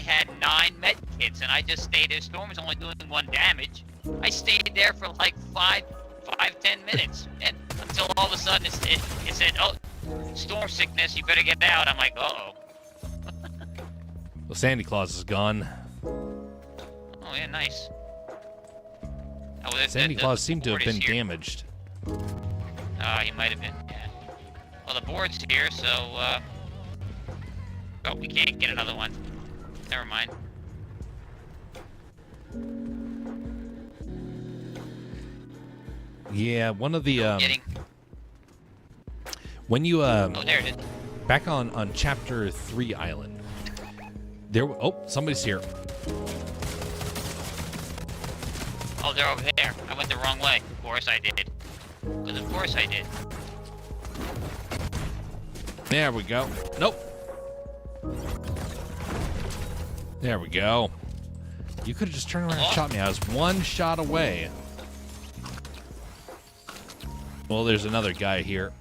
had 9 med kits, and I just stayed there. Storm was only doing 1 damage. I stayed there for like 10 minutes, and until all of a sudden it said, "Oh, storm sickness, you better get out." I'm like, "Uh-oh." Well, Santa Claus is gone. Oh yeah, nice. Oh, Santa Claus seemed to have board is been here. damaged. He might have been, yeah. Well, the board's here, so, oh, we can't get another one. Never mind. Yeah, one of the, Getting... when you, Oh, there it is. back on Chapter 3 Island, somebody's here. Oh, they're over there. I went the wrong way. Of course I did. Because of course I did. There we go. Nope. There we go. You could have just turned around and shot me. I was 1 shot away. Well, there's another guy here.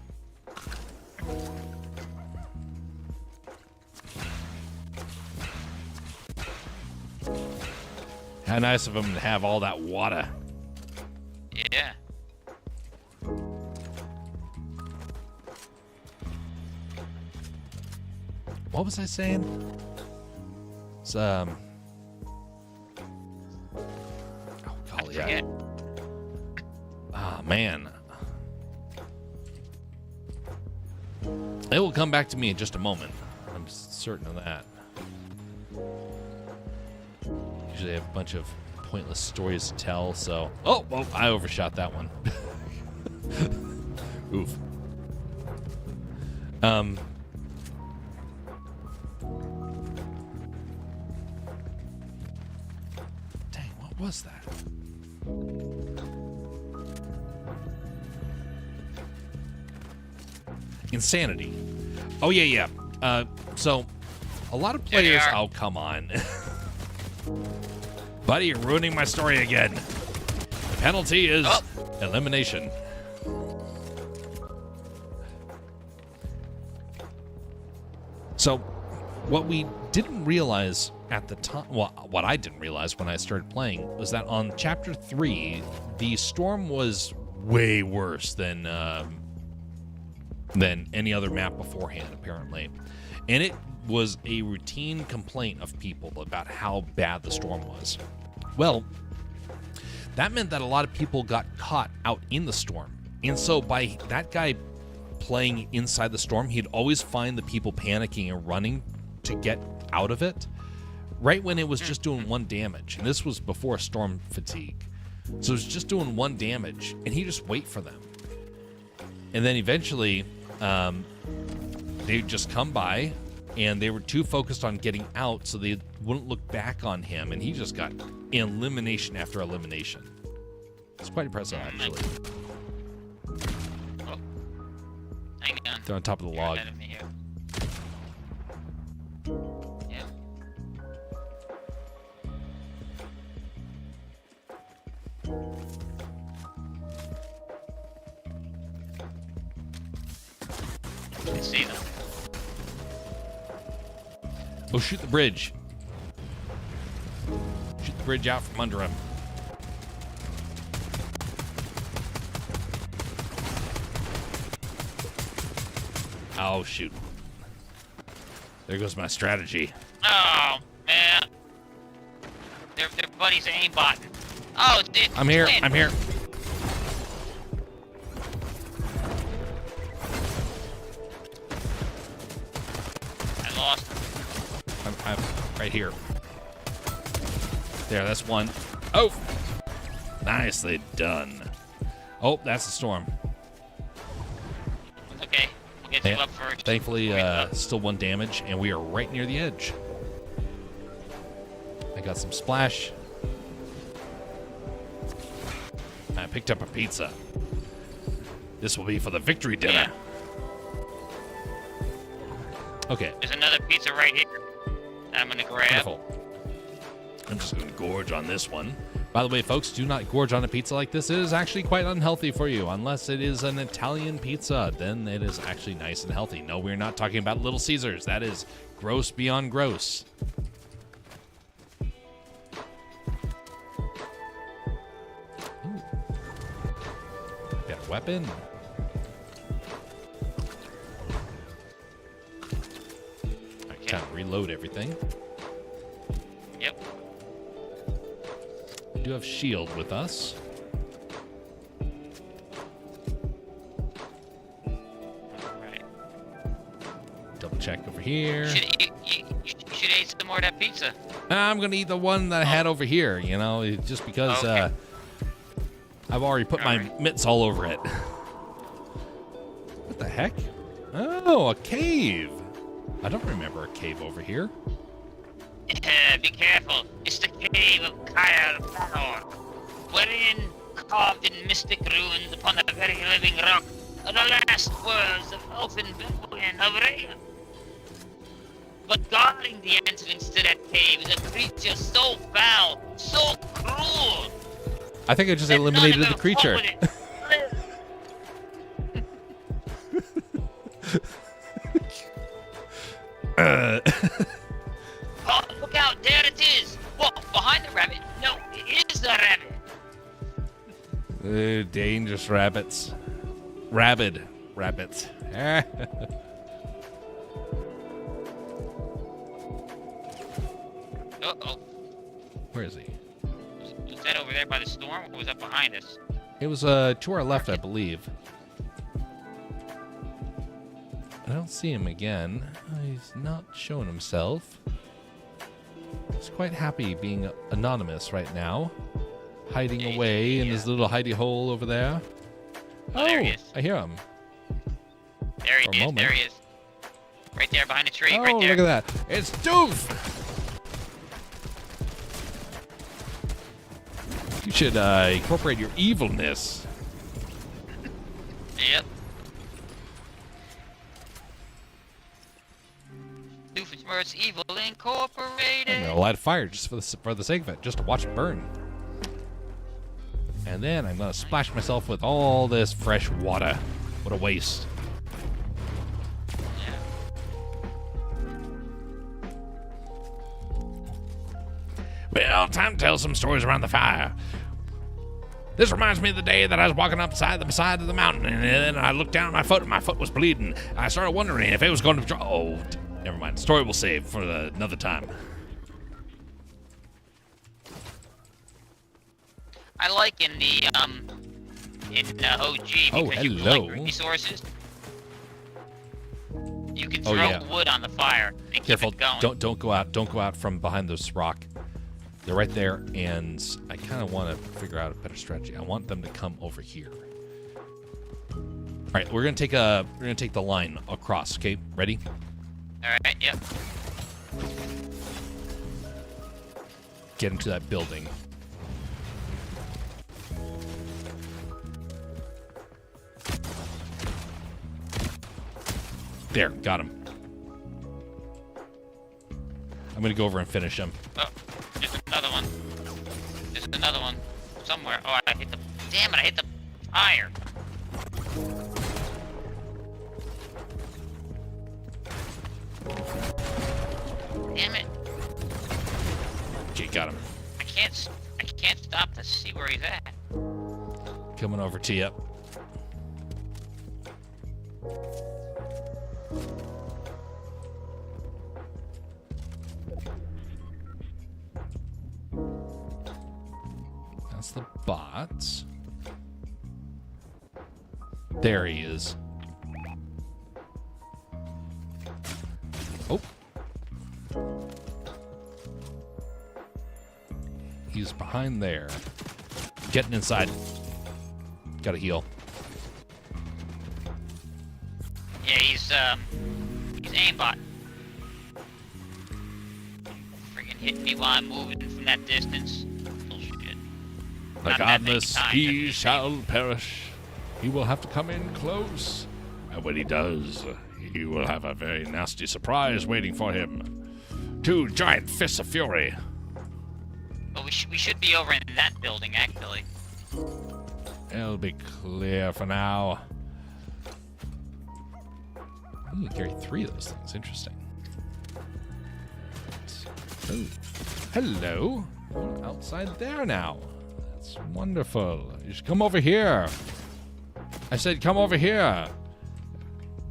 How nice of him to have all that water. Yeah. What was I saying? It's, oh, golly, yeah. Forget. Ah, man. It will come back to me in just a moment. I'm certain of that. Usually I have a bunch of pointless stories to tell, so... Oh, I overshot that one. Oof. Dang, what was that? Insanity. Oh, yeah. So, a lot of players... Oh, come on. Buddy, you're ruining my story again. The penalty is elimination. So, what we didn't realize at the time, well, what I didn't realize when I started playing, was that on Chapter 3, the storm was way worse than any other map beforehand, apparently. And it was a routine complaint of people about how bad the storm was. Well, that meant that a lot of people got caught out in the storm. And so by that guy playing inside the storm, he'd always find the people panicking and running to get out of it right when it was just doing 1 damage. And this was before storm fatigue. So it was just doing 1 damage, and he'd just wait for them. And then eventually, they'd just come by, and they were too focused on getting out, so they wouldn't look back on him, and he just got elimination after elimination. It's quite impressive, actually. Oh. Hang on. They're on top of the log. Ahead of me here. Yeah. You can see them. Oh, shoot the bridge. Shoot the bridge out from under him. Oh, shoot. There goes my strategy. Oh, man. Their buddy's aimbotting. Oh, dude. I'm here. I'm here. I lost him. I'm right here. There, that's one. Oh! Nicely done. Oh, that's the storm. Okay. We'll get you up first. Thankfully, still 1 damage, and we are right near the edge. I got some splash. I picked up a pizza. This will be for the victory dinner. Yeah. Okay. There's another pizza right here that I'm going to grab. Wonderful. I'm just going to gorge on this one. By the way, folks, do not gorge on a pizza like this. It is actually quite unhealthy for you. Unless it is an Italian pizza, then it is actually nice and healthy. No, we're not talking about Little Caesars. That is gross beyond gross. Ooh. Got a weapon. I kind of reload everything. Yep. We do have shield with us. Alright. Double check over here. You should eat some more of that pizza. I'm gonna eat the one that I had over here, you know, just because Okay. I've already put my mitts all over it. What the heck? Oh, a cave. I don't remember a cave over here. Be careful. It's the cave of Kyle Power, wherein, carved in mystic ruins upon the very living rock, are the last words of Elfin Belwyn of Rhea. But guarding the entrance to that cave is a creature so foul, so cruel. I think I just that eliminated none the of creature. opponents live. Oh, look out, there it is! Whoa, behind the rabbit! No, it is the rabbit! Dangerous rabbits. Rabid rabbits. Uh-oh. Where is he? Was that over there by the storm, or was that behind us? It was to our left, I believe. I don't see him again. He's not showing himself. He's quite happy being anonymous right now. Hiding away in his little hidey hole over there. Oh, there he is. I hear him. There he For a is, moment. there he is. Right there, behind the tree, Oh, right there. look at that. It's Doof! You should incorporate your evilness. Yep. Doofenshmirtz Evil Incorporated. I'm gonna light a fire just for the sake of it, just to watch it burn. And then I'm gonna splash myself with all this fresh water. What a waste. Yeah. Well, time to tell some stories around the fire. This reminds me of the day that I was walking up the side of the mountain, and then I looked down at my foot, and my foot was bleeding. I started wondering if it was going to draw. Oh, never mind. Story we'll save for another time. I like in the OG Oh, because you hello. collect resources. You can Oh, throw yeah. wood on the fire and Careful! keep it going. Don't go out. Don't go out from behind this rock. They're right there, and I kind of want to figure out a better strategy. I want them to come over here. All right, we're gonna take the line across. Okay, ready? All right. Yep. Get into that building. There, got him. I'm gonna go over and finish him. Oh, there's another one. There's another one somewhere. Oh, I hit the. Damn it! I hit the fire. Damn it! Okay, got him. I can't stop to see where he's at. Coming over to you. That's the bot. There he is. Oh. He's behind there. Getting inside. Gotta heal. Yeah, he's aimbot. Freaking hit me while I'm moving from that distance. Bullshit. Not that many Regardless, times, he I mean, shall perish. He will have to come in close. And when he does, he will have a very nasty surprise waiting for him. 2 giant fists of fury. But we should be over in that building, actually. It'll be clear for now. You can carry 3 of those things. Interesting. Oh. Hello. You're outside there now. That's wonderful. You should come over here. I said come over here.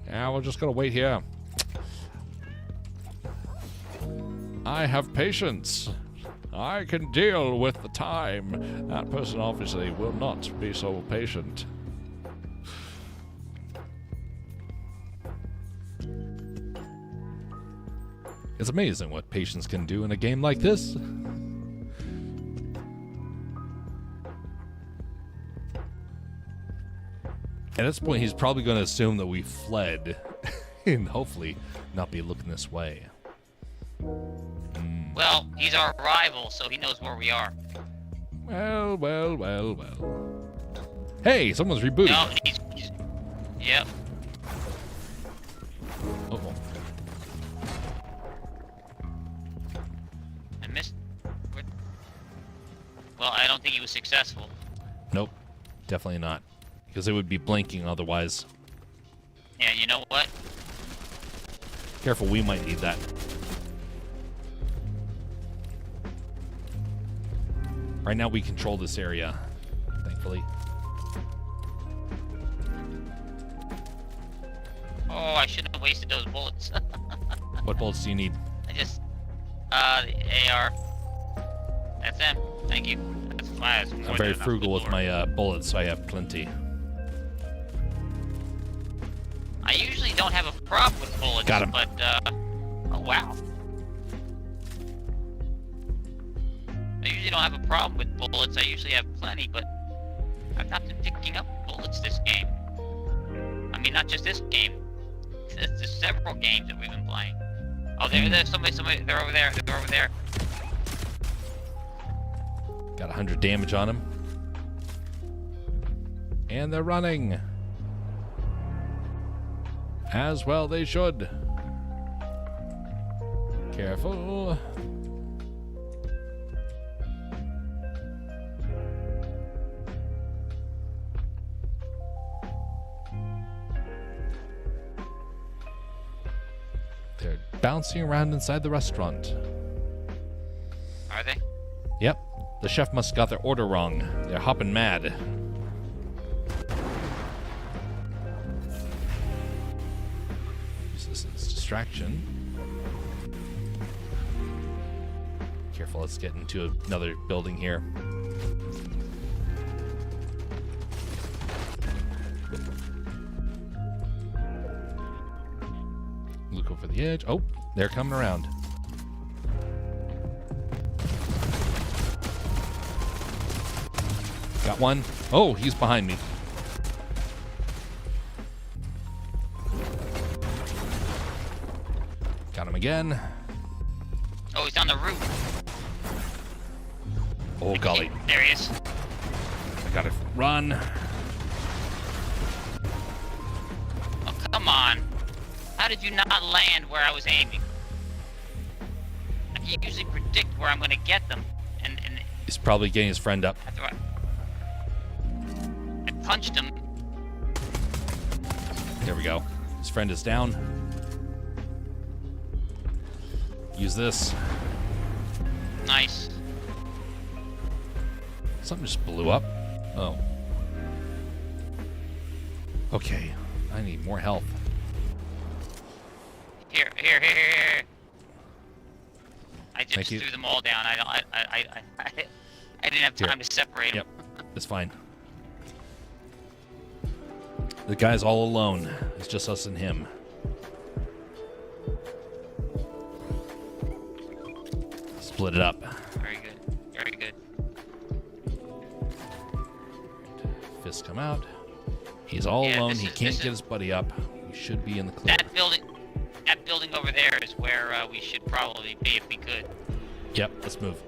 Yeah, we're just gonna wait here. I have patience. I can deal with the time. That person obviously will not be so patient. It's amazing what patience can do in a game like this. At this point, he's probably going to assume that we fled and hopefully not be looking this way. Well, he's our rival, so he knows where we are. Well, well, well, well. Hey, someone's rebooting. No, he's yep. Uh-oh. I missed. Well, I don't think he was successful. Nope, definitely not. Because it would be blinking otherwise. Yeah, you know what? Careful, we might need that. Right now we control this area, thankfully. Oh, I shouldn't have wasted those bullets. What bullets do you need? I just, the AR. That's them. Thank you. That's fine. That's more I'm very than enough. frugal Good with lord. my bullets, so I have plenty. I usually don't have a problem with bullets, Got him. but, oh wow. I usually don't have a problem with bullets. I usually have plenty, but I've not been picking up bullets this game. I mean, not just this game. There's several games that we've been playing. Oh, there's somebody, they're over there. They're over there. Got 100 damage on him. And they're running. As well they should. Careful. They're bouncing around inside the restaurant. Are they? Yep. The chef must have got their order wrong. They're hopping mad. Use this as distraction. Careful, let's get into another building here. Look over the edge. Oh, they're coming around. Got one. Oh, he's behind me. Got him again. Oh, he's on the roof. Oh, golly. There he is. I gotta run. Oh, come on. How did you not land where I was aiming? I can usually predict where I'm going to get them. And He's probably getting his friend up. after I punched him. There we go. His friend is down. Use this. Nice. Something just blew up. Oh. Okay. I need more health. Here. I Thank just you. threw them all down. I didn't have time to separate them. Yep. It's fine. The guy's all alone. It's just us and him. Split it up. Very good. Very good. Fists come out. He's all Yeah, alone. this He is- can't this get is- his buddy up. He should be in the clear. That building over there is where we should probably be if we could. Yep, let's move.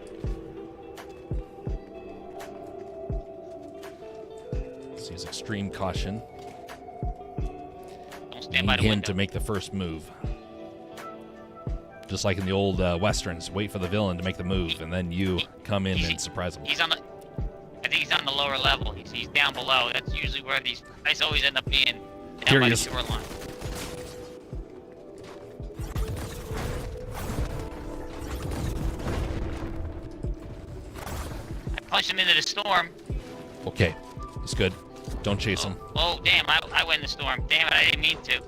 Let's use extreme caution. Don't We stand by need the him window. to make the first move. Just like in the old westerns, wait for the villain to make the move, and then you come in and surprise him. He's on the. I think he's on the lower level. He's down below. That's usually where these guys always end up being. Down Here by he the is. shoreline. I punched him into the storm. Okay, it's good. Don't chase him. Oh damn! I went in the storm. Damn it! I didn't mean to.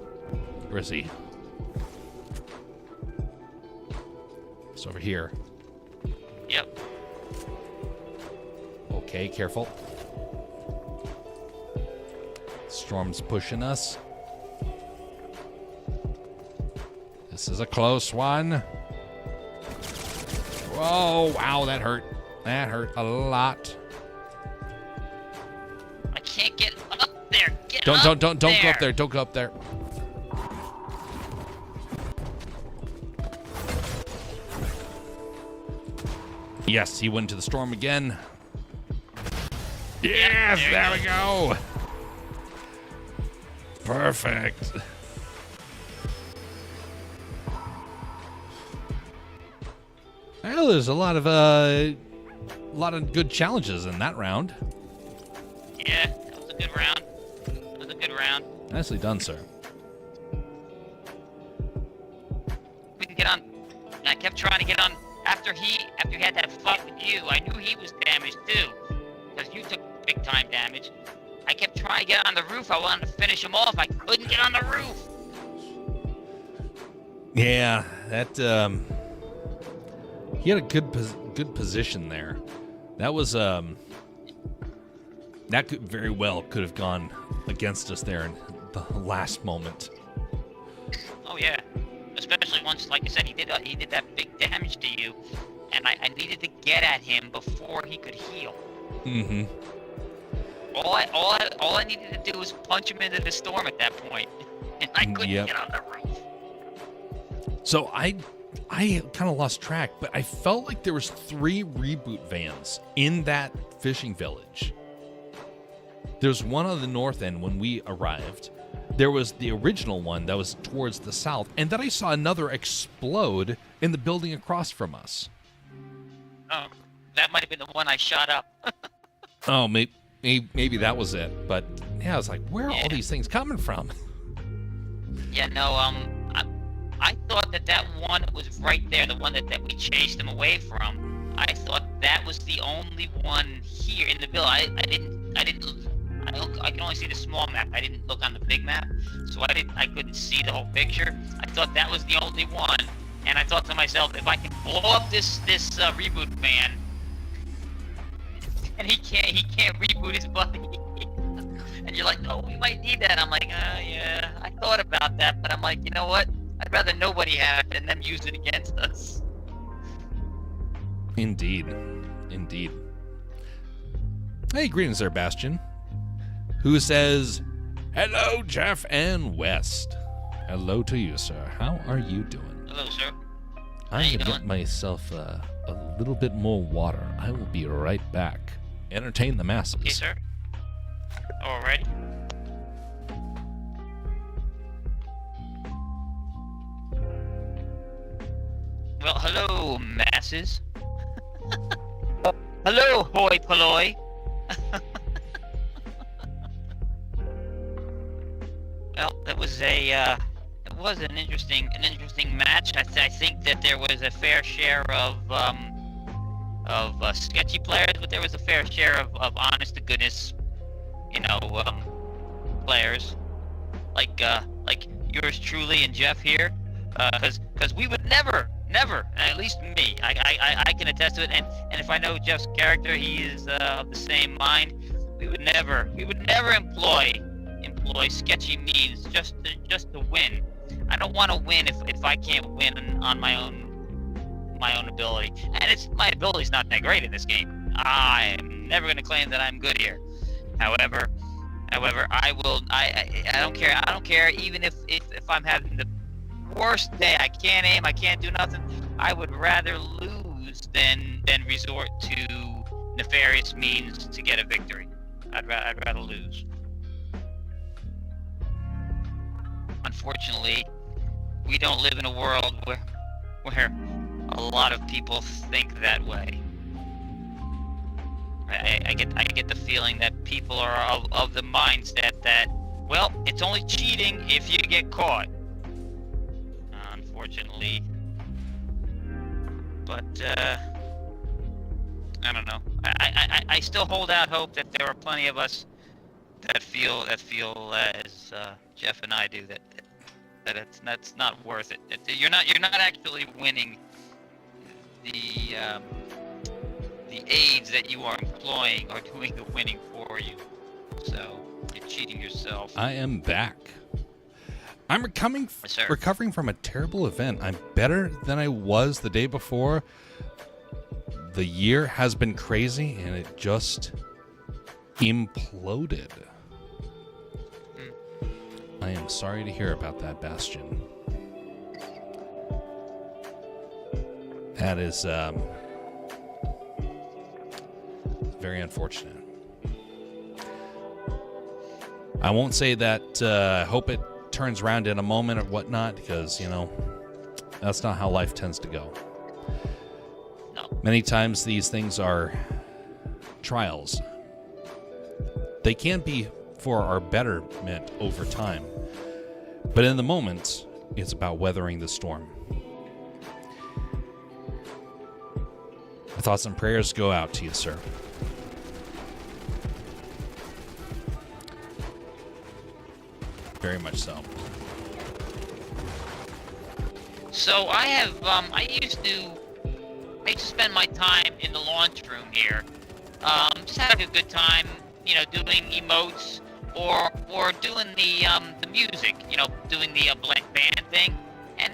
Where is he? It's over here. Yep. Okay, careful. Storm's pushing us. This is a close one. Whoa, wow, that hurt. That hurt a lot. I can't get up there. Get Don't up go up there. Don't go up there. Yes, he went into the storm again. Yes, there we go. Perfect. Well, there's a lot of good challenges in that round. Yeah, that was a good round. That was a good round. Nicely done, sir. We can get on. I kept trying to get on after he had that fight with you. I knew he was damaged too, because you took big time damage. I kept trying to get on the roof. I wanted to finish him off. I couldn't get on the roof. Yeah, that he had a good position there. That was that could very well could have gone against us there in the last moment. Oh yeah, especially once, like I said, he did that big damage to you, and I needed to get at him before he could heal. Mm-hmm. All I needed to do was punch him into the storm at that point, and I couldn't Yep. get on the roof. So I kind of lost track, but I felt like there was 3 reboot vans in that fishing village. There's one on the north end when we arrived. There was the original one that was towards the south, and then I saw another explode in the building across from us. Oh, that might have been the one I shot up. Oh, maybe that was it. But yeah, I was like, where are all these things coming from? Yeah, no, I thought that one that was right there, the one that we chased him away from, I thought that was the only one here in the village. I can only see the small map. I didn't look on the big map, so I couldn't see the whole picture. I thought that was the only one, and I thought to myself, if I can blow up this reboot van, and he can't reboot his buddy. And you're like, no, we might need that. I'm like, yeah, I thought about that, but I'm like, you know what? I'd rather nobody have it and them use it against us. Indeed. Indeed. Hey, greetings there, Bastion. Who says, hello, Jeff and West. Hello to you, sir. How are you doing? Hello, sir. I'm you going to get doing? myself a little bit more water. I will be right back. Entertain the masses. Okay, sir. Alrighty. Well, hello, masses. Hello, hoi polloi. Well, that was it was an interesting match. I think that there was a fair share of sketchy players, but there was a fair share of honest to goodness, players, like yours truly and Jeff here, because we would never, at least me, I can attest to it, and if I know Jeff's character, he is of the same mind. We would never employ sketchy means just to win. I don't want to win if I can't win on my own ability, and my ability's not that great in this game. I'm never going to claim that I'm good here. However, I don't care even if I'm having the worst day. I can't aim, I can't do nothing. I would rather lose than resort to nefarious means to get a victory. I'd rather lose. Unfortunately, we don't live in a world where a lot of people think that way. I get the feeling that people are of the mindset that, well, it's only cheating if you get caught. Unfortunately, but I don't know. I still hold out hope that there are plenty of us that feel as Jeff and I do, that that's not worth it. You're not actually winning the aids that you are employing are doing the winning for you. So you're cheating yourself. I am back. I'm Yes, sir. recovering from a terrible event. I'm better than I was the day before. The year has been crazy, and it just imploded. I am sorry to hear about that, Bastion. That is very unfortunate. I won't say that I hope it turns around in a moment or whatnot, because, that's not how life tends to go. No. Many times these things are trials. They can be for our betterment over time. But in the moment, it's about weathering the storm. My thoughts and prayers go out to you, sir. Very much so. So I used to spend my time in the launch room here, just having a good time, doing emotes or doing the music, doing the band thing, and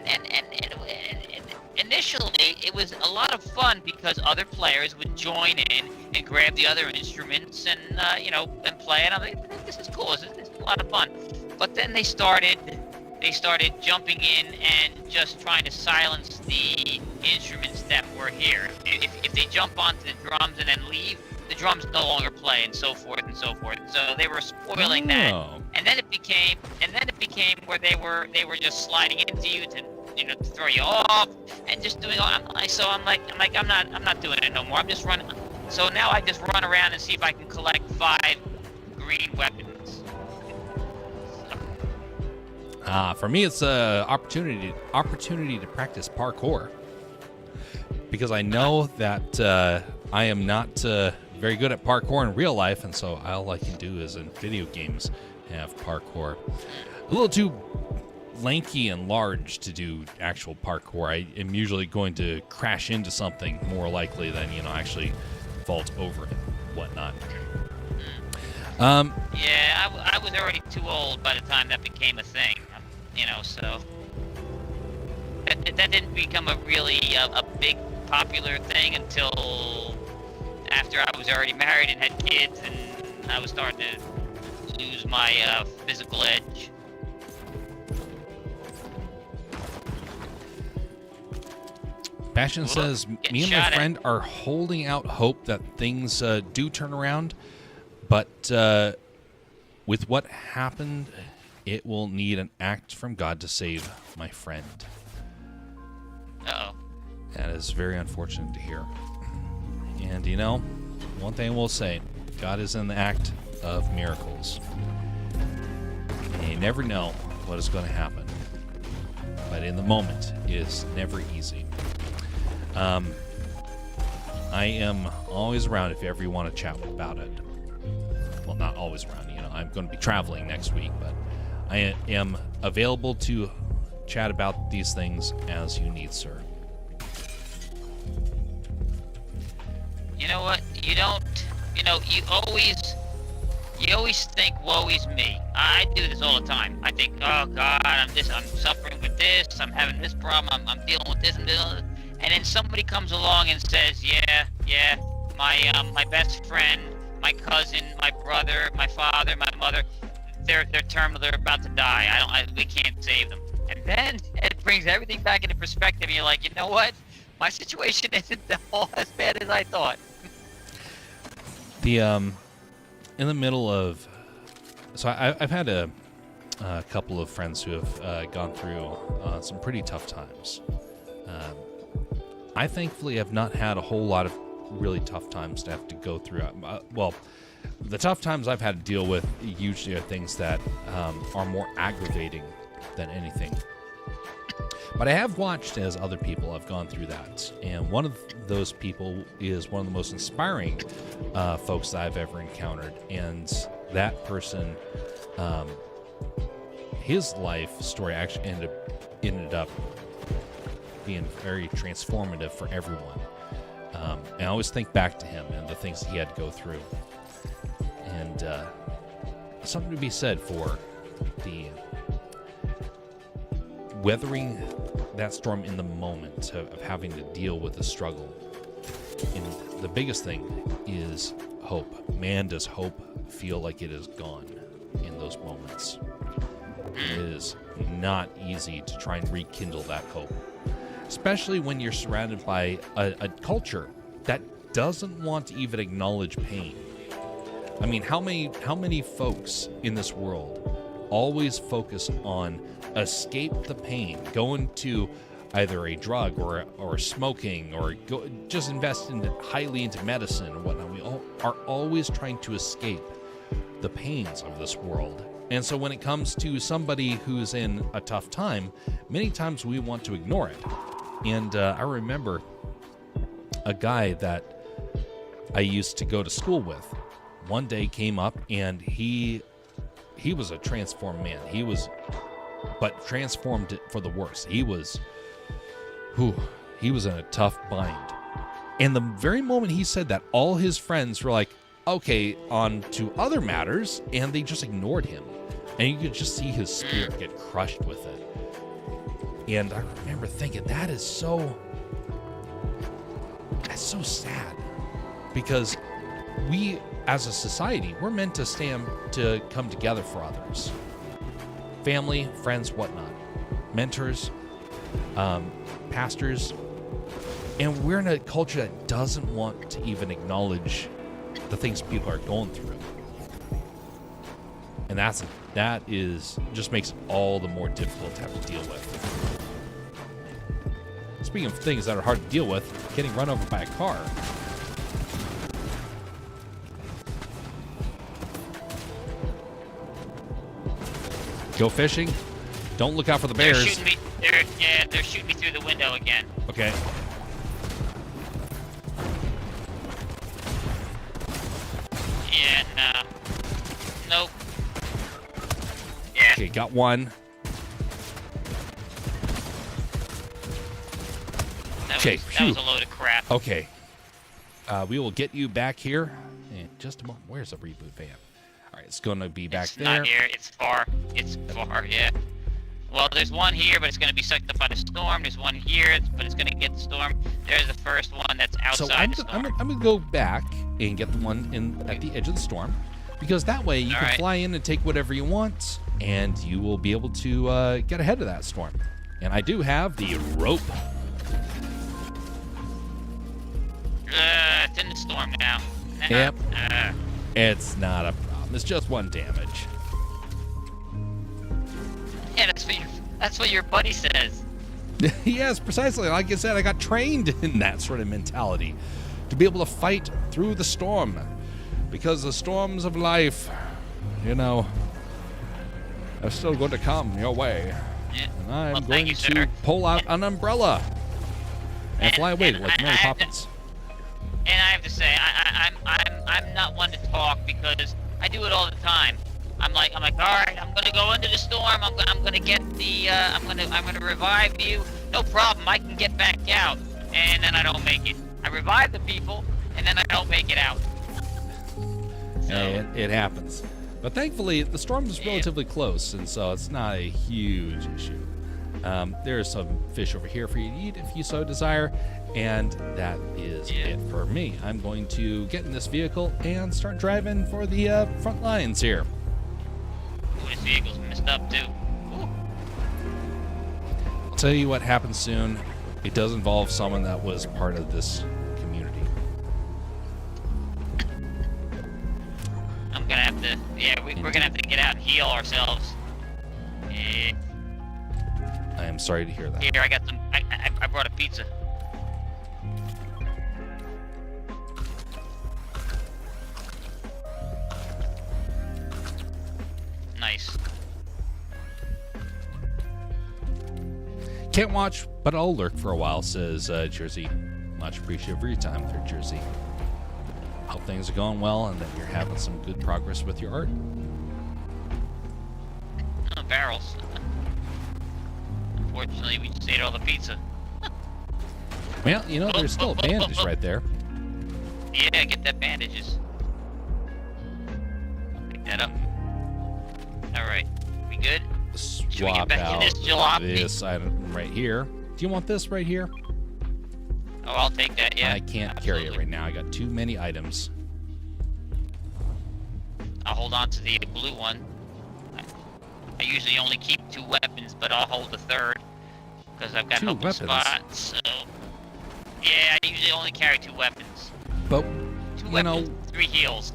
initially it was a lot of fun because other players would join in and grab the other instruments and and play, and I'm like, this is cool, this is a lot of fun. But then they started jumping in and just trying to silence the instruments that were here. If they jump onto the drums and then leave, the drums no longer play, and so forth and so forth. So they were spoiling that, and then it became where they were just sliding into you to throw you off and just doing all. I'm not doing it no more. I'm just running. So now I just run around and see if I can collect 5 green weapons. For me, it's an opportunity to practice parkour, because I know that I am not very good at parkour in real life, and so all I can do is in video games have parkour. A little too lanky and large to do actual parkour. I am usually going to crash into something more likely than actually vault over it, whatnot. Yeah, I was already too old by the time that became a thing, so. That didn't become a really a big popular thing until after I was already married and had kids, and I was starting to lose my physical edge. Bastion says, getting me and my shot at. friend are holding out hope that things do turn around, but with what happened, it will need an act from God to save my friend. Uh-oh. That is very unfortunate to hear. And, you know, one thing we'll say, God is in the act of miracles. And you never know what is going to happen. But in the moment, it is never easy. I am always around if you ever want to chat about it. Well, not always around, you know. I'm going to be traveling next week, but I am available to chat about these things as you need, sir. You know what? You don't. You know, you always think, woe is me. I do this all the time. I think, oh God, I'm suffering with this. I'm having this problem. I'm dealing with this and this. And then somebody comes along and says, yeah, my best friend, my cousin, my brother, my father, my mother, they're terminal. They're about to die. We can't save them. And then it brings everything back into perspective. And you're like, you know what? My situation isn't all as bad as I thought. The in the middle of, so I've had a couple of friends who have gone through some pretty tough times. I thankfully have not had a whole lot of really tough times to have to go through. Well, the tough times I've had to deal with usually are things that are more aggravating than anything. But I have watched as other people have gone through that. And one of those people is one of the most inspiring folks that I've ever encountered. And that person, his life story actually ended up being very transformative for everyone. And I always think back to him and the things he had to go through. And something to be said for the weathering that storm in the moment of having to deal with the struggle. And the biggest thing is hope. Man, does hope feel like it is gone in those moments. It is not easy to try and rekindle that hope, especially when you're surrounded by a culture that doesn't want to even acknowledge pain. I mean, how many folks in this world always focus on escape the pain, go into either a drug or smoking, or just invest highly into medicine or whatnot. We all are always trying to escape the pains of this world. And so when it comes to somebody who's in a tough time, many times we want to ignore it. And I remember a guy that I used to go to school with one day came up, and he was a transformed man. But transformed for the worse. He was in a tough bind. And the very moment he said that, all his friends were like, okay, on to other matters, and they just ignored him. And you could just see his spirit get crushed with it. And I remember thinking, that's so sad. Because we, as a society, we're meant to come together for others. Family, friends, whatnot. Mentors, pastors. And we're in a culture that doesn't want to even acknowledge the things people are going through. And that just makes it all the more difficult to have to deal with. Speaking of things that are hard to deal with, getting run over by a car. Go fishing. Don't look out for the bears. They're shooting me through the window again. Okay. Yeah, no. Nope. Yeah. Okay, got one. That was a load of crap. Okay. We will get you back here in just a moment. Where's the reboot van? All right, it's going to be back there. It's not here. It's far. It's far, yeah. Well, there's one here, but it's going to be sucked up by the storm. There's one here, but it's going to get the storm. There's the first one that's outside So I'm the storm. I'm gonna go back and get the one at the edge of the storm, because that way you can fly in and take whatever you want, and you will be able to get ahead of that storm. And I do have the rope. It's in the storm now. Yep. It's not a problem. It's just 1 damage. Yeah, that's what your buddy says. Yes, precisely. Like I said, I got trained in that sort of mentality to be able to fight through the storm, because the storms of life, you know, are still going to come your way. Yeah. And I'm Well, going thank you, to sir. pull out an umbrella and fly away and like I Mary have to- Poppins. And I have to say, I'm not one to talk because I do it all the time. I'm like, all right, I'm gonna go into the storm. I'm gonna get the, I'm gonna revive you. No problem. I can get back out. And then I don't make it. I revive the people, and then I don't make it out. So, Yeah, it happens. But thankfully, the storm is relatively close, and so it's not a huge issue. There's some fish over here for you to eat if you so desire, and that is it for me. I'm going to get in this vehicle and start driving for the front lines here. ooh, this vehicle's messed up too. Ooh. I'll tell you what happens soon. It does involve someone that was part of this community. I'm gonna have to, we're gonna have to get out and heal ourselves. I am sorry to hear that. Here, I got some. I brought a pizza. Nice. Can't watch, but I'll lurk for a while, says Jersey. Much appreciative for your time there, Jersey. Hope things are going well and that you're having some good progress with your art. Oh, barrels. Unfortunately, we just ate all the pizza. Well, you know, there's still a bandage right there. Yeah, get that bandages. Pick that up. Alright, we good? Should we get Swap back out to this jalopy? this item right here. Do you want this right here? Oh, I'll take that, yeah. I can't carry it absolutely. right now. I got too many items. I'll hold on to the blue one. I usually only keep 2 weapons, but I'll hold the third. Because I've got 2 an open weapons? spot, so... Yeah, I usually only carry 2 weapons. But, 2 you weapons, know, 3 heals.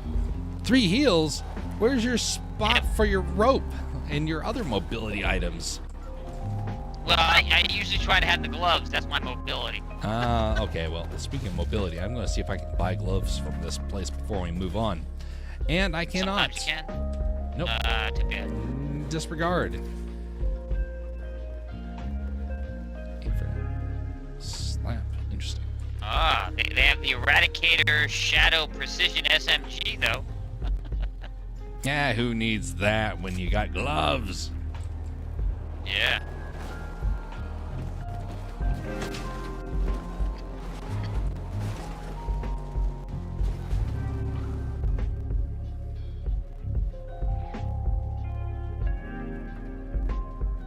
3 heals? Where's your spot Yep. for your rope and your other mobility items? Well, I usually try to have the gloves. That's my mobility. Okay, well, speaking of mobility, I'm going to see if I can buy gloves from this place before we move on. And I cannot. Sometimes you can. Nope. Too bad. Disregard. Slap. Interesting. They have the Eradicator Shadow Precision SMG, though. Yeah, who needs that when you got gloves? Yeah.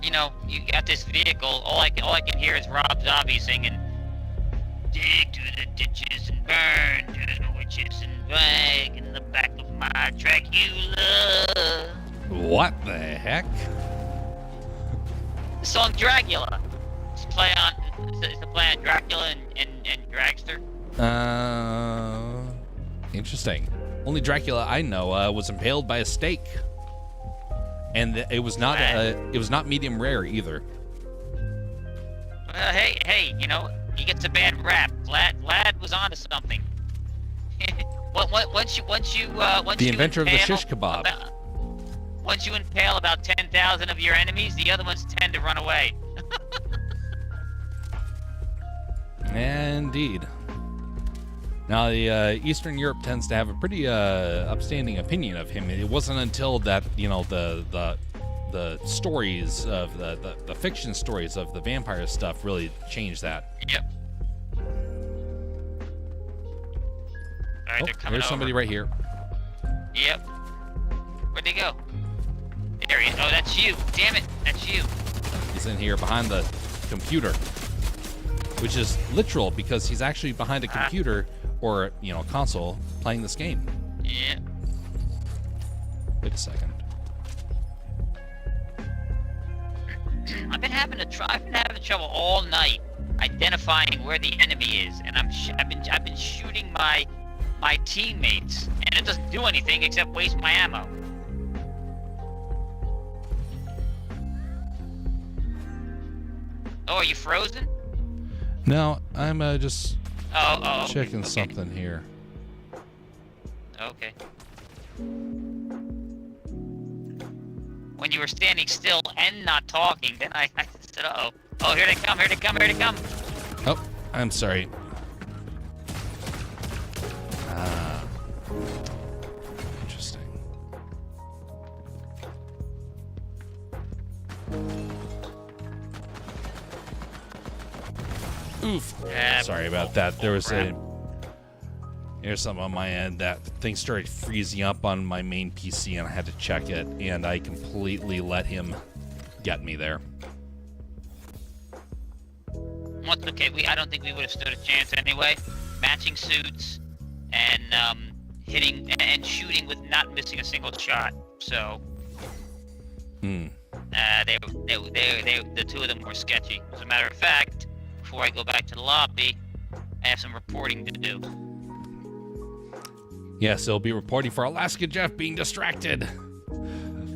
You know, you got this vehicle. All I can hear is Rob Zombie singing, "Dig to the ditches and burn to the witches and drag in the back of my Dracula." What the heck? The song Dracula. It's a play on Dracula and Dragster. Interesting. Only Dracula I know was impaled by a stake, and it was not medium rare either. Well, hey, you know, he gets a bad rap. Vlad was onto something. once The you inventor of the impale shish kebab. Once you impale about 10,000 of your enemies, the other ones tend to run away. Indeed. Now, the Eastern Europe tends to have a pretty upstanding opinion of him. It wasn't until that, you know, the stories of the fiction stories of the vampire stuff really changed that. Yep. Alright, Oh, they're coming there's somebody over. right here. Yep. Where'd they go? There he is. Oh, that's you. Damn it. That's you. is in here behind the computer, which is literal because he's actually behind a computer or, you know, a console playing this game. Yeah. Wait a second. I've been having trouble all night identifying where the enemy is, and I've been shooting my teammates, and it doesn't do anything except waste my ammo. Oh, are you frozen? No, I'm just checking okay. something here. Okay. When you were standing still and not talking, then I said, uh-oh. Oh, here they come, here they come, here they come. Oh, I'm sorry. Interesting. Oof. Sorry about that. There was here's something on my end. That thing started freezing up on my main PC, and I had to check it, and I completely let him get me there. Well, okay, I don't think we would have stood a chance anyway. Matching suits and hitting and shooting with not missing a single shot. So, the two of them were sketchy. As a matter of fact, before I go back to the lobby, I have some reporting to do. Yes, he'll be reporting for Alaska Jeff being distracted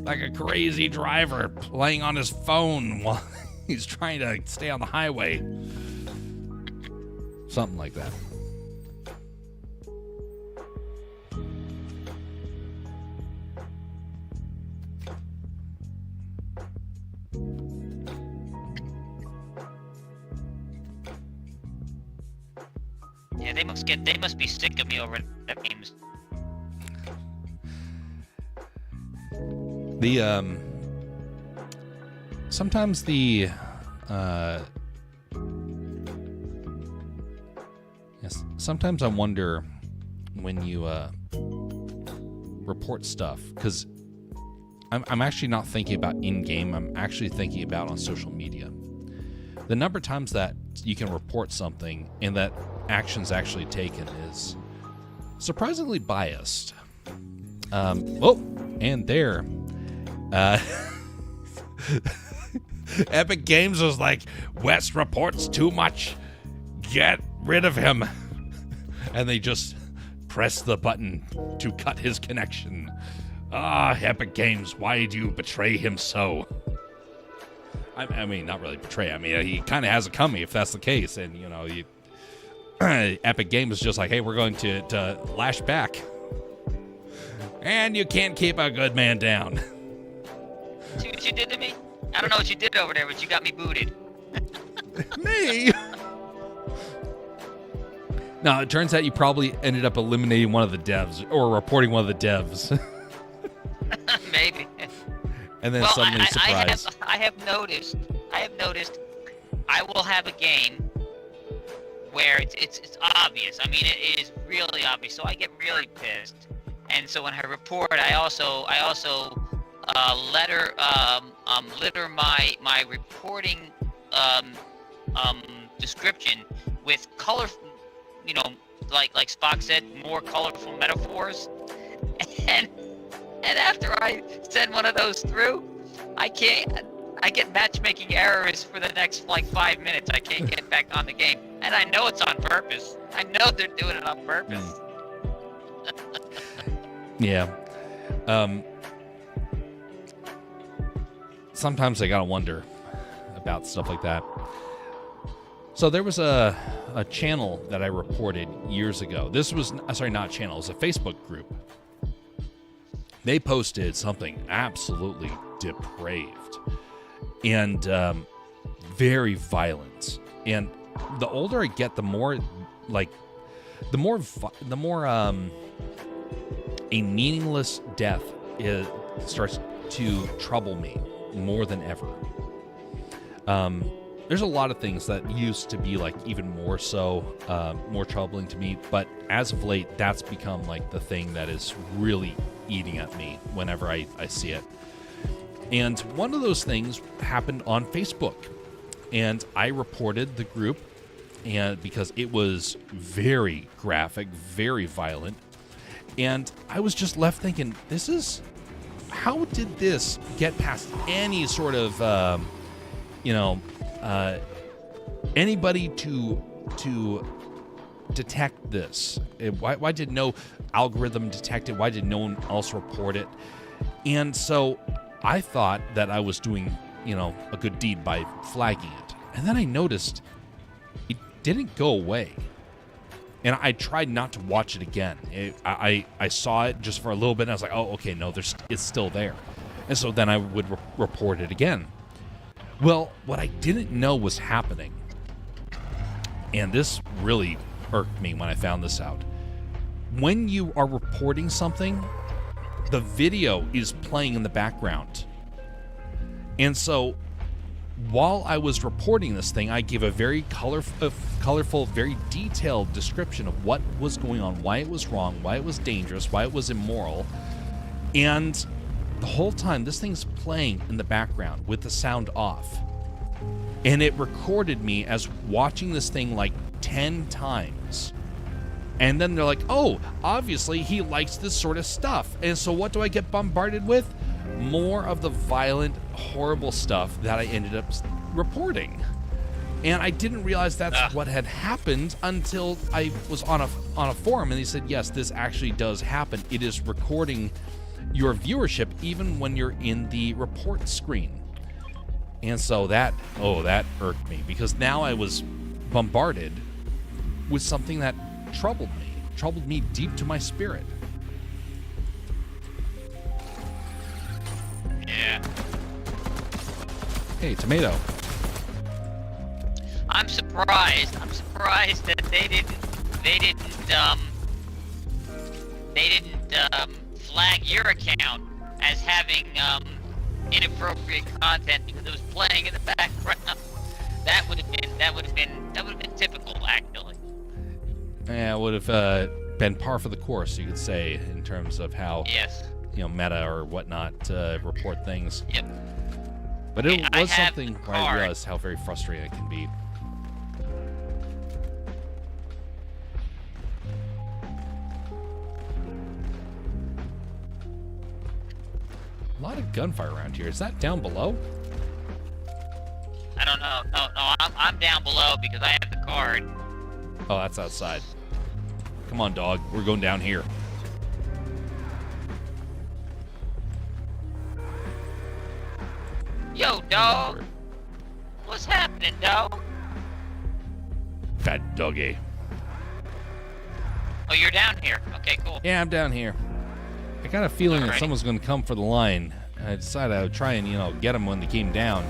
like a crazy driver playing on his phone while he's trying to stay on the highway. Something like that. Yeah, they must be sick of me over that memes. Sometimes yes, sometimes I wonder when you report stuff, because I'm actually not thinking about in-game, I'm actually thinking about on social media. The number of times that you can report something and that action's actually taken is surprisingly biased. And there. Epic Games was like, West reports too much. Get rid of him. And they just pressed the button to cut his connection. Epic Games, why do you betray him so? I mean, not really betray. I mean, he kind of has it coming if that's the case. And, you know, Epic Games is just like, hey, we're going to lash back. And you can't keep a good man down. See what you did to me? I don't know what you did over there, but you got me booted. Me? No, it turns out you probably ended up eliminating one of the devs or reporting one of the devs. Maybe. And then suddenly, surprise. I have noticed I will have a game where it's obvious. I mean, it is really obvious. So I get really pissed. And so when I report, I also litter my reporting description with colorful, you know, like Spock said, more colorful metaphors. And after I send one of those through, I get matchmaking errors for the next like 5 minutes. I can't get back on the game, and I know it's on purpose. I know they're doing it on purpose. Yeah. Sometimes I gotta wonder about stuff like that. So there was a channel that I reported years ago. This was, sorry, not a channel. It was a Facebook group. They posted something absolutely depraved and very violent. And the older I get, the more a meaningless death starts to trouble me more than ever. There's a lot of things that used to be like even more so, more troubling to me, but as of late, that's become like the thing that is really eating at me whenever I see it. And one of those things happened on Facebook. And I reported the group, and because it was very graphic, very violent. And I was just left thinking, how did this get past any sort of, anybody to detect this? Why did no algorithm detect it? Why did no one else report it? And so I thought that I was doing, a good deed by flagging it. And then I noticed it didn't go away. And I tried not to watch it again. I saw it just for a little bit, and I was like, oh, okay, no, it's still there. And so then I would report it again. Well, what I didn't know was happening, and this really irked me when I found this out. When you are reporting something, the video is playing in the background. And so while I was reporting this thing, I gave a very colorful, very detailed description of what was going on, why it was wrong, why it was dangerous, why it was immoral. And the whole time, this thing's playing in the background with the sound off. And it recorded me as watching this thing like 10 times. And then they're like, oh, obviously he likes this sort of stuff. And so what do I get bombarded with? More of the violent, horrible stuff that I ended up reporting. And I didn't realize that's what had happened until I was on a forum, and they said, yes, this actually does happen. It is recording your viewership even when you're in the report screen. And so that irked me, because now I was bombarded with something that troubled me deep to my spirit. Yeah. Hey, tomato. I'm surprised that they didn't flag your account as having inappropriate content because it was playing in the background. That would have been typical, actually. Yeah, it would have been par for the course, you could say, in terms of how Yes. Meta or whatnot report things. Yep. But it I was have something the where I card. realized how very frustrating it can be. A lot of gunfire around here. Is that down below? I don't know. No, I'm down below because I have the card. Oh, that's outside. Come on, dog. We're going down here. Yo, dog. What's happening, dog? Fat doggy. Oh, you're down here. Okay, cool. Yeah, I'm down here. I got a feeling that Alright. someone's going to come for the line. I decided I would try and, get them when they came down.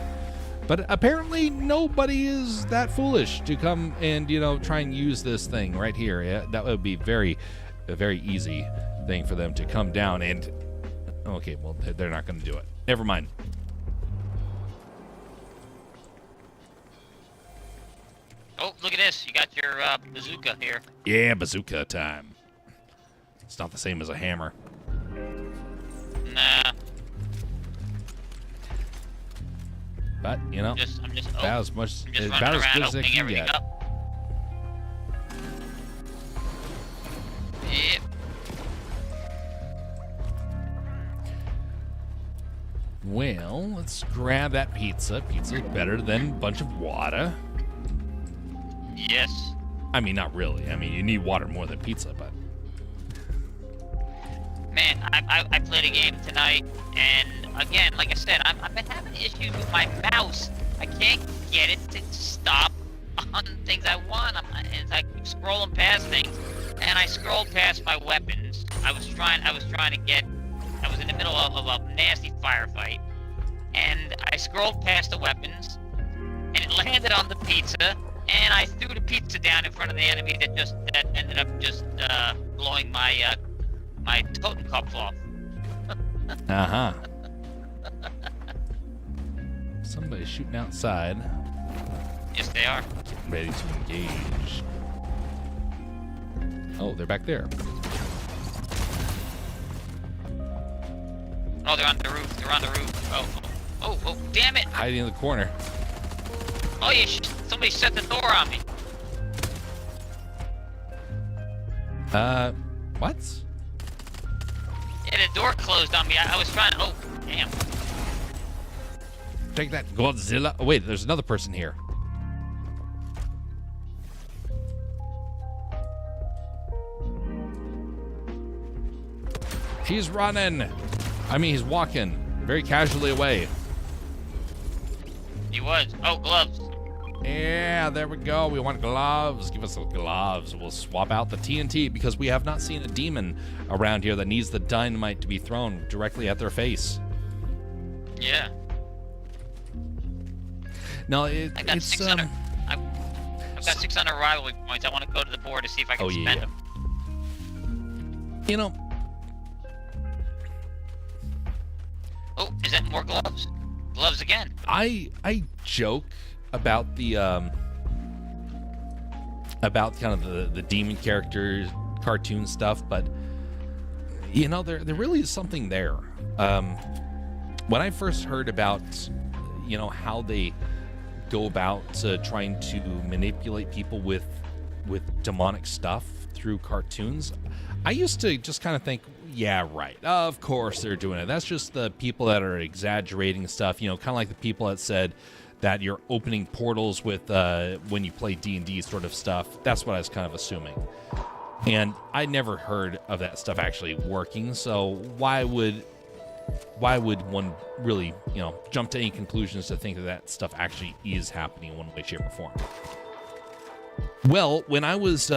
But apparently nobody is that foolish to come and, try and use this thing right here. Yeah, that would be a very easy thing for them to come down and... Okay, well, they're not going to do it. Never mind. Oh, look at this. You got your bazooka here. Yeah, bazooka time. It's not the same as a hammer. Nah. But, I'm just about as much, I'm just about running as around good as they opening can everything get. up. Yep. Well, let's grab that pizza. Pizza's better than a bunch of water. Yes. I mean, not really. I mean, you need water more than pizza, but... Man, I played a game tonight, and again, like I said, I've been having issues with my mouse. I can't get it to stop on things I want. And I keep scrolling past things, and I scrolled past my weapons. I was trying to get. I was in the middle of a nasty firefight, and I scrolled past the weapons, and it landed on the pizza, and I threw the pizza down in front of the enemy that ended up just blowing my my totem cups off. Uh-huh. Somebody's shooting outside. Yes, they are. Ready to engage. Oh, they're back there. Oh, they're on the roof. They're on the roof. Oh. Oh, damn it! hiding in the corner. Oh, somebody shut the door on me. What? Yeah, the door closed on me. I was trying to... Oh, damn. Take that, Godzilla. Oh, wait, there's another person here. He's running. I mean, he's walking very casually away. He was. Oh, gloves. Yeah, there we go. We want gloves. Give us the gloves. We'll swap out the TNT because we have not seen a demon around here that needs the dynamite to be thrown directly at their face. Yeah. No, I got 600. I've got 600 rivalry points. I want to go to the board to see if I can spend them. You know. Oh, is that more gloves? Gloves again. I joke about the about kind of the demon characters, cartoon stuff, but you know there really is something there. When I first heard about how they go about trying to manipulate people with demonic stuff through cartoons, I used to just kind of think, yeah, right. Of course they're doing it. That's just the people that are exaggerating stuff. Kind of like the people that said that you're opening portals with when you play D&D sort of stuff. That's what I was kind of assuming. And I never heard of that stuff actually working. So why would one really, jump to any conclusions to think that stuff actually is happening in one way, shape, or form? Well, when I was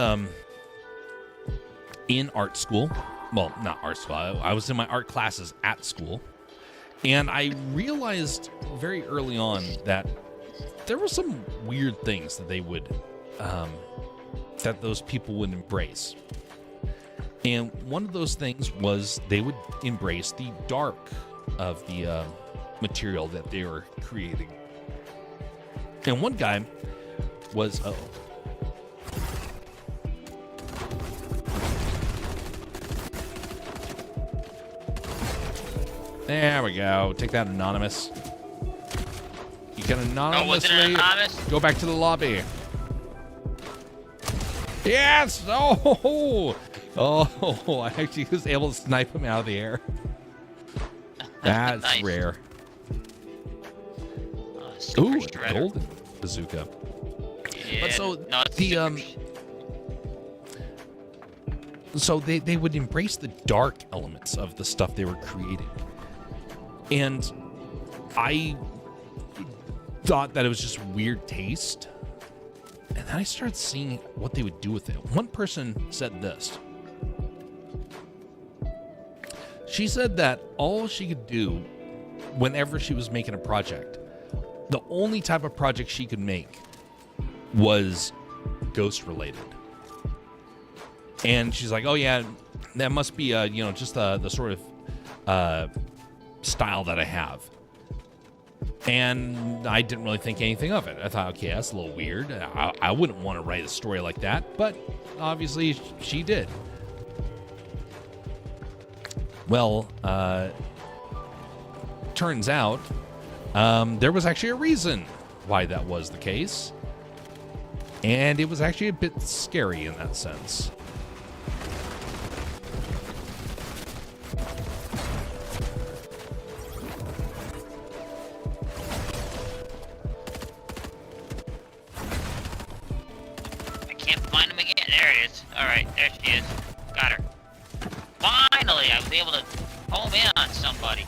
in art school, well, not art school, I was in my art classes at school, and I realized very early on that there were some weird things that they would, that those people would embrace. And one of those things was they would embrace the dark of the material that they were creating. And one guy was, there we go. Take that, Anonymous. You can anonymously go back to the lobby. Yes! Oh, I actually was able to snipe him out of the air. That's nice. Rare. Super Ooh, shredder. golden bazooka. Yeah, But so no, it's the so they would embrace the dark elements of the stuff they were creating. And I thought that it was just weird taste. And then I started seeing what they would do with it. One person said this. She said that all she could do whenever she was making a project, the only type of project she could make was ghost related. And she's like, oh yeah, that must be just the sort of style that I have. And I didn't really think anything of it. I thought, okay, that's a little weird. I wouldn't want to write a story like that, but obviously she did. Well, turns out there was actually a reason why that was the case. And it was actually a bit scary in that sense. Alright, there she is. Got her. Finally, I was able to home in on somebody.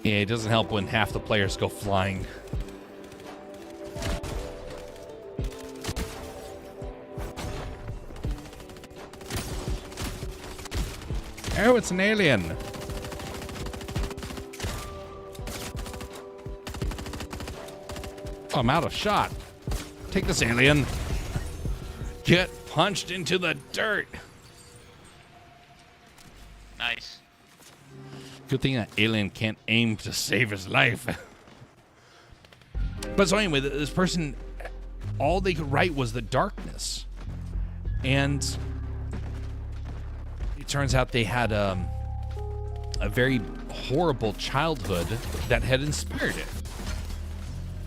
Yeah, it doesn't help when half the players go flying. Oh, it's an alien. Oh, I'm out of shot. Take this, alien. Get punched into the dirt. Nice. Good thing that alien can't aim to save his life. But so anyway, this person, all they could write was the darkness. And it turns out they had a very horrible childhood that had inspired it.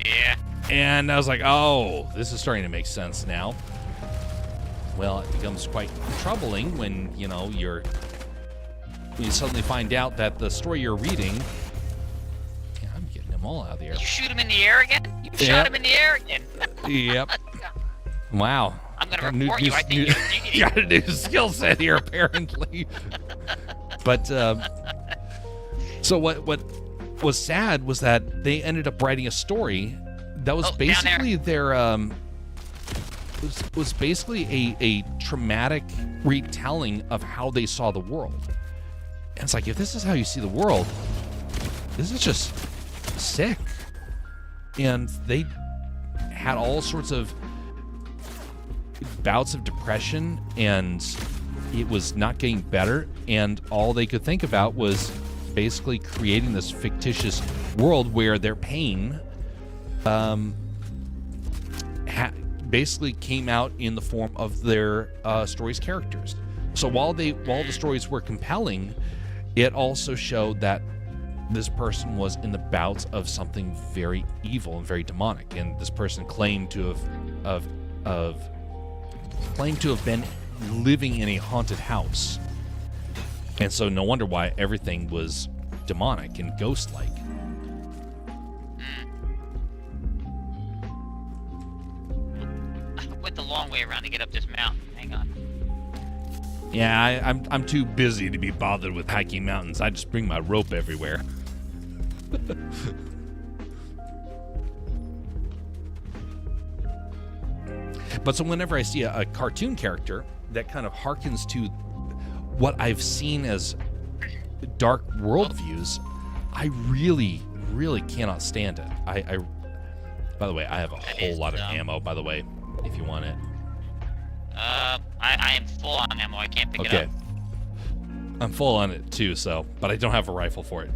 Yeah. And I was like, oh, this is starting to make sense now. Well, it becomes quite troubling when, you suddenly find out that the story you're reading... Yeah, I'm getting them all out of the air. You shoot him in the air again? You shot him in the air again. Yep. Wow. I'm going to report you. I think you're cheating. You got a new skill set here, apparently. But, so what was sad was that they ended up writing a story that was basically their, was basically a traumatic retelling of how they saw the world. And it's like, if this is how you see the world, this is just sick. And they had all sorts of bouts of depression, and it was not getting better, and all they could think about was basically creating this fictitious world where their pain basically came out in the form of their story's characters. So while the stories were compelling, it also showed that this person was in the bouts of something very evil and very demonic, and this person claimed to have been living in a haunted house. And so no wonder why everything was demonic and ghost-like. I went the long way around to get up this mountain. Hang on. Yeah, I'm too busy to be bothered with hiking mountains. I just bring my rope everywhere. But so whenever I see a cartoon character that kind of harkens to what I've seen as dark worldviews, I really, really cannot stand it. By the way, I have a whole lot of ammo, by the way, if you want it. I am full on ammo. I can't pick it Okay. up. I'm full on it too, but I don't have a rifle for it.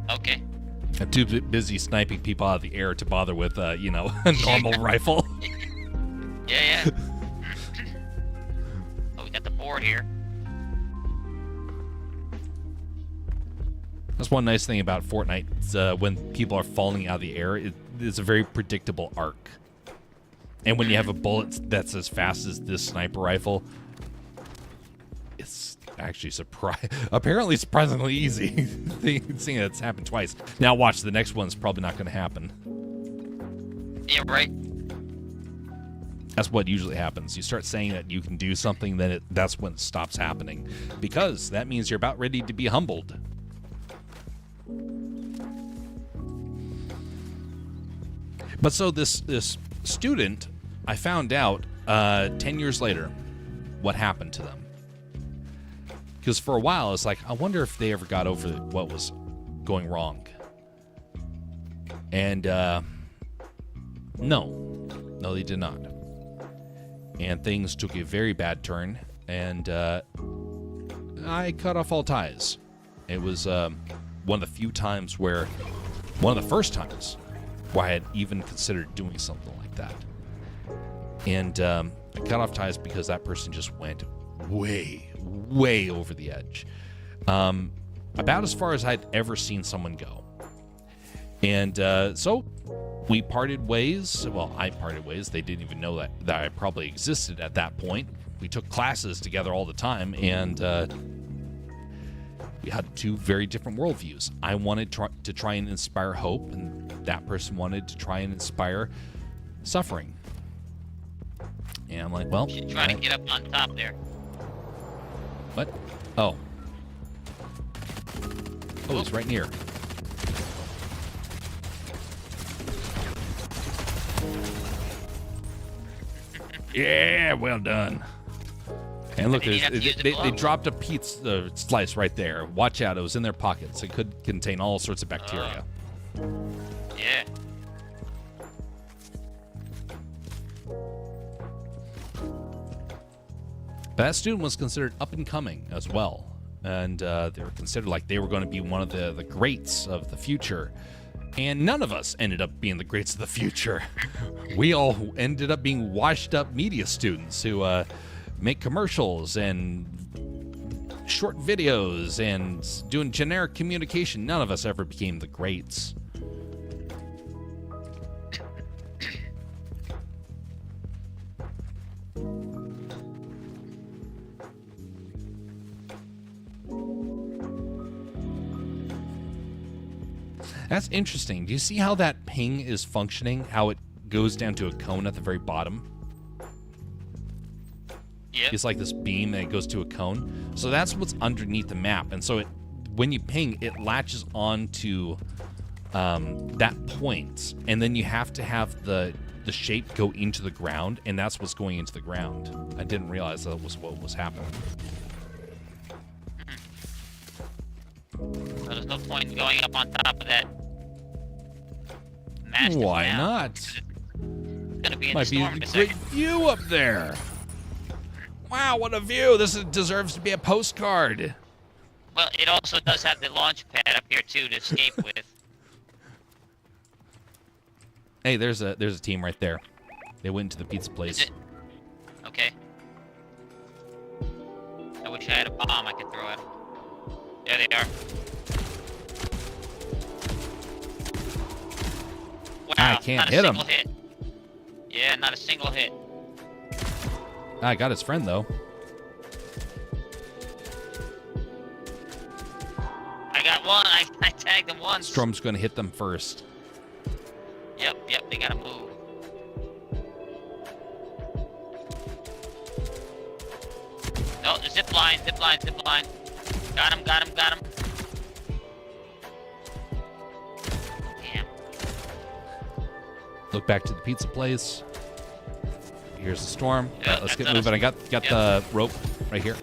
Okay. I'm too busy sniping people out of the air to bother with, a normal rifle. Yeah. Oh, we got the board here. That's one nice thing about Fortnite. It's, when people are falling out of the air, it's a very predictable arc. And when you have a bullet that's as fast as this sniper rifle, it's actually apparently surprisingly easy. Seeing that it's happened twice. Now watch, the next one's probably not going to happen. Yeah, right. That's what usually happens. You start saying that you can do something, then that's when it stops happening. Because that means you're about ready to be humbled. But so this student, I found out 10 years later what happened to them. Because for a while, it's like, I wonder if they ever got over what was going wrong. And no, they did not. And things took a very bad turn, and I cut off all ties. It was one of the first times where I had even considered doing something like that. And I cut off ties because that person just went way, way over the edge. About as far as I'd ever seen someone go. And so we parted ways. Well, I parted ways. They didn't even know that I probably existed at that point. We took classes together all the time, and we had two very different worldviews. I wanted to try and inspire hope, and that person wanted to try and inspire suffering. And I'm like, well... She's trying to get up on top there. What? Oh, it's right near. Yeah, well done. And look, they dropped a pizza slice right there. Watch out, it was in their pockets. It could contain all sorts of bacteria. Yeah. But that student was considered up and coming as well. And they were considered like they were going to be one of the greats of the future. And none of us ended up being the greats of the future. We all ended up being washed up media students who make commercials and short videos and doing generic communication. None of us ever became the greats. That's interesting. Do you see how that ping is functioning? How it goes down to a cone at the very bottom? Yep. It's like this beam and it goes to a cone. So that's what's underneath the map. And so when you ping, it latches onto that point. And then you have to have the shape go into the ground, and that's what's going into the ground. I didn't realize that was what was happening. So there's no point in going up on top of that mast. Why now. not? It's gonna be in Might the be storm a in a great second. view up there. Wow, what a view. Deserves to be a postcard. Well, it also does have the launch pad up here too to escape with. Hey, there's a team right there. They went to the pizza Is place. it? Okay. I wish I had a bomb I could throw at them. There they are. Wow, I can't not a hit 'em. single hit. Yeah, not a single hit. I got his friend, though. I got one. I tagged him once. Storm's going to hit them first. Yep, they gotta move. No, zip line. Got him. Damn. Look back to the pizza place. Here's the storm. Yeah, All right, let's that's get moving. I got yeah. the rope right here.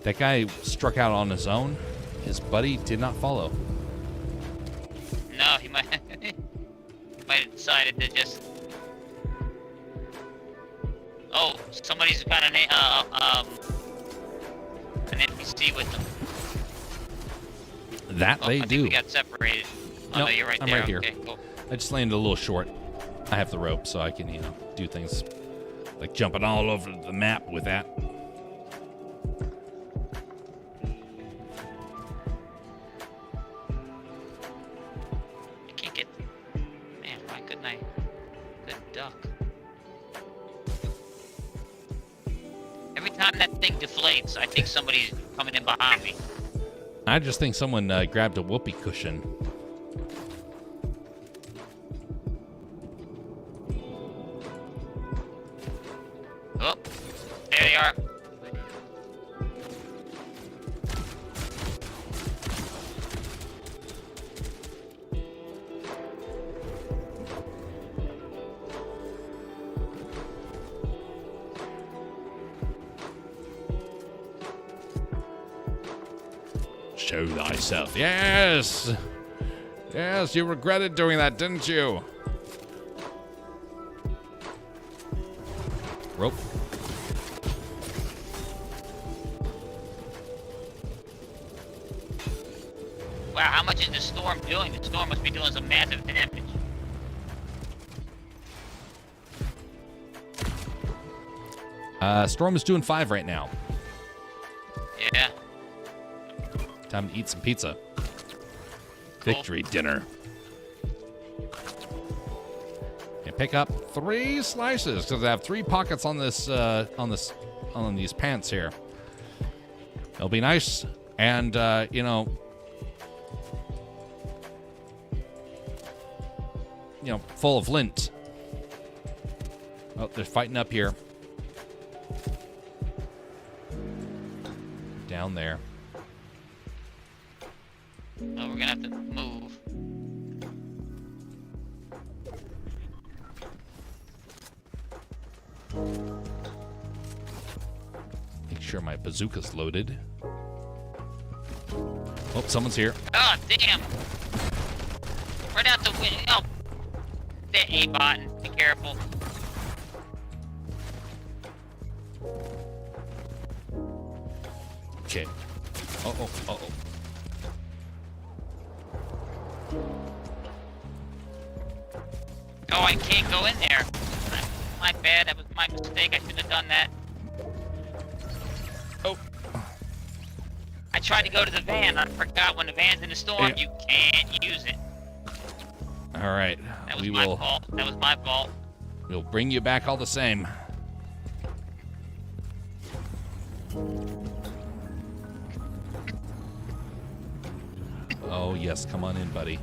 That guy struck out on his own. His buddy did not follow. No, he might have decided to just. Oh, somebody's got an NPC with them. That Oh, they I think do. we got separated. Oh, Nope, no, you're right I'm there. right here. Okay, cool. I just landed a little short. I have the rope, so I can, do things like jumping all over the map with that. I can't get. Man, why couldn't I? Couldn't duck. Every time that thing deflates, I think somebody's coming in behind me. I just think someone grabbed a whoopee cushion. Oh, there they are. Show thyself. Yes! Yes, you regretted doing that, didn't you? Rope. Wow, how much is the storm doing? The storm must be doing some massive damage. Storm is doing 5 right now. Yeah. Time to eat some pizza. Victory dinner. And pick up 3 slices because I have 3 pockets on this on these pants here. It'll be nice and full of lint. Oh, they're fighting up here. Down there. So we're gonna have to move. Make sure my bazooka's loaded. Oh, someone's here. Oh, damn! Right out the window. Oh, that A-bot. Be careful. Okay. Uh-oh. Oh, I can't go in there. My bad. That was my mistake. I should have done that. tried to go to the van. I forgot when the van's in the storm, you can't use it. All right. That was my fault. That was my fault. We'll bring you back all the same. Oh, yes. Come on in, buddy.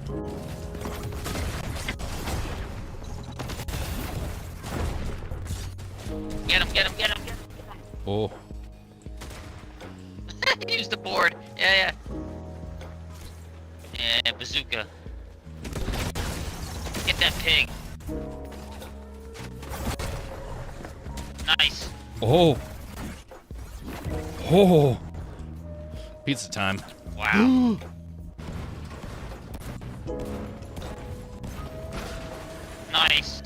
Get him, get him, get him, get him. Oh. Use the board. Yeah, yeah. Yeah, bazooka. Get that pig. Nice. Oh. Oh. Pizza time. Wow. Nice.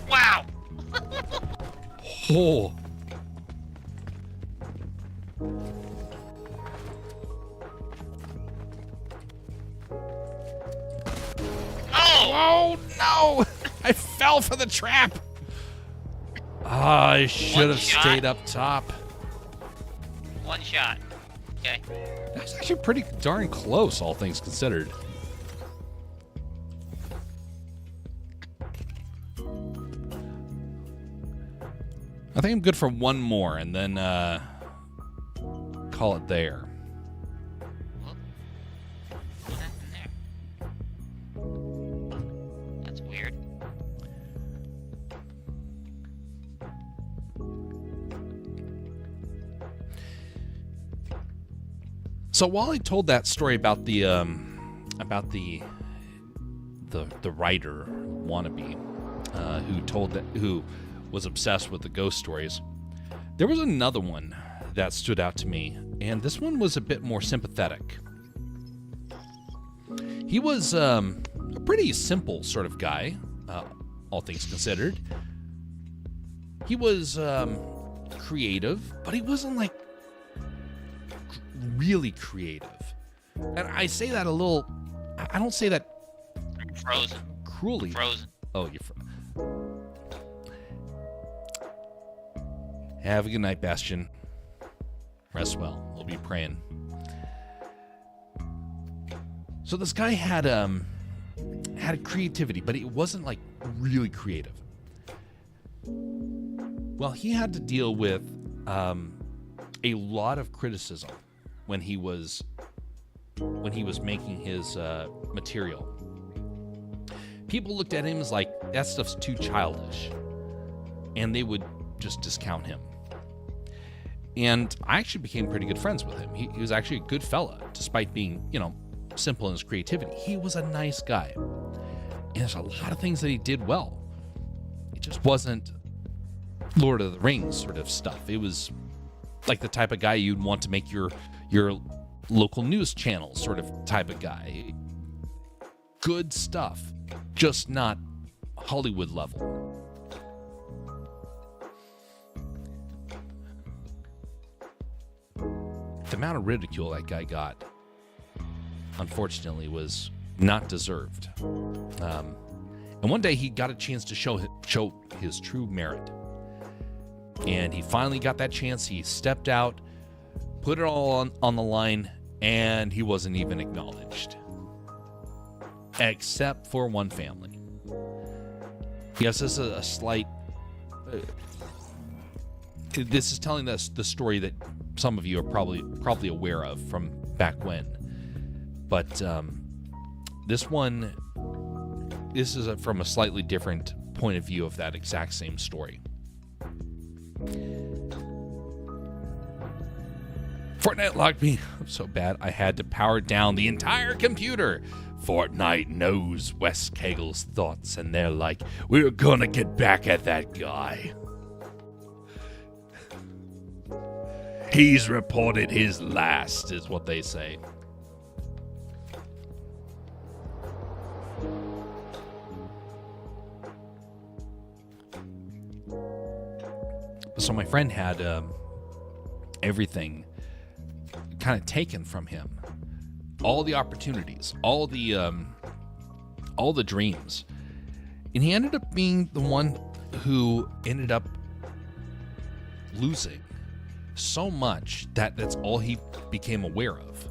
Wow. Oh. Oh, no! I fell for the trap! I should have stayed up top. One shot. Okay. That's actually pretty darn close, all things considered. I think I'm good for one more, and then call it there. What happened there? That's weird. So while I told that story about the writer wannabe who was obsessed with the ghost stories, there was another one that stood out to me, and this one was a bit more sympathetic. He was a pretty simple sort of guy, all things considered. He was creative, but he wasn't like really creative. And I say that a little, I don't say that Frozen. cruelly. Frozen. Oh, you're Have a good night, Bastion. Rest well. We'll be praying. So this guy had a creativity, but it wasn't like really creative. Well, he had to deal with a lot of criticism when he was making his material. People looked at him as like, that stuff's too childish, and they would just discount him. And I actually became pretty good friends with him. He was actually a good fella, despite being, simple in his creativity. He was a nice guy. And there's a lot of things that he did well. It just wasn't Lord of the Rings sort of stuff. It was like the type of guy you'd want to make your local news channel sort of type of guy. Good stuff, just not Hollywood level. The amount of ridicule that guy got, unfortunately, was not deserved. And one day he got a chance to show his true merit. And he finally got that chance. He stepped out, put it all on the line, and he wasn't even acknowledged. Except for one family. Yes, this is a slight... this is telling us the story that some of you are probably aware of from back when. But this is from a slightly different point of view of that exact same story. Fortnite locked me up so bad I had to power down the entire computer. Fortnite knows Wes Cagel's thoughts, and they're like, we're gonna get back at that guy. He's reported his last, is what they say. So my friend had everything kind of taken from him. All the opportunities, all the dreams. And he ended up being the one who ended up losing so much that that's all he became aware of.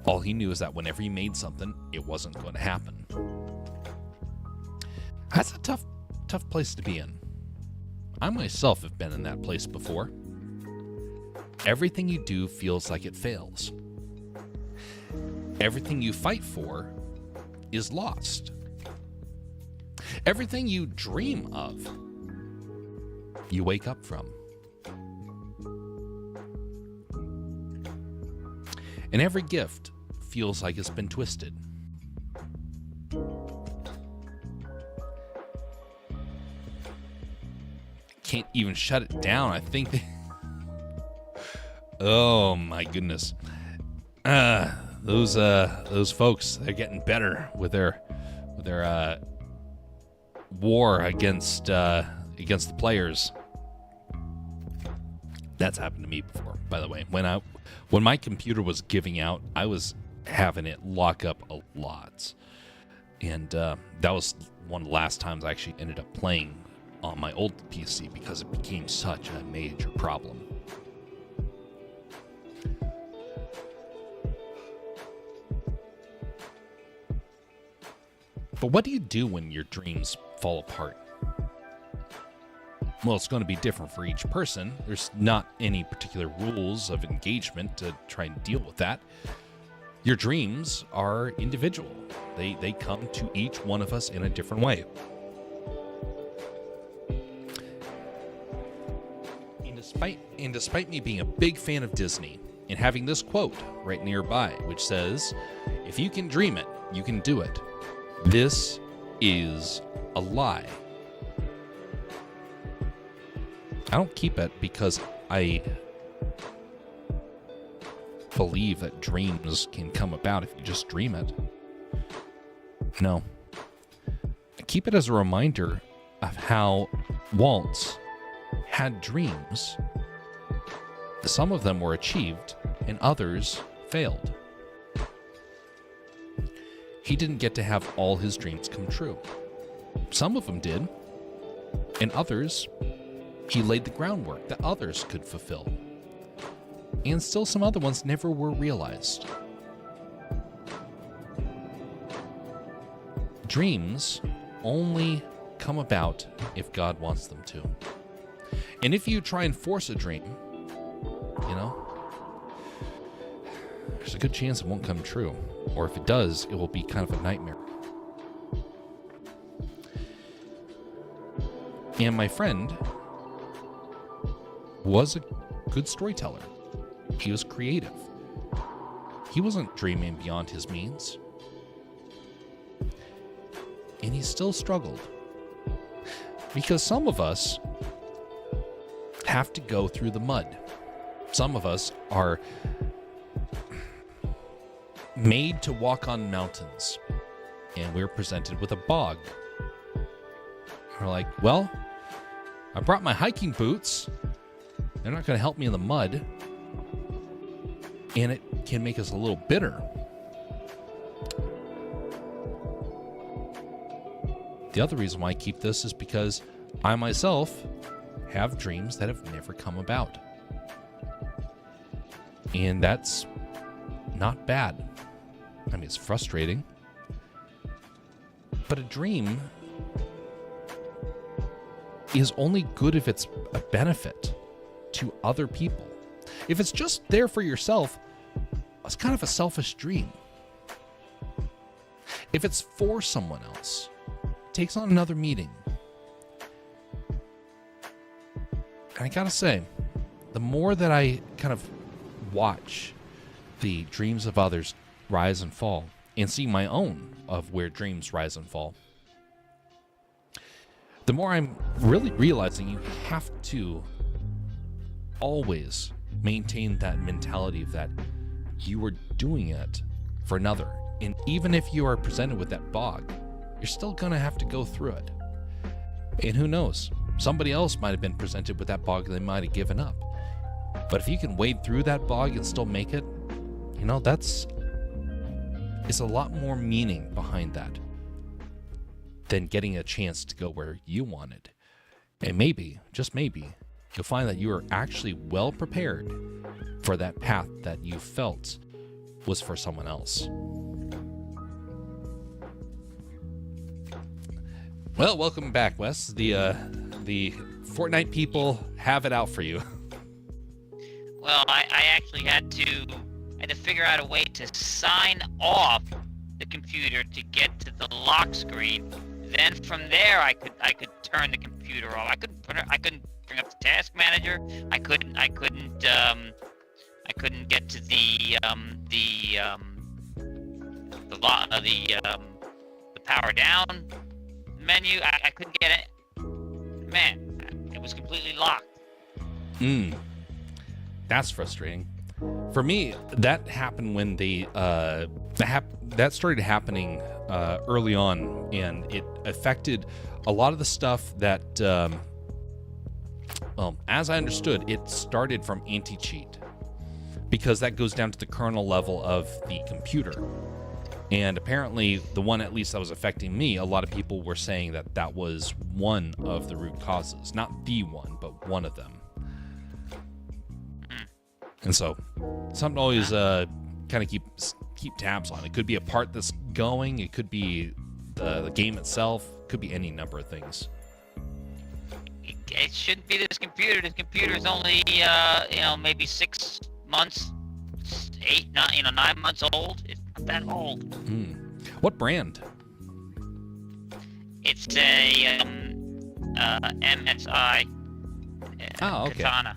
All he knew is that whenever he made something, it wasn't going to happen. That's a tough place to be in. I myself have been in that place before. Everything you do feels like it fails. Everything you fight for is lost. Everything you dream of, you wake up from. And every gift feels like it's been twisted. Can't even shut it down. I think oh my goodness. Those folks, they're getting better with their war against the players. That's happened to me before, by the way. When my computer was giving out, I was having it lock up a lot. And that was one of the last times I actually ended up playing on my old PC because it became such a major problem. But what do you do when your dreams fall apart? Well, it's going to be different for each person. There's not any particular rules of engagement to try and deal with that. Your dreams are individual. They come to each one of us in a different way. And despite me being a big fan of Disney and having this quote right nearby, which says, "If you can dream it, you can do it," this is a lie. I don't keep it because I believe that dreams can come about if you just dream it. No. I keep it as a reminder of how Walt had dreams. Some of them were achieved and others failed. He didn't get to have all his dreams come true. Some of them did, and others, he laid the groundwork that others could fulfill. And still some other ones never were realized. Dreams only come about if God wants them to. And if you try and force a dream, there's a good chance it won't come true. Or if it does, it will be kind of a nightmare. And my friend was a good storyteller. He was creative. He wasn't dreaming beyond his means. And he still struggled. Because some of us have to go through the mud. Some of us are made to walk on mountains, and we're presented with a bog. We're like, well, I brought my hiking boots. They're not going to help me in the mud, and it can make us a little bitter. The other reason why I keep this is because I myself have dreams that have never come about. And that's not bad. I mean, it's frustrating. But a dream is only good if it's a benefit to other people. If it's just there for yourself, it's kind of a selfish dream. If it's for someone else, it takes on another meaning. And I gotta say, the more that I kind of watch the dreams of others rise and fall, and see my own of where dreams rise and fall, the more I'm really realizing you have to always maintain that mentality of that you are doing it for another. And even if you are presented with that bog, you're still going to have to go through it. And who knows? Somebody else might have been presented with that bog and they might have given up. But if you can wade through that bog and still make it, it's a lot more meaning behind that than getting a chance to go where you wanted. And maybe, just maybe, you'll find that you are actually well prepared for that path that you felt was for someone else. Well, welcome back, Wes. The Fortnite people have it out for you. Well, I actually had to figure out a way to sign off the computer to get to the lock screen. Then from there, I could turn the computer off. I couldn't bring up the task manager. I couldn't get to the power down menu. I couldn't get it. Man, it was completely locked. That's frustrating. For me, that happened when that started happening early on, and it affected a lot of the stuff that, well, as I understood, it started from anti-cheat, because that goes down to the kernel level of the computer. And apparently, the one at least that was affecting me, a lot of people were saying that that was one of the root causes. Not the one, but one of them. And so, something to always kind of keep tabs on. It could be a part that's going. It could be the game itself. It could be any number of things. It shouldn't be this computer. This computer is only, maybe 6 months, 9 months old. It's not that old. What brand? It's a MSI. Oh, okay. Katana.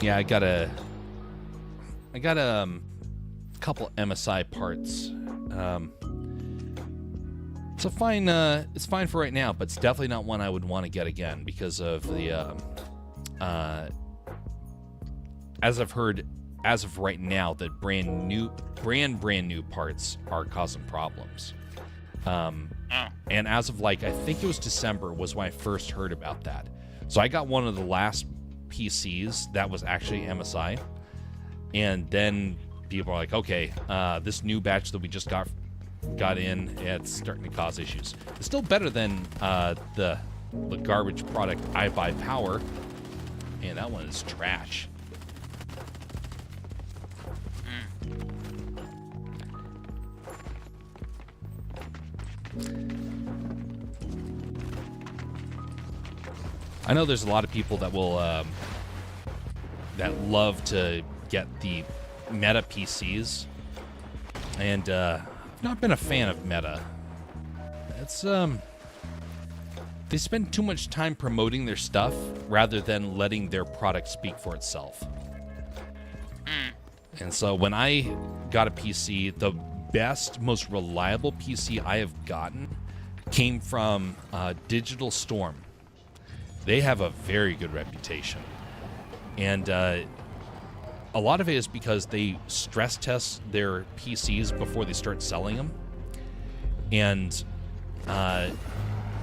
Yeah, I got a couple MSI parts. It's fine for right now, but it's definitely not one I would want to get again because of the as I've heard, as of right now, that brand new parts are causing problems. And as of I think it was December was when I first heard about that. So I got one of the last PCs that was actually MSI, and then people are like, okay, this new batch that we just got in, it's starting to cause issues. It's still better than the garbage product I Buy Power, and that one is trash. I know there's a lot of people that will that love to get the Meta PCs, and I've not been a fan of Meta. It's they spend too much time promoting their stuff rather than letting their product speak for itself. And so when I got a PC, the best, most reliable PC I have gotten came from Digital Storm. They have a very good reputation. And a lot of it is because they stress test their PCs before they start selling them. And I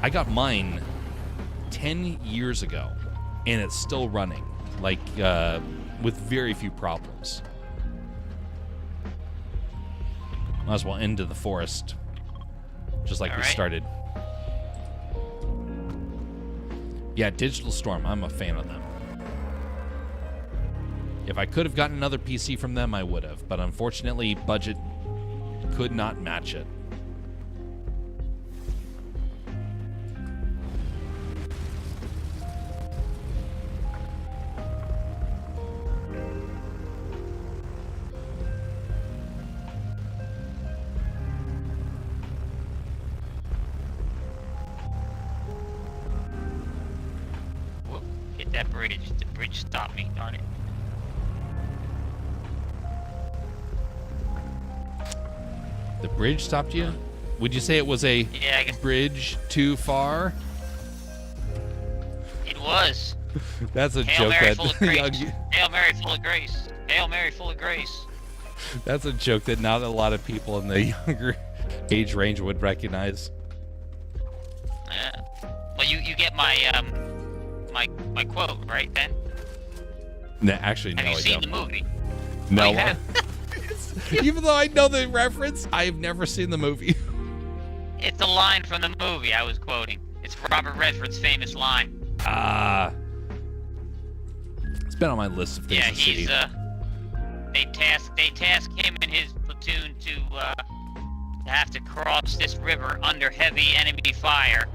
got mine 10 years ago, and it's still running, with very few problems. Might as well into the forest, just like we started. Yeah, Digital Storm, I'm a fan of them. If I could have gotten another PC from them, I would have. But unfortunately, budget could not match it. That bridge. The bridge stopped me, darn it. The bridge stopped you? Would you say it was a bridge too far? It was. That's a Hail joke. Mary full of grace. Hail Mary full of grace. Hail Mary full of grace. That's a joke that not a lot of people in the younger age range would recognize. Yeah. Well, you get my my quote, right, then? No, actually, no, I don't. Have you seen the movie? No. Oh, you have? Even though I know the reference, I've never seen the movie. It's a line from the movie I was quoting. It's Robert Redford's famous line. It's been on my list of things Yeah, to see. he's they task him and his platoon to have to cross this river under heavy enemy fire.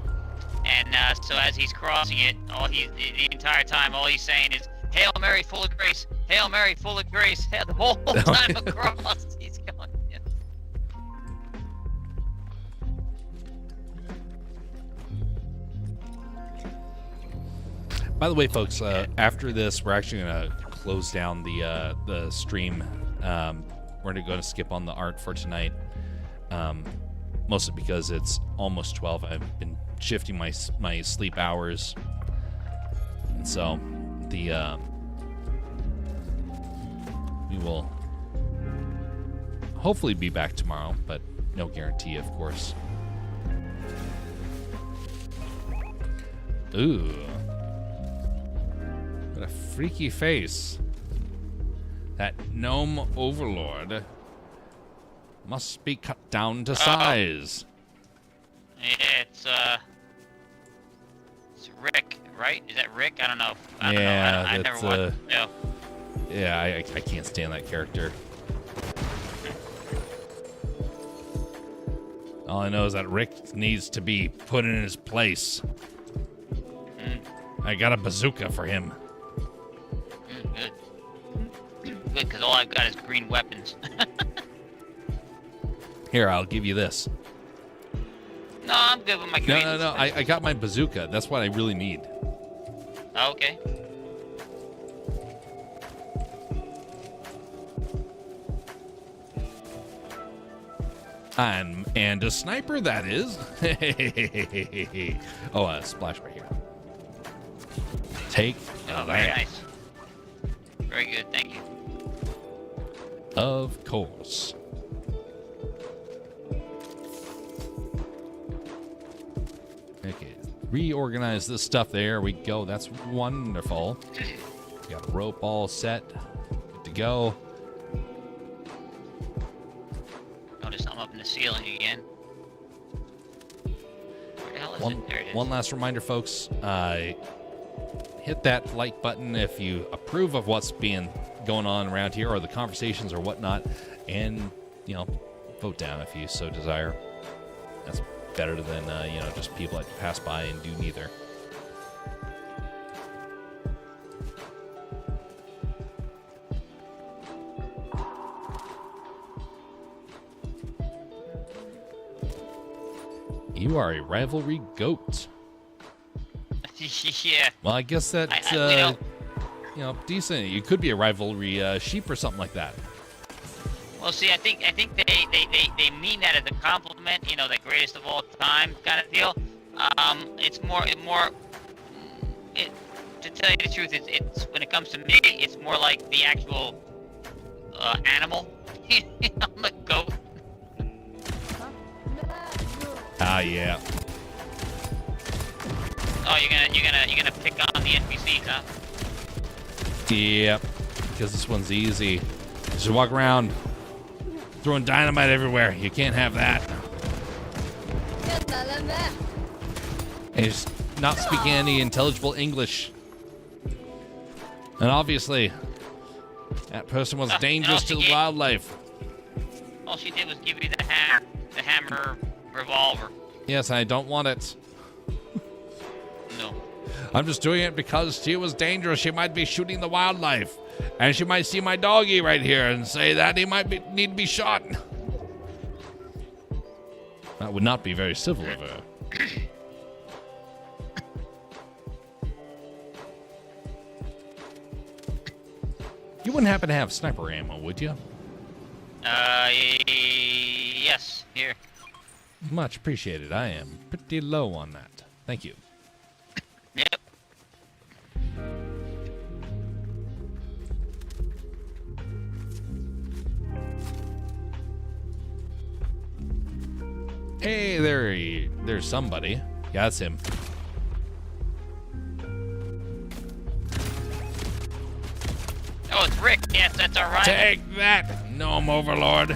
And so as he's crossing it, the entire time, all he's saying is, "Hail Mary, full of grace! Hail Mary, full of grace!" The whole time across, he's going. Yeah. By the way, folks, after this, we're actually gonna close down the stream. We're gonna skip on the art for tonight, mostly because it's almost 12. I've been shifting my sleep hours, and so we will hopefully be back tomorrow, but no guarantee, of course. Ooh. What a freaky face. That gnome overlord must be cut down to size. Yeah, it's Rick, right? Is that Rick? I don't know. I that's, never watched. No. Yeah, I can't stand that character. All I know is that Rick needs to be put in his place. I got a bazooka for him. Good. Good, because all I've got is green weapons. Here, I'll give you this. No, I'm good with my green. No. I got my bazooka. That's what I really need. Okay. And a sniper, that is. Oh, splash right here. Take Oh, that. very nice. Very good, thank you. Of course. Okay, reorganize this stuff. There we go. That's wonderful. Got a rope all set. Good to go. Notice I'm up in the ceiling again. Where the hell is it? There it is. One last reminder, folks. Hit that like button if you approve of what's being going on around here, or the conversations or whatnot, and vote down if you so desire. That's better than just people that pass by and do neither. You are a rivalry goat. Yeah. Well, I guess that's decent. You could be a rivalry sheep or something like that. Well, see, I think they mean that as a compliment. The greatest of all time kind of deal. It's more. To tell you the truth, it's when it comes to me, it's more like the actual animal. I'm a goat. Ah, yeah. Oh, you're gonna pick on the NPCs, huh? Yep. Because this one's easy. Just walk around throwing dynamite everywhere. You can't have that. And he's not speaking any intelligible English. And obviously, that person was dangerous to the wildlife. All she did was give you the hammer revolver. Yes, I don't want it. No. I'm just doing it because she was dangerous. She might be shooting the wildlife. And she might see my doggy right here and say that he might need to be shot. That would not be very civil of her. You wouldn't happen to have sniper ammo, would you? Yes, here. Much appreciated. I am pretty low on that. Thank you. Yep. Hey, there's somebody. Yeah, that's him. Oh, it's Rick. Yes, that's all right. Take that, gnome overlord.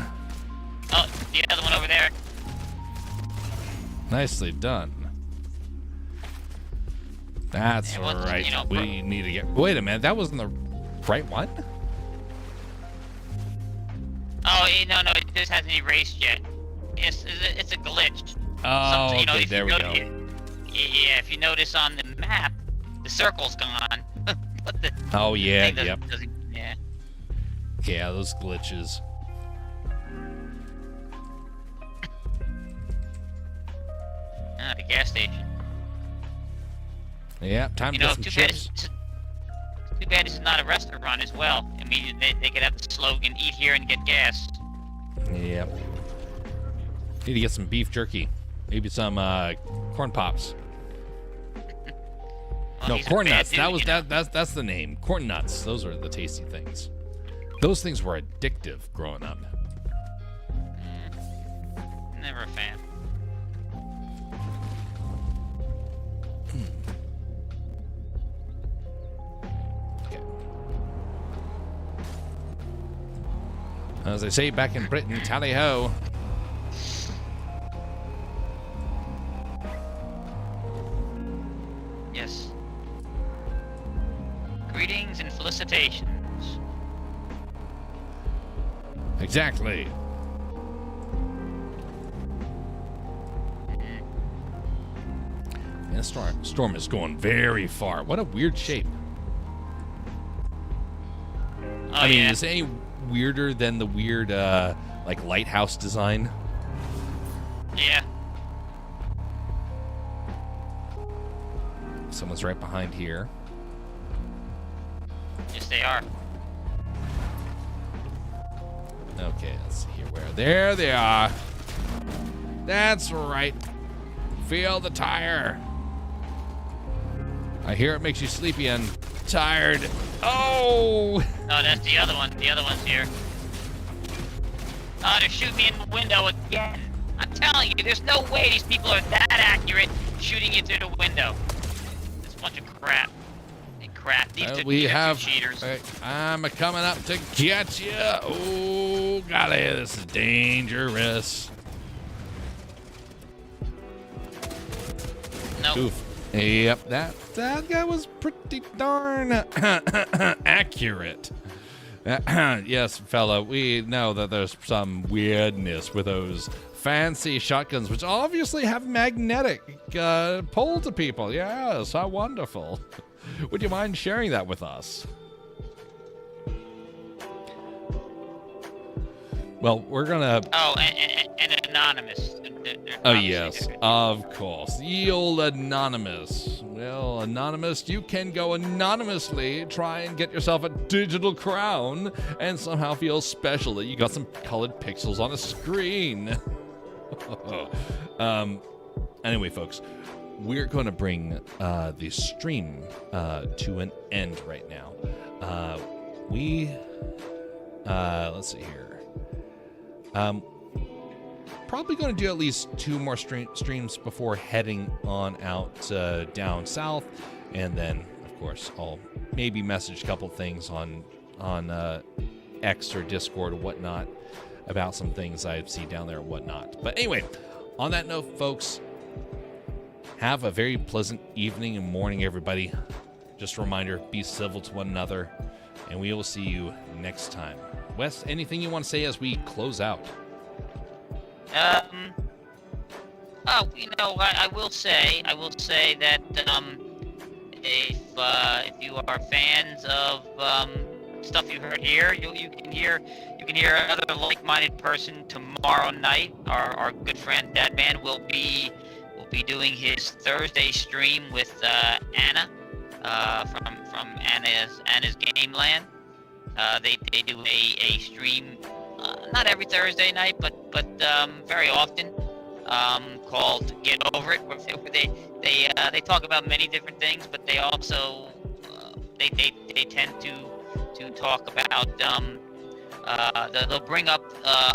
Oh, the other one over there. That's It wasn't, right. you know, We need to get. Wait a minute. That wasn't the right one. Oh, no, it just hasn't erased yet. It's a glitch. Oh, You know, okay. if There you we go- go. Yeah, if you notice on the map, the circle's gone. But the Oh yeah. thing Yep. doesn't, yeah. Yeah, those glitches. Ah, the gas station. Yeah. Time You to know, get some chips. too bad it's not a restaurant as well. I mean, they could have the slogan, eat here and get gas. Yep. Need to get some beef jerky. Maybe some corn pops. Well, No, he's a corn bad nuts. dude, That was you know? that's the name. Corn nuts. Those are the tasty things. Those things were addictive growing up. Never a fan. Okay. As they say back in Britain, tally ho. Yes. Greetings and felicitations. Exactly. And the storm is going very far. What a weird shape. Oh, I mean, yeah. is it any weirder than the weird, like, lighthouse design? Yeah. Someone's right behind here. Yes, they are. Okay, let's see here. Where? There they are. That's right. Feel the tire. I hear it makes you sleepy and tired. Oh! No, that's the other one. The other one's here. Oh, they're shooting me in the window again. I'm telling you, there's no way these people are that accurate shooting you through the window. This bunch of crap. Hey, crap. These two We have. cheaters. I'm coming up to get you. Oh, golly, this is dangerous. Nope. Oof. Yep, that guy was pretty darn accurate. Yes, fella, we know that there's some weirdness with those fancy shotguns, which obviously have magnetic pull to people. Yes, how wonderful. Would you mind sharing that with us? Well, we're gonna. Oh, and anonymous. They're Oh, obviously yes, different. of course. The old Anonymous. Well, Anonymous, you can go anonymously, try and get yourself a digital crown, and somehow feel special that you got some colored pixels on a screen. Anyway, folks, we're going to bring the stream to an end right now. Let's see here. Probably going to do at least 2 more streams before heading on out down south, and then of course I'll maybe message a couple things on X or Discord or whatnot about some things I see down there or whatnot. But anyway, on that note, folks, have a very pleasant evening and morning, everybody. Just a reminder, be civil to one another, and we will see you next time. Wes, anything you want to say as we close out? Oh, you know, I will say that, if you are fans of, stuff you heard here, you can hear another like-minded person tomorrow night. Our good friend Dadman will be doing his Thursday stream with, Anna, from Anna's Game Land. They do a stream, not every Thursday night, but very often, called Get Over It, where they talk about many different things, but they also they tend to talk about they'll bring up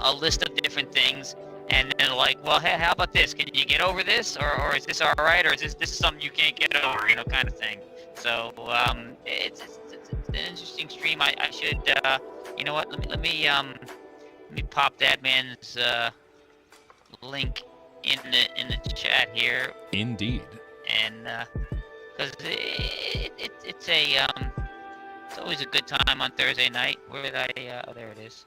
a list of different things, and then like, well, hey, how about this? Can you get over this, or is this all right, or is this something you can't get over, kind of thing. So it's an interesting stream. I should you know what? Let me pop that man's link in the chat here. Indeed. And because it's always a good time on Thursday night. Where did I? Oh, there it is.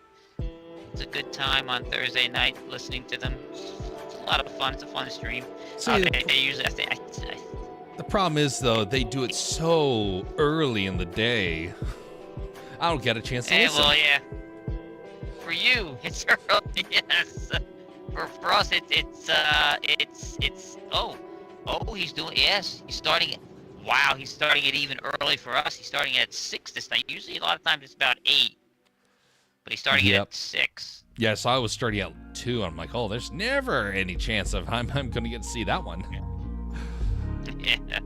It's a good time on Thursday night listening to them. It's a lot of fun. It's a fun stream. See, They usually, the problem is, though, they do it so early in the day. I don't get a chance to listen. well, yeah. For you, it's early. Yes. For us, it's. Oh, he's doing. Yes, he's starting it. Wow, he's starting it even early for us. He's starting at 6 this night. Usually, a lot of times it's about 8. But he's starting it at 6. Yeah, so I was starting at 2. I'm like, oh, there's never any chance of I'm going to get to see that one. Yeah.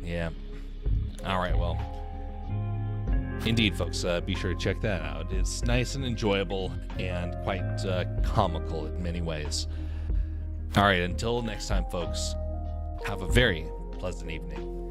Yeah. All right, well. Indeed, folks, be sure to check that out. It's nice and enjoyable and quite comical in many ways. All right, until next time, folks, have a very pleasant evening.